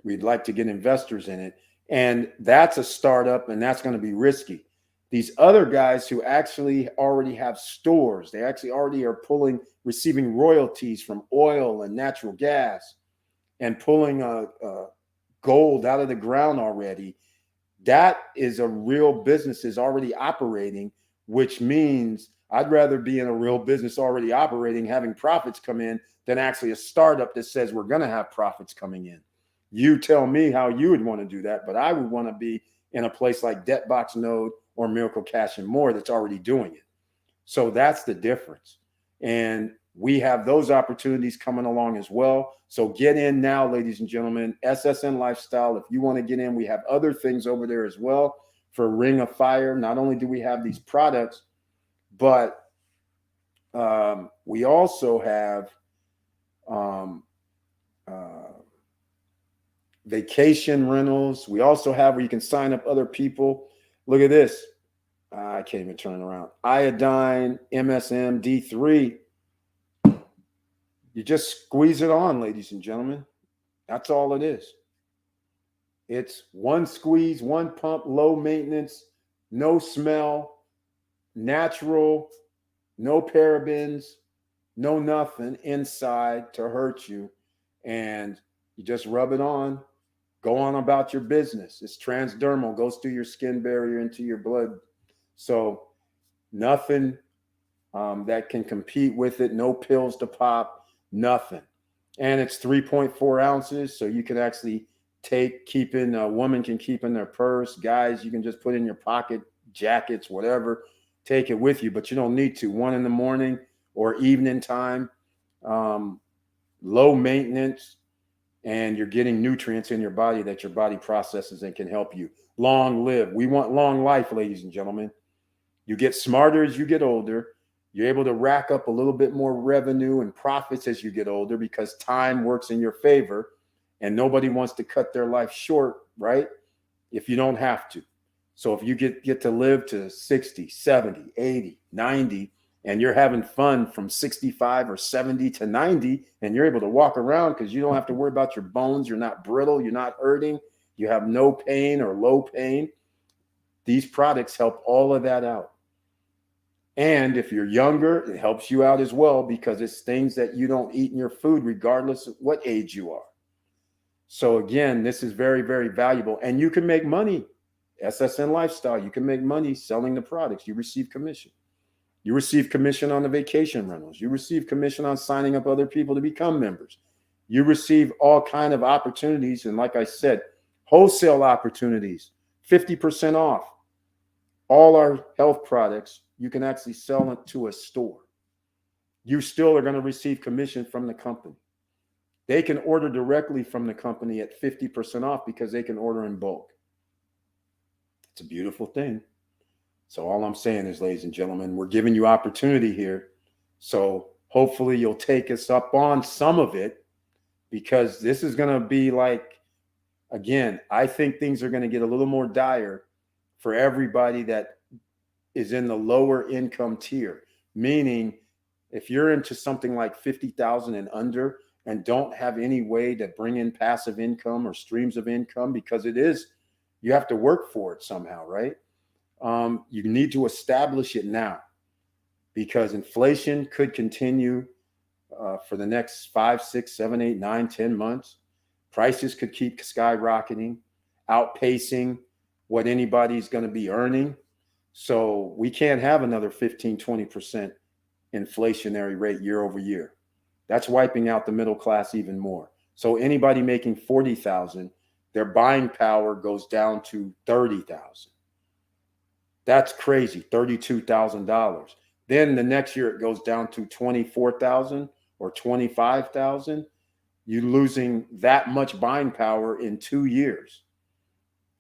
We'd like to get investors in it. And that's a startup, and that's going to be risky. These other guys who actually already have stores, they actually already are receiving royalties from oil and natural gas and pulling gold out of the ground already. That is a real business, is already operating, which means I'd rather be in a real business already operating, having profits come in, than actually a startup that says we're going to have profits coming in. You tell me how you would want to do that, but I would want to be in a place like Debtbox Node or Miracle Cash and More that's already doing it. So that's the difference. And we have those opportunities coming along as well. So get in now, ladies and gentlemen. SSN Lifestyle, if you want to get in, we have other things over there as well for Ring of Fire. Not only do we have these products, but we also have vacation rentals. We also have where you can sign up other people. Look at this. I can't even turn it around. Iodine, MSM, D3. You just squeeze it on, ladies and gentlemen. That's all it is. It's one squeeze, one pump, low maintenance, no smell, natural, no parabens, no nothing inside to hurt you. And you just rub it on, go on about your business. It's transdermal, goes through your skin barrier into your blood. So nothing that can compete with it. No pills to pop, nothing. And it's 3.4 ounces. So you can actually a woman can keep in their purse. Guys, you can just put in your pocket, jackets, whatever, take it with you, but you don't need to. 1 in the morning or evening time, low maintenance, and you're getting nutrients in your body that your body processes and can help you long live. We want long life, ladies and gentlemen. You get smarter as you get older. You're able to rack up a little bit more revenue and profits as you get older, because time works in your favor, and nobody wants to cut their life short, right? If you don't have to. So if you get to live to 60, 70, 80, 90, and you're having fun from 65 or 70 to 90, and you're able to walk around because you don't have to worry about your bones, you're not brittle, you're not hurting, you have no pain or low pain, these products help all of that out. And if you're younger, it helps you out as well, because it's things that you don't eat in your food, regardless of what age you are. So again, this is very, very valuable, and you can make money. SSN Lifestyle, you can make money selling the products. You receive commission. You receive commission on the vacation rentals. You receive commission on signing up other people to become members. You receive all kind of opportunities. And like I said, wholesale opportunities, 50% off. All our health products, you can actually sell it to a store. You still are going to receive commission from the company. they can order directly from the company at 50% off because they can order in bulk. It's a beautiful thing. So all I'm saying is, ladies and gentlemen, we're giving you opportunity here. So hopefully you'll take us up on some of it, because this is going to be like, again, I think things are going to get a little more dire for everybody that is in the lower income tier. Meaning, if you're into something like 50,000 and under and don't have any way to bring in passive income or streams of income, because it is, you have to work for it somehow, right? You need to establish it now, because inflation could continue for the next 5, 6, 7, 8, 9, 10 months. Prices could keep skyrocketing, outpacing what anybody's going to be earning. So we can't have another 15, 20% inflationary rate year over year. That's wiping out the middle class even more. So anybody making 40,000, their buying power goes down to 30,000. That's crazy, $32,000. Then the next year it goes down to 24,000 or 25,000. You're losing that much buying power in 2 years.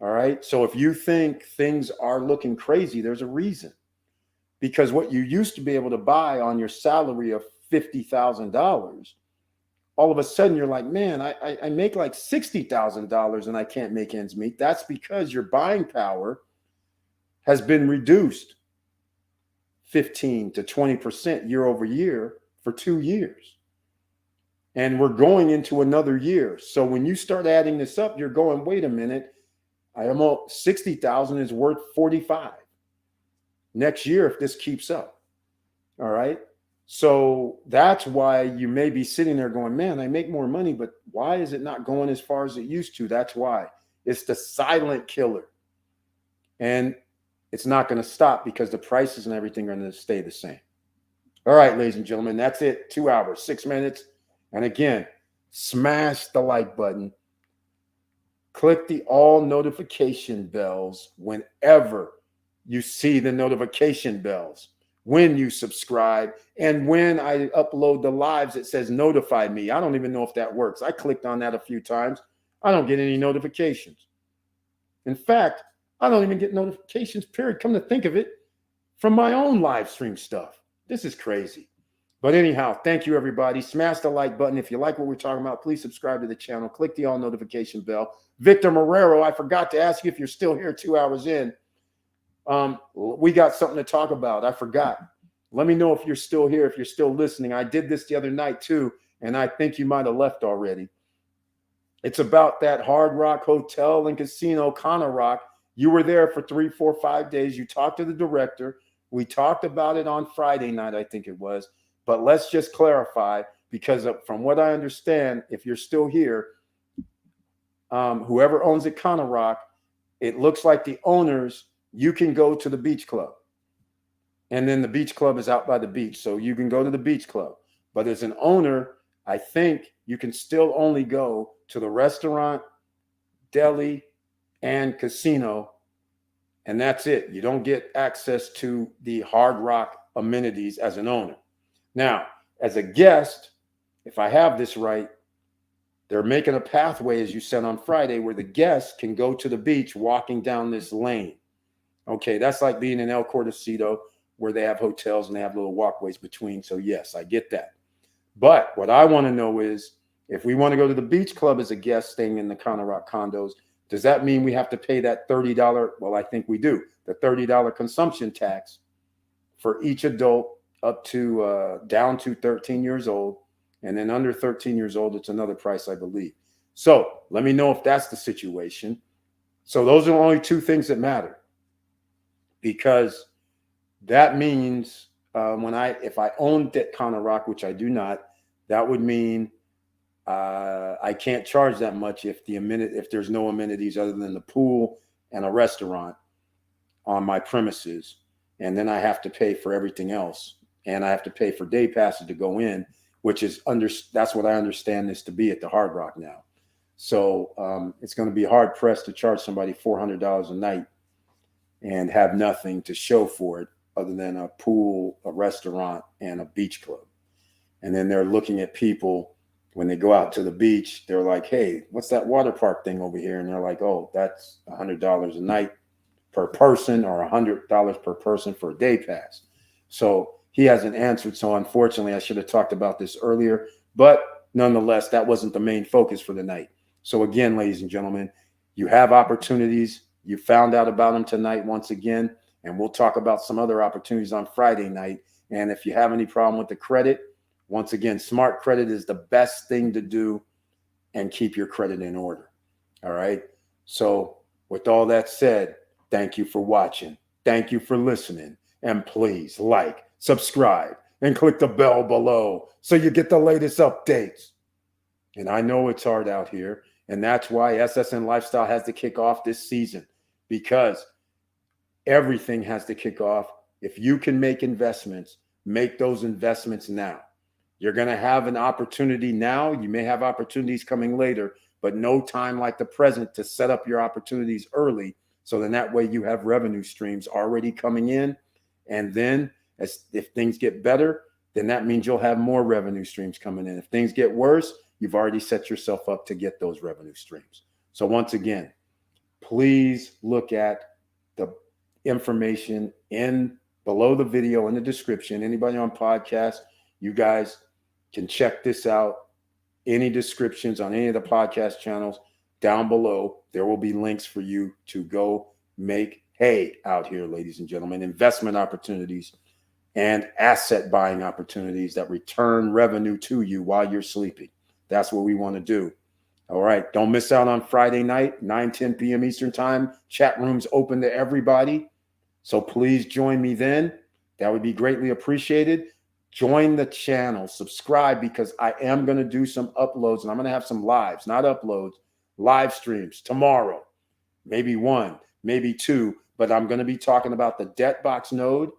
All right. So if you think things are looking crazy, there's a reason. Because what you used to be able to buy on your salary of $50,000, all of a sudden you're like, man, I make like $60,000 and I can't make ends meet. That's because your buying power has been reduced 15 to 20% year over year for 2 years. And we're going into another year. So when you start adding this up, you're going, wait a minute, I almost 60,000 is worth 45 next year if this keeps up. All right. So that's why you may be sitting there going, man, I make more money, but why is it not going as far as it used to? That's why. It's the silent killer. And it's not going to stop because the prices and everything are going to stay the same. All right, ladies and gentlemen, that's it. 2 hours, 6 minutes. And again, smash the like button. Click the all notification bells whenever you see the notification bells, when you subscribe, and when I upload the lives, it says notify me. I don't even know if that works. I clicked on that a few times. I don't get any notifications. In fact, I don't even get notifications, period. Come to think of it, from my own live stream stuff. This is crazy. But anyhow, thank you, everybody. Smash the like button. If you like what we're talking about, please subscribe to the channel. Click the all notification bell. Victor Marrero, I forgot to ask you if you're still here 2 hours in. We got something to talk about. I forgot. Let me know if you're still here, if you're still listening. I did this the other night too, and I think you might have left already. It's about that Hard Rock Hotel and Casino, Connor Rock. You were there for 3, 4, 5 days. You talked to the director. We talked about it on Friday night, I think it was. But let's just clarify, because from what I understand, if you're still here, whoever owns it, Connor Rock, it looks like the owners, you can go to the beach club. And then the beach club is out by the beach. So you can go to the beach club. But as an owner, I think you can still only go to the restaurant, deli, and casino. And that's it. You don't get access to the Hard Rock amenities as an owner. Now, as a guest, if I have this right, they're making a pathway, as you said on Friday, where the guests can go to the beach walking down this lane. Okay, that's like being in El Cortocito, where they have hotels and they have little walkways between. So yes, I get that. But what I want to know is, if we want to go to the beach club as a guest staying in the Connor Rock condos, does that mean we have to pay that $30? Well, I think we do. The $30 consumption tax for each adult up to down to 13 years old. And then under 13 years old, it's another price, I believe. So let me know if that's the situation. So those are only two things that matter, because that means if I owned at Connor Rock, which I do not, that would mean I can't charge that much if there's no amenities other than the pool and a restaurant on my premises. And then I have to pay for everything else. And I have to pay for day passes to go in, which is that's what I understand this to be at the Hard Rock now. So it's going to be hard pressed to charge somebody $400 a night and have nothing to show for it other than a pool, a restaurant, and a beach club. And then they're looking at people When they go out to the beach, they're like, hey, what's that water park thing over here? And they're like, oh, that's $100 a night per person, or $100 per person for a day pass. So he hasn't answered. So unfortunately, I should have talked about this earlier, but nonetheless, that wasn't the main focus for the night. So again, ladies and gentlemen, you have opportunities. You found out about them tonight once again, and we'll talk about some other opportunities on Friday night. And if you have any problem with the credit, once again, smart credit is the best thing to do, and keep your credit in order. All right. So with all that said, thank you for watching. Thank you for listening. And please like, subscribe, and click the bell below so you get the latest updates. And I know it's hard out here. And that's why SSN Lifestyle has to kick off this season, because everything has to kick off. If you can make investments, make those investments now. You're going to have an opportunity now. You may have opportunities coming later, but no time like the present to set up your opportunities early. So then that way you have revenue streams already coming in. And then if things get better, then that means you'll have more revenue streams coming in. If things get worse, you've already set yourself up to get those revenue streams. So once again, please look at the information below the video in the description. Anybody on podcast, you guys can check this out. Any descriptions on any of the podcast channels down below, there will be links for you to go make hay out here, ladies and gentlemen. Investment opportunities and asset buying opportunities that return revenue to you while you're sleeping. That's what we want to do. All right. Don't miss out on Friday night, 9-10 p.m. Eastern time. Chat rooms open to everybody. So please join me then. That would be greatly appreciated. Join the channel, subscribe, because I am going to do some uploads, and I'm going to have some lives, not uploads, live streams tomorrow. Maybe one, maybe two, but I'm going to be talking about the Debtbox node,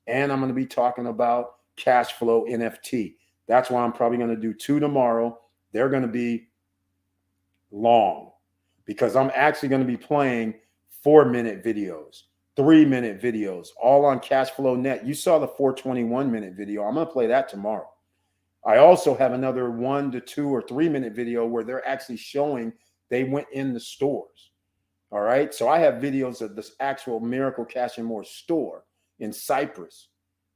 and I'm going to be talking about Cashflow NFT. That's why I'm probably going to do 2 tomorrow. They're going to be long, because I'm actually going to be playing 4-minute videos, 3-minute videos, all on Cashflow Net. You saw the 421-minute video. I'm going to play that tomorrow. I also have another 1 to 2 or 3-minute video where they're actually showing they went in the stores. All right. So I have videos of this actual Miracle Cash and More store in Cyprus.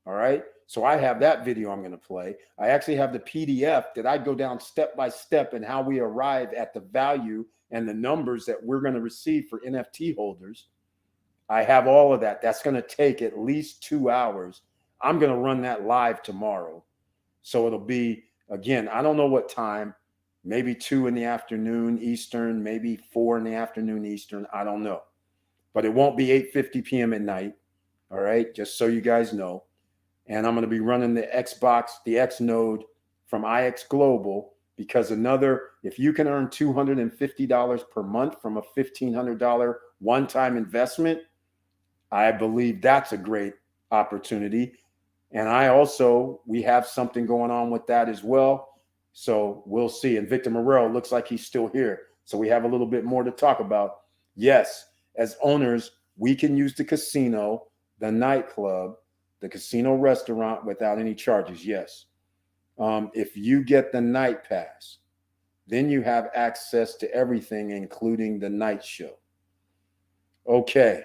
All right. So I have that video I'm going to play. I actually have the PDF that I go down step by step and how we arrive at the value and the numbers that we're going to receive for NFT holders. I have all of that. That's going to take at least 2 hours. I'm going to run that live tomorrow. So it'll be, again, I don't know what time, maybe 2 in the afternoon Eastern, maybe 4 in the afternoon Eastern. I don't know. But it won't be 8:50 p.m. at night. All right. Just so you guys know. And I'm going to be running the X node from IX Global, because if you can earn $250 per month from a $1,500 one-time investment, I believe that's a great opportunity. And we have something going on with that as well. So we'll see. And Victor Morel looks like he's still here. So we have a little bit more to talk about. Yes, as owners, we can use the casino, the nightclub, the casino restaurant without any charges. Yes. If you get the night pass, then you have access to everything, including the night show. Okay.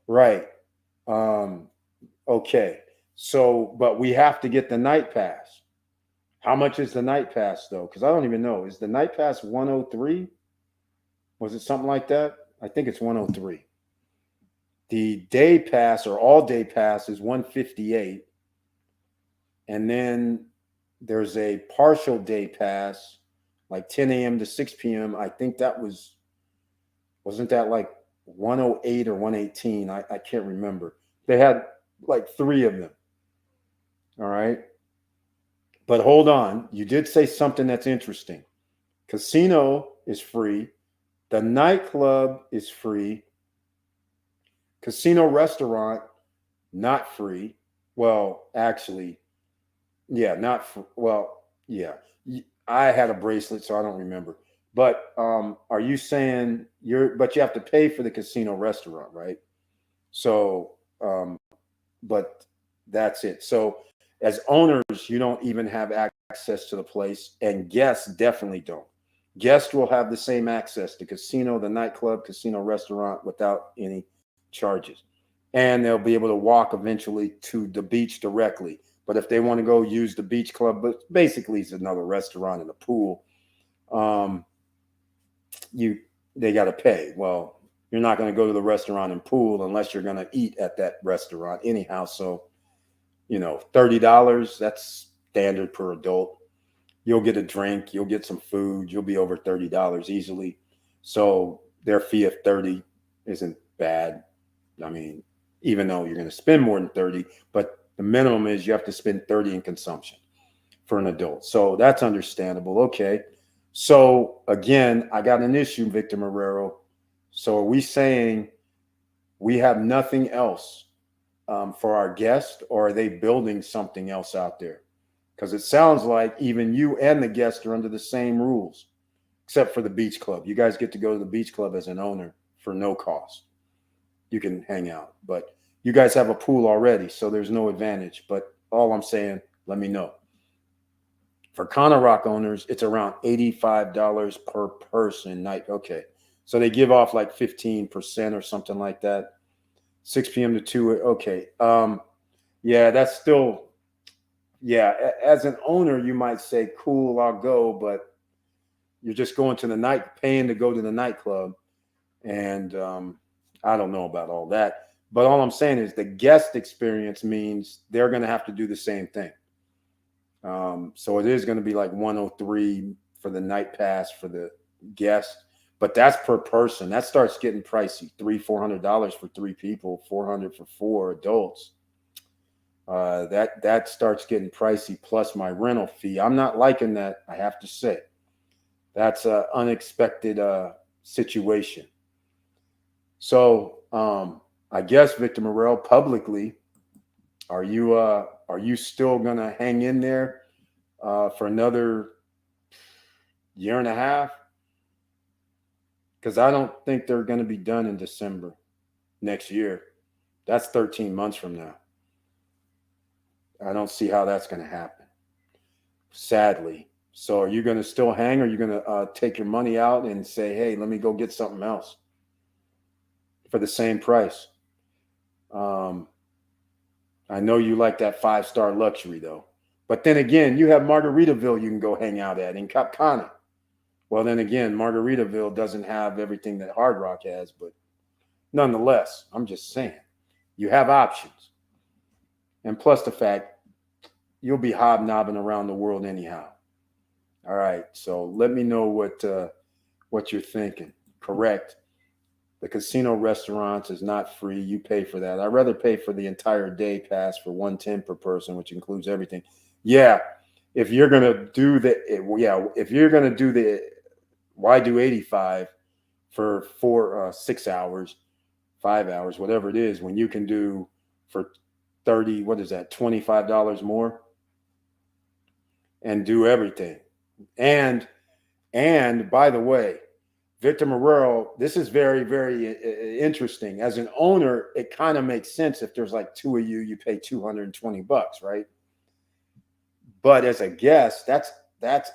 Right. Okay. So, but we have to get the night pass. How much is the night pass though? Because I don't even know. Is the night pass 103? Was it something like that? I think it's 103. The day pass or all day pass is 158. And then there's a partial day pass, like 10 a.m. to 6 p.m. I think wasn't that like 108 or 118? I can't remember. They had like 3 of them. All right. But hold on. You did say something that's interesting. Casino is free. The nightclub is free. Casino restaurant, not free. Well, actually, yeah, yeah. I had a bracelet, so I don't remember. But are you saying but you have to pay for the casino restaurant, right? So, but that's it. So As owners, you don't even have access to the place, and guests definitely don't. Guests will have the same access to casino, the nightclub, casino, restaurant without any charges. And they'll be able to walk eventually to the beach directly. But if they want to go use the beach club, but basically it's another restaurant and a pool, they got to pay. Well, you're not going to go to the restaurant and pool unless you're going to eat at that restaurant anyhow. So, $30, that's standard per adult. You'll get a drink, you'll get some food, you'll be over $30 easily. So their fee of 30 isn't bad. I mean, even though you're going to spend more than 30, but the minimum is you have to spend 30 in consumption for an adult. So that's understandable. Okay. So again, I got an issue, Victor Marrero. So are we saying we have nothing else for our guest, or are they building something else out there? Because it sounds like even you and the guest are under the same rules, except for the beach club. You guys get to go to the beach club as an owner for no cost. You can hang out, but you guys have a pool already, so there's no advantage. But all I'm saying, let me know. For Conner Rock owners, it's around $85 per person night. Okay, so they give off like 15% or something like that. 6 p.m. to 2. Okay. Yeah, that's still, yeah, as an owner, you might say, cool, I'll go, but you're just going to the night, paying to go to the nightclub. And I don't know about all that. But all I'm saying is the guest experience means they're going to have to do the same thing. So it is going to be like $103 for the night pass for the guest, but that's per person. That starts getting pricey. $300-$400 for 3 people, $400 for 4 adults. That starts getting pricey, plus my rental fee. I'm not liking that, I have to say. That's an unexpected situation. So I guess, Victor Morel, publicly, are you still gonna hang in there for another year and a half? Because I don't think they're going to be done in December next year. That's 13 months from now. I don't see how that's going to happen, sadly. So are you going to still hang, or are you going to take your money out and say, hey, let me go get something else for the same price? I know you like that 5-star luxury, though. But then again, you have Margaritaville you can go hang out at in Cap Cana. Well, then again, Margaritaville doesn't have everything that Hard Rock has, but nonetheless, I'm just saying, you have options. And plus the fact, you'll be hobnobbing around the world anyhow. All right, so let me know what you're thinking. Correct. The casino restaurants is not free. You pay for that. I'd rather pay for the entire day pass for $110 per person, which includes everything. Yeah, if you're gonna do why do 85 for 6 hours, 5 hours, whatever it is, when you can do for 30, what is that, $25 more, and do everything. And by the way, Victor Marrero, this is very, very interesting. As an owner, it kind of makes sense. If there's like 2 of you, you pay $220, right? But as a guest, that's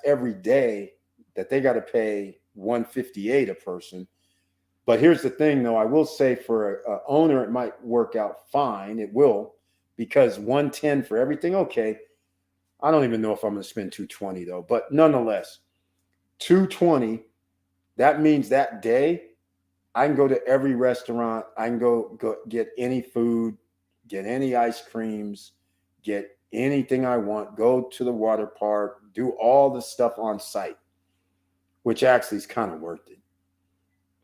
every day that they got to pay $158 a person. But here's the thing, though. I will say for an owner, it might work out fine. It will, because $110 for everything. Okay, I don't even know if I'm going to spend $220 though. But nonetheless, $220. That means that day I can go to every restaurant. I can go get any food, get any ice creams, get anything I want, go to the water park, do all the stuff on site, which actually is kind of worth it,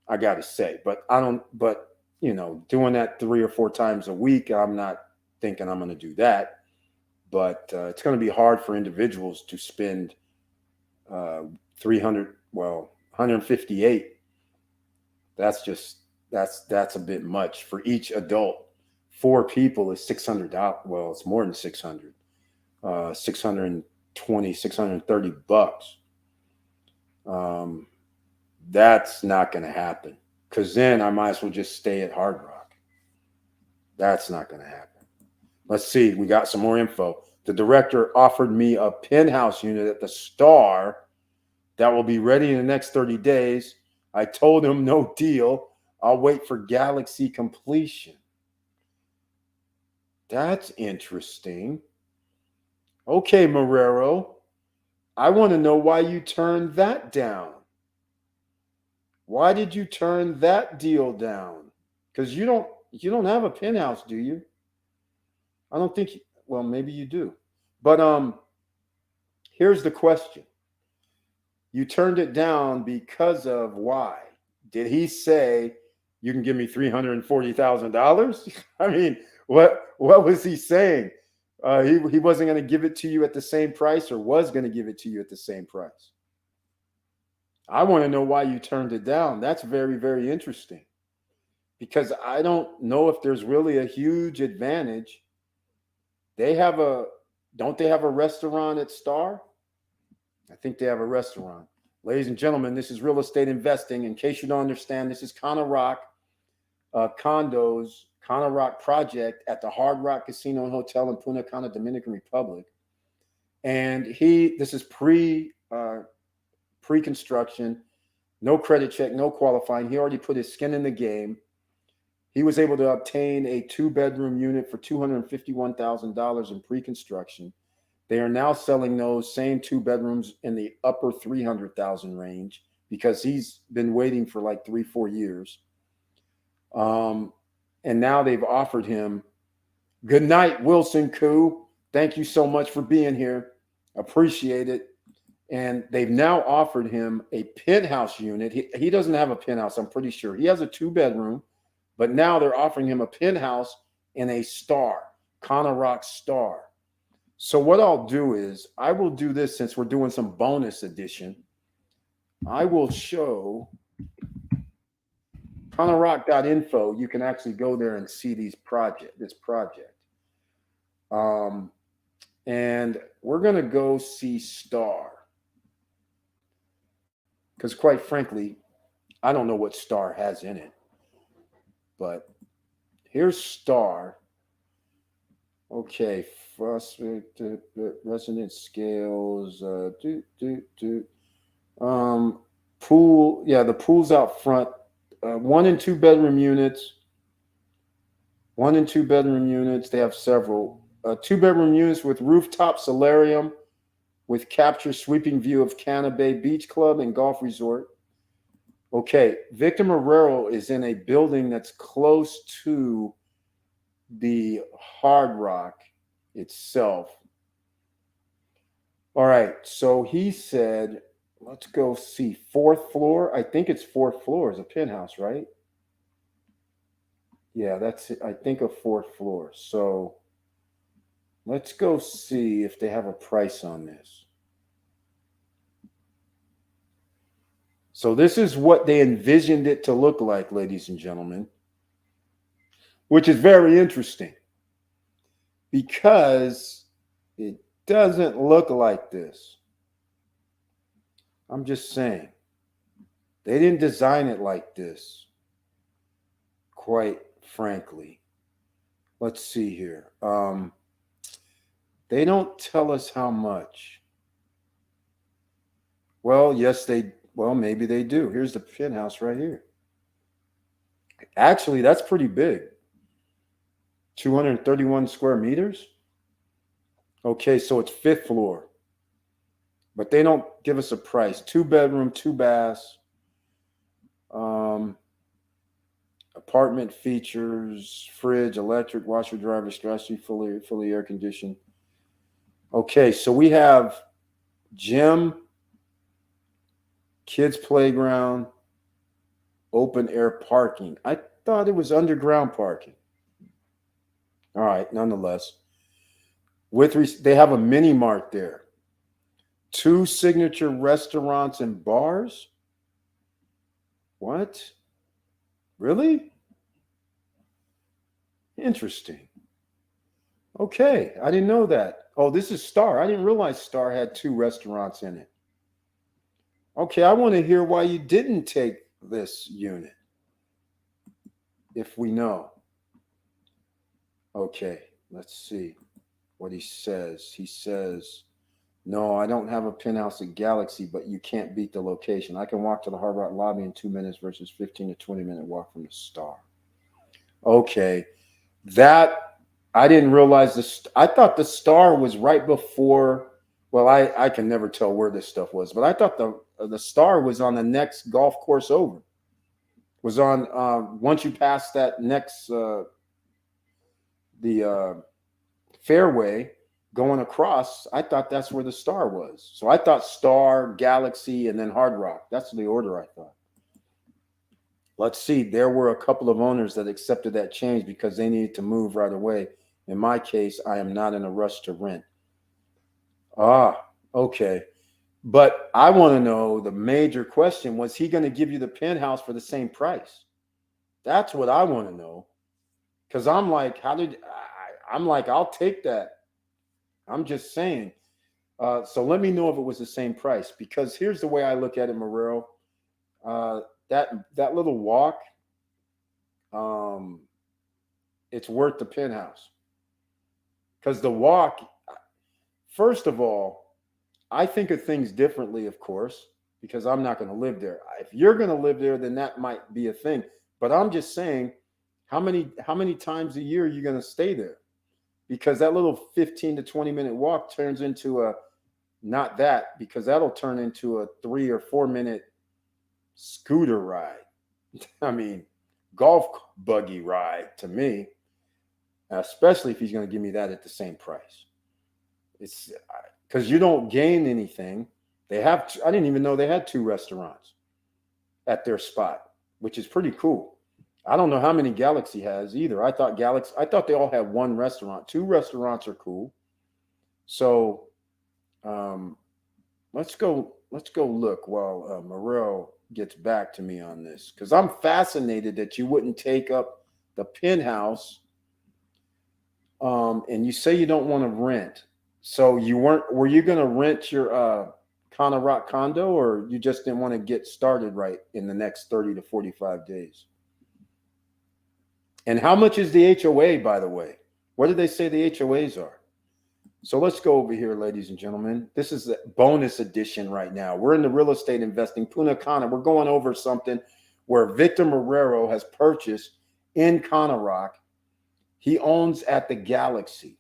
I got to say. But doing that 3 or 4 times a week, I'm not thinking I'm going to do that. But it's going to be hard for individuals to spend $158. That's a bit much for each adult. 4 people is $600. Well, it's more than 600. $620, $630. That's not going to happen, because then I might as well just stay at Hard Rock. That's not going to happen. Let's see. We got some more info. The director offered me a penthouse unit at the Star that will be ready in the next 30 days. I told him no deal. I'll wait for Galaxy completion. That's interesting. Okay, Marrero, I want to know why you turned that down. Why did you turn that deal down? Because you don't have a penthouse, do you? I don't think. Well, maybe you do. But here's the question. You turned it down because of why? Did he say you can give me $340,000? I mean, what was he saying? He wasn't going to give it to you at the same price, or was going to give it to you at the same price? I want to know why you turned it down. That's very, very interesting, because I don't know if there's really a huge advantage. Don't they have a restaurant at Star? I think they have a restaurant. Ladies and gentlemen, this is real estate investing. In case you don't understand, this is Connor Rock Condos, Connor Rock project at the Hard Rock Casino and Hotel in Punta Cana, Dominican Republic. And this is pre-construction, no credit check, no qualifying. He already put his skin in the game. He was able to obtain a 2-bedroom unit for $251,000 in pre-construction. They are now selling those same 2 bedrooms in the upper 300,000 range, because he's been waiting for like 3-4 years. And now they've offered him, good night, Wilson Koo. Thank you so much for being here. Appreciate it. And they've now offered him a penthouse unit. He doesn't have a penthouse, I'm pretty sure. He has a 2-bedroom, but now they're offering him a penthouse in a Star, Connor Rock Star. So what I'll do is, I will do this, since we're doing some bonus edition. I will show ConnorRock.info. You can actually go there and see this project. And we're going to go see Star, because quite frankly, I don't know what Star has in it. But here's Star. Okay, resonance scales. Pool. Yeah, the pool's out front. 1 and 2 bedroom units. 1 and 2 bedroom units. They have several. 2 bedroom units with rooftop solarium, with capture sweeping view of Cana Bay Beach Club and Golf Resort. Okay, Victor Marrero is in a building that's close to the Hard Rock itself. All right, so he said, let's go see 4th floor. I think it's 4th floor is a penthouse, right? Yeah, that's it. I think a 4th floor. So let's go see if they have a price on this. So this is what they envisioned it to look like, ladies and gentlemen, which is very interesting, because it doesn't look like this. I'm just saying, they didn't design it like this, quite frankly. Let's see here. They don't tell us how much. Well, maybe they do. Here's the penthouse right here. Actually, that's pretty big. 231 square meters. Okay, so it's 5th floor. But they don't give us a price. 2 bedroom, 2 baths. Apartment features fridge, electric, washer, dryer, stress-free, fully air conditioned. Okay, so we have gym, kids playground, open air parking. I thought it was underground parking. All right, nonetheless. They have a mini mart there. 2 signature restaurants and bars. What? Really? Interesting. Okay, I didn't know that. Oh, this is Star. I didn't realize Star had 2 restaurants in it. Okay, I want to hear why you didn't take this unit, if we know. Okay, let's see. what he says. He says, no, I don't have a penthouse at Galaxy, but you can't beat the location. I can walk to the Hard Rock lobby in 2 minutes versus 15 to 20-minute walk from the Star. Okay. That, I didn't realize this. I thought the Star was right before. Well, I can never tell where this stuff was, but I thought the Star was on the next golf course over. Was on once you pass that next the fairway going across. I thought that's where the Star was. So I thought Star, Galaxy, and then Hard Rock. That's the order I thought. Let's see. There were a couple of owners that accepted that change because they needed to move right away. In my case, I am not in a rush to rent. Ah, okay. But I want to know, the major question, was he going to give you the penthouse for the same price? That's what I want to know. Because I'm like, I'm like, I'll take that. I'm just saying. So let me know if it was the same price. Because here's the way I look at it, Morero. That little walk, it's worth the penthouse. Because the walk, first of all, I think of things differently, of course, because I'm not going to live there. If you're going to live there, then that might be a thing. But I'm just saying, how many times a year are you going to stay there? Because that little 15 to 20-minute walk turns into not that, because that'll turn into a 3 or 4 minute scooter ride. I mean, golf buggy ride to me, especially if he's going to give me that at the same price. It's because you don't gain anything. I didn't even know they had 2 restaurants at their spot, which is pretty cool. I don't know how many Galaxy has either. I thought they all had 1 restaurant. 2 restaurants are cool. So let's go look while Morel gets back to me on this, because I'm fascinated that you wouldn't take up the penthouse. And you say you don't want to rent. So were you going to rent your Connor Rock condo, or you just didn't want to get started right in the next 30 to 45 days? And how much is the HOA, by the way? What did they say the HOAs are? So let's go over here, ladies and gentlemen. This is the bonus edition right now. We're in the real estate investing. Puna Cana, we're going over something where Victor Marrero has purchased in Connor Rock. He owns at the Galaxy.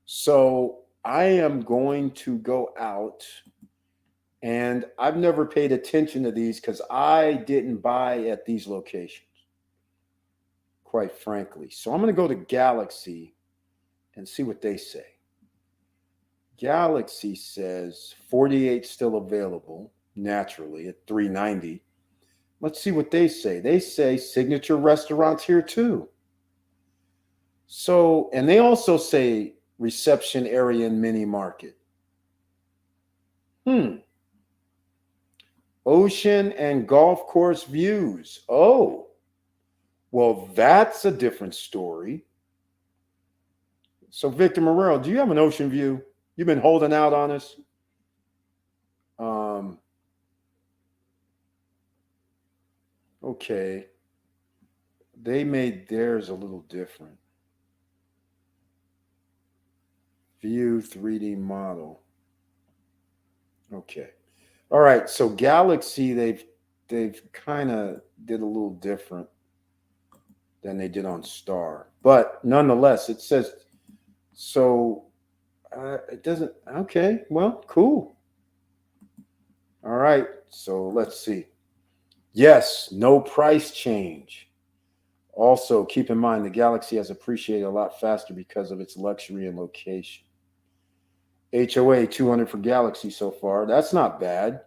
So I am going to go out, and I've never paid attention to these because I didn't buy at these locations, quite frankly. So I'm going to go to Galaxy and see what they say. Galaxy says 48 still available, naturally, at $390. Let's see what they say. They say signature restaurants here too. So, and they also say reception area and mini market. Ocean and golf course views. Oh, well, that's a different story. So, Victor Morrell, do you have an ocean view? You've been holding out on us. Okay. They made theirs a little different. View 3D model. Okay. All right. So Galaxy, they've kind of did a little different than they did on Star. But nonetheless, it says, so it doesn't, okay, well, cool. All right. So let's see. Yes, no price change. Also, keep in mind the Galaxy has appreciated a lot faster because of its luxury and location. HOA 200 for Galaxy so far. That's not bad.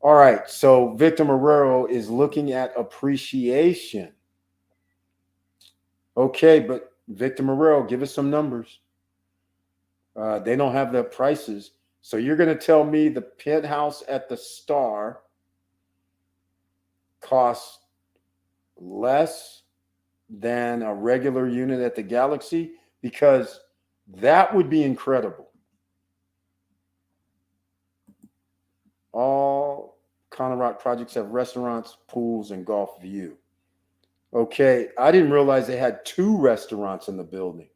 All right. So Victor Marrero is looking at appreciation. Okay, but Victor Marrero, give us some numbers. They don't have the prices. So you're going to tell me the penthouse at the Star costs less than a regular unit at the Galaxy? Because that would be incredible. All Connor Rock projects have restaurants, pools, and golf view. Okay, I didn't realize they had 2 restaurants in the building.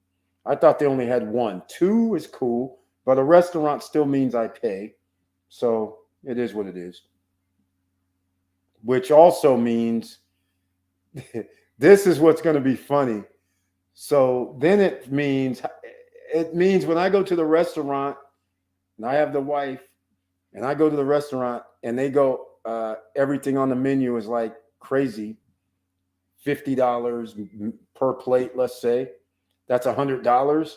I thought they only had one. Two is cool, but a restaurant still means I pay. So it is what it is. Which also means this is what's going to be funny. So then it means when I go to the restaurant and I have the wife and I go to the restaurant and they go, everything on the menu is like crazy, $50 per plate, let's say. That's $100.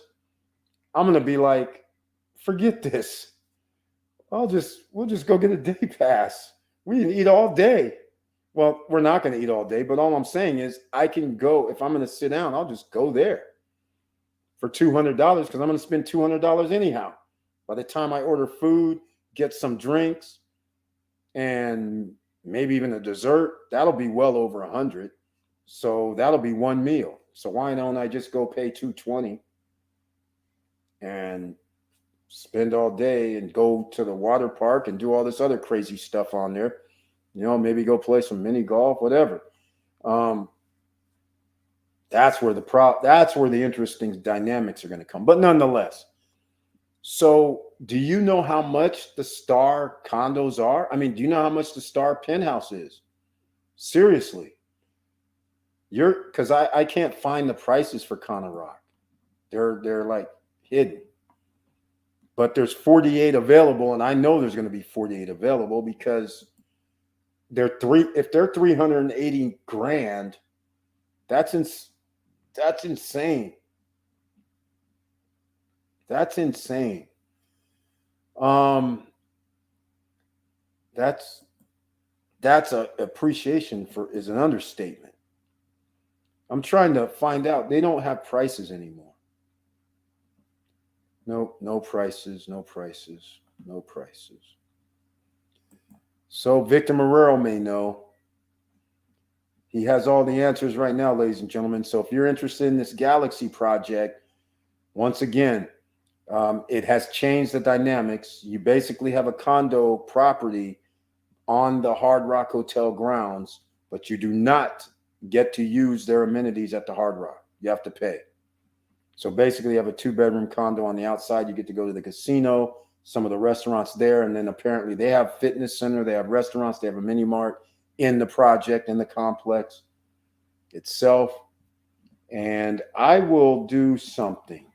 I'm going to be like, forget this. We'll just go get a day pass. We can eat all day. Well, we're not going to eat all day, but all I'm saying is I can go, if I'm going to sit down, I'll just go there for $200 because I'm going to spend $200 anyhow. By the time I order food, get some drinks, and maybe even a dessert, that'll be well over $100. So that'll be one meal. So why don't I just go pay $220 and spend all day and go to the water park and do all this other crazy stuff on there? You know, maybe go play some mini golf, whatever. That's where the interesting dynamics are going to come. But nonetheless, so do you know how much the Star condos are? I mean, do you know how much the Star penthouse is? Seriously. Because I can't find the prices for Cana Rock. They're like hidden. But there's 48 available, and I know there's going to be 48 available because if they're 380 grand, that's insane. That's insane. That's a appreciation is an understatement. I'm trying to find out. They don't have prices anymore. No prices. So Victor Marrero may know. He has all the answers right now, ladies and gentlemen. So if you're interested in this Galaxy project, once again, it has changed the dynamics. You basically have a condo property on the Hard Rock Hotel grounds, but you do not get to use their amenities at the Hard Rock. You have to pay. So basically, you have a 2-bedroom condo on the outside. You get to go to the casino, some of the restaurants there, and then apparently they have fitness center, they have restaurants, they have a mini mart in the project, in the complex itself. And I will do something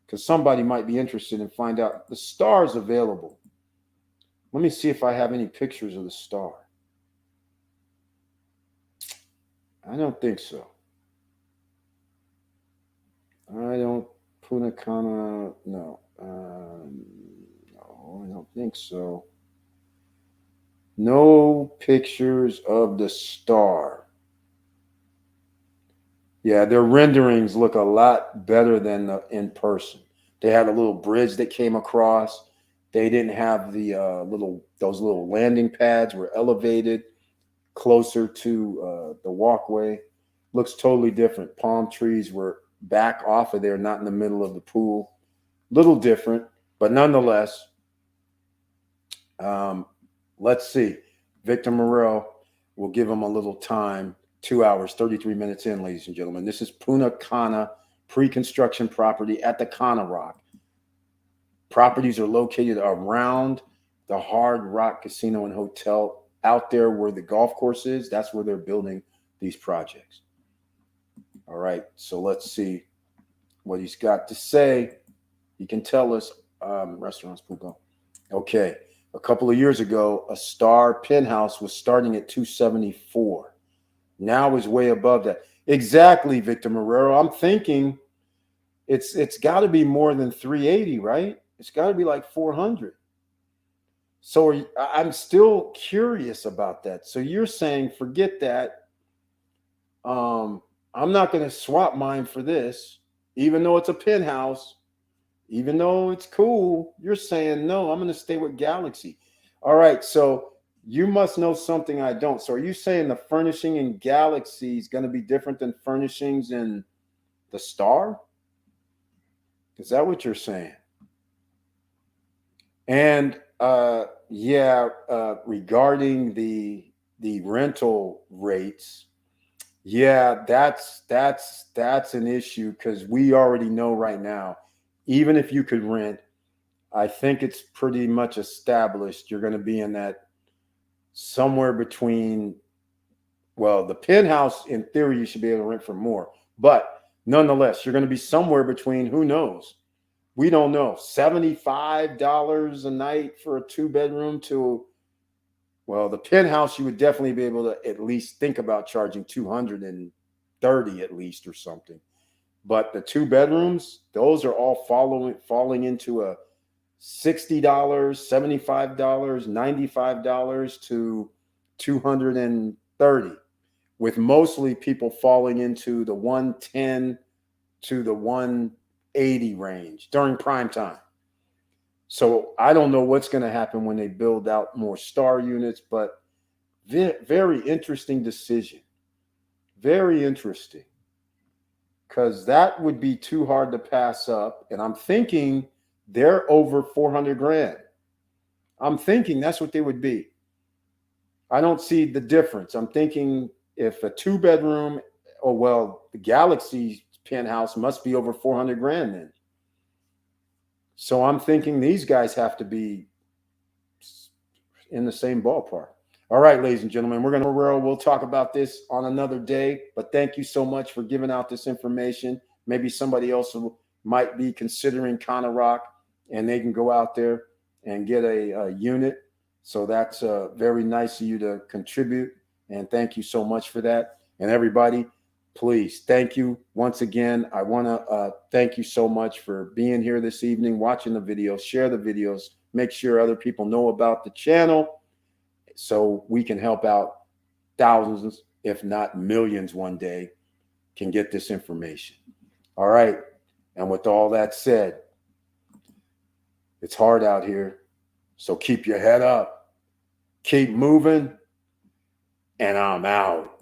because somebody might be interested and find out the Star's available. Let me see if I have any pictures of the Star. I don't think so. Punta Cana, no. No, I don't think so. No pictures of the Star. Yeah, their renderings look a lot better than in person. They had a little bridge that came across. They didn't have those little landing pads were elevated closer to the walkway. Looks totally different. Palm trees were back off of there, not in the middle of the pool. Little different, but nonetheless, let's see. Victor Marrero, will give him a little time. 2 hours, 33 minutes in, ladies and gentlemen. This is Punta Cana pre-construction property at the Cana Rock. Properties are located around the Hard Rock Casino and Hotel, out there where the golf course is. That's where they're building these projects. All right, so let's see what he's got to say. He can tell us, restaurants, Pugo. Okay, a couple of years ago, a Star penthouse was starting at $274. Now is way above that. Exactly, Victor Marrero. I'm thinking it's got to be more than 380, right? It's got to be like 400. So I'm still curious about that. So you're saying forget that. I'm not going to swap mine for this, even though it's a penthouse, even though it's cool. You're saying no, I'm going to stay with Galaxy. All right, so you must know something I don't. So are you saying the furnishing in Galaxy is going to be different than furnishings in the Star? Is that what you're saying? And regarding the rental rates, Yeah, that's an issue because we already know right now, even if you could rent, I think it's pretty much established you're going to be in that somewhere between, well, the penthouse in theory you should be able to rent for more, but nonetheless, you're going to be somewhere between, who knows? We don't know, $75 a night for a 2 bedroom to, well, the penthouse you would definitely be able to at least think about charging 230 at least or something. But the 2 bedrooms, those are all falling into a $60, $75, $95 to 230, with mostly people falling into the 110 to the 180 range during prime time. So I don't know what's going to happen when they build out more star units, but very interesting decision. Very interesting. Because that would be too hard to pass up. And I'm thinking they're over 400 grand. I'm thinking that's what they would be. I don't see the difference. I'm thinking if a 2 bedroom, oh, well, the Galaxy penthouse must be over 400 grand then. So I'm thinking these guys have to be in the same ballpark. All right, ladies and gentlemen, we'll talk about this on another day, but thank you so much for giving out this information. Maybe somebody else might be considering Connor Rock and they can go out there and get a unit. So that's very nice of you to contribute. And thank you so much for that. And everybody, please, thank you once again. I want to thank you so much for being here this evening, watching the videos, share the videos, make sure other people know about the channel so we can help out thousands, if not millions one day, can get this information. All right. And with all that said, it's hard out here. So keep your head up, keep moving, and I'm out.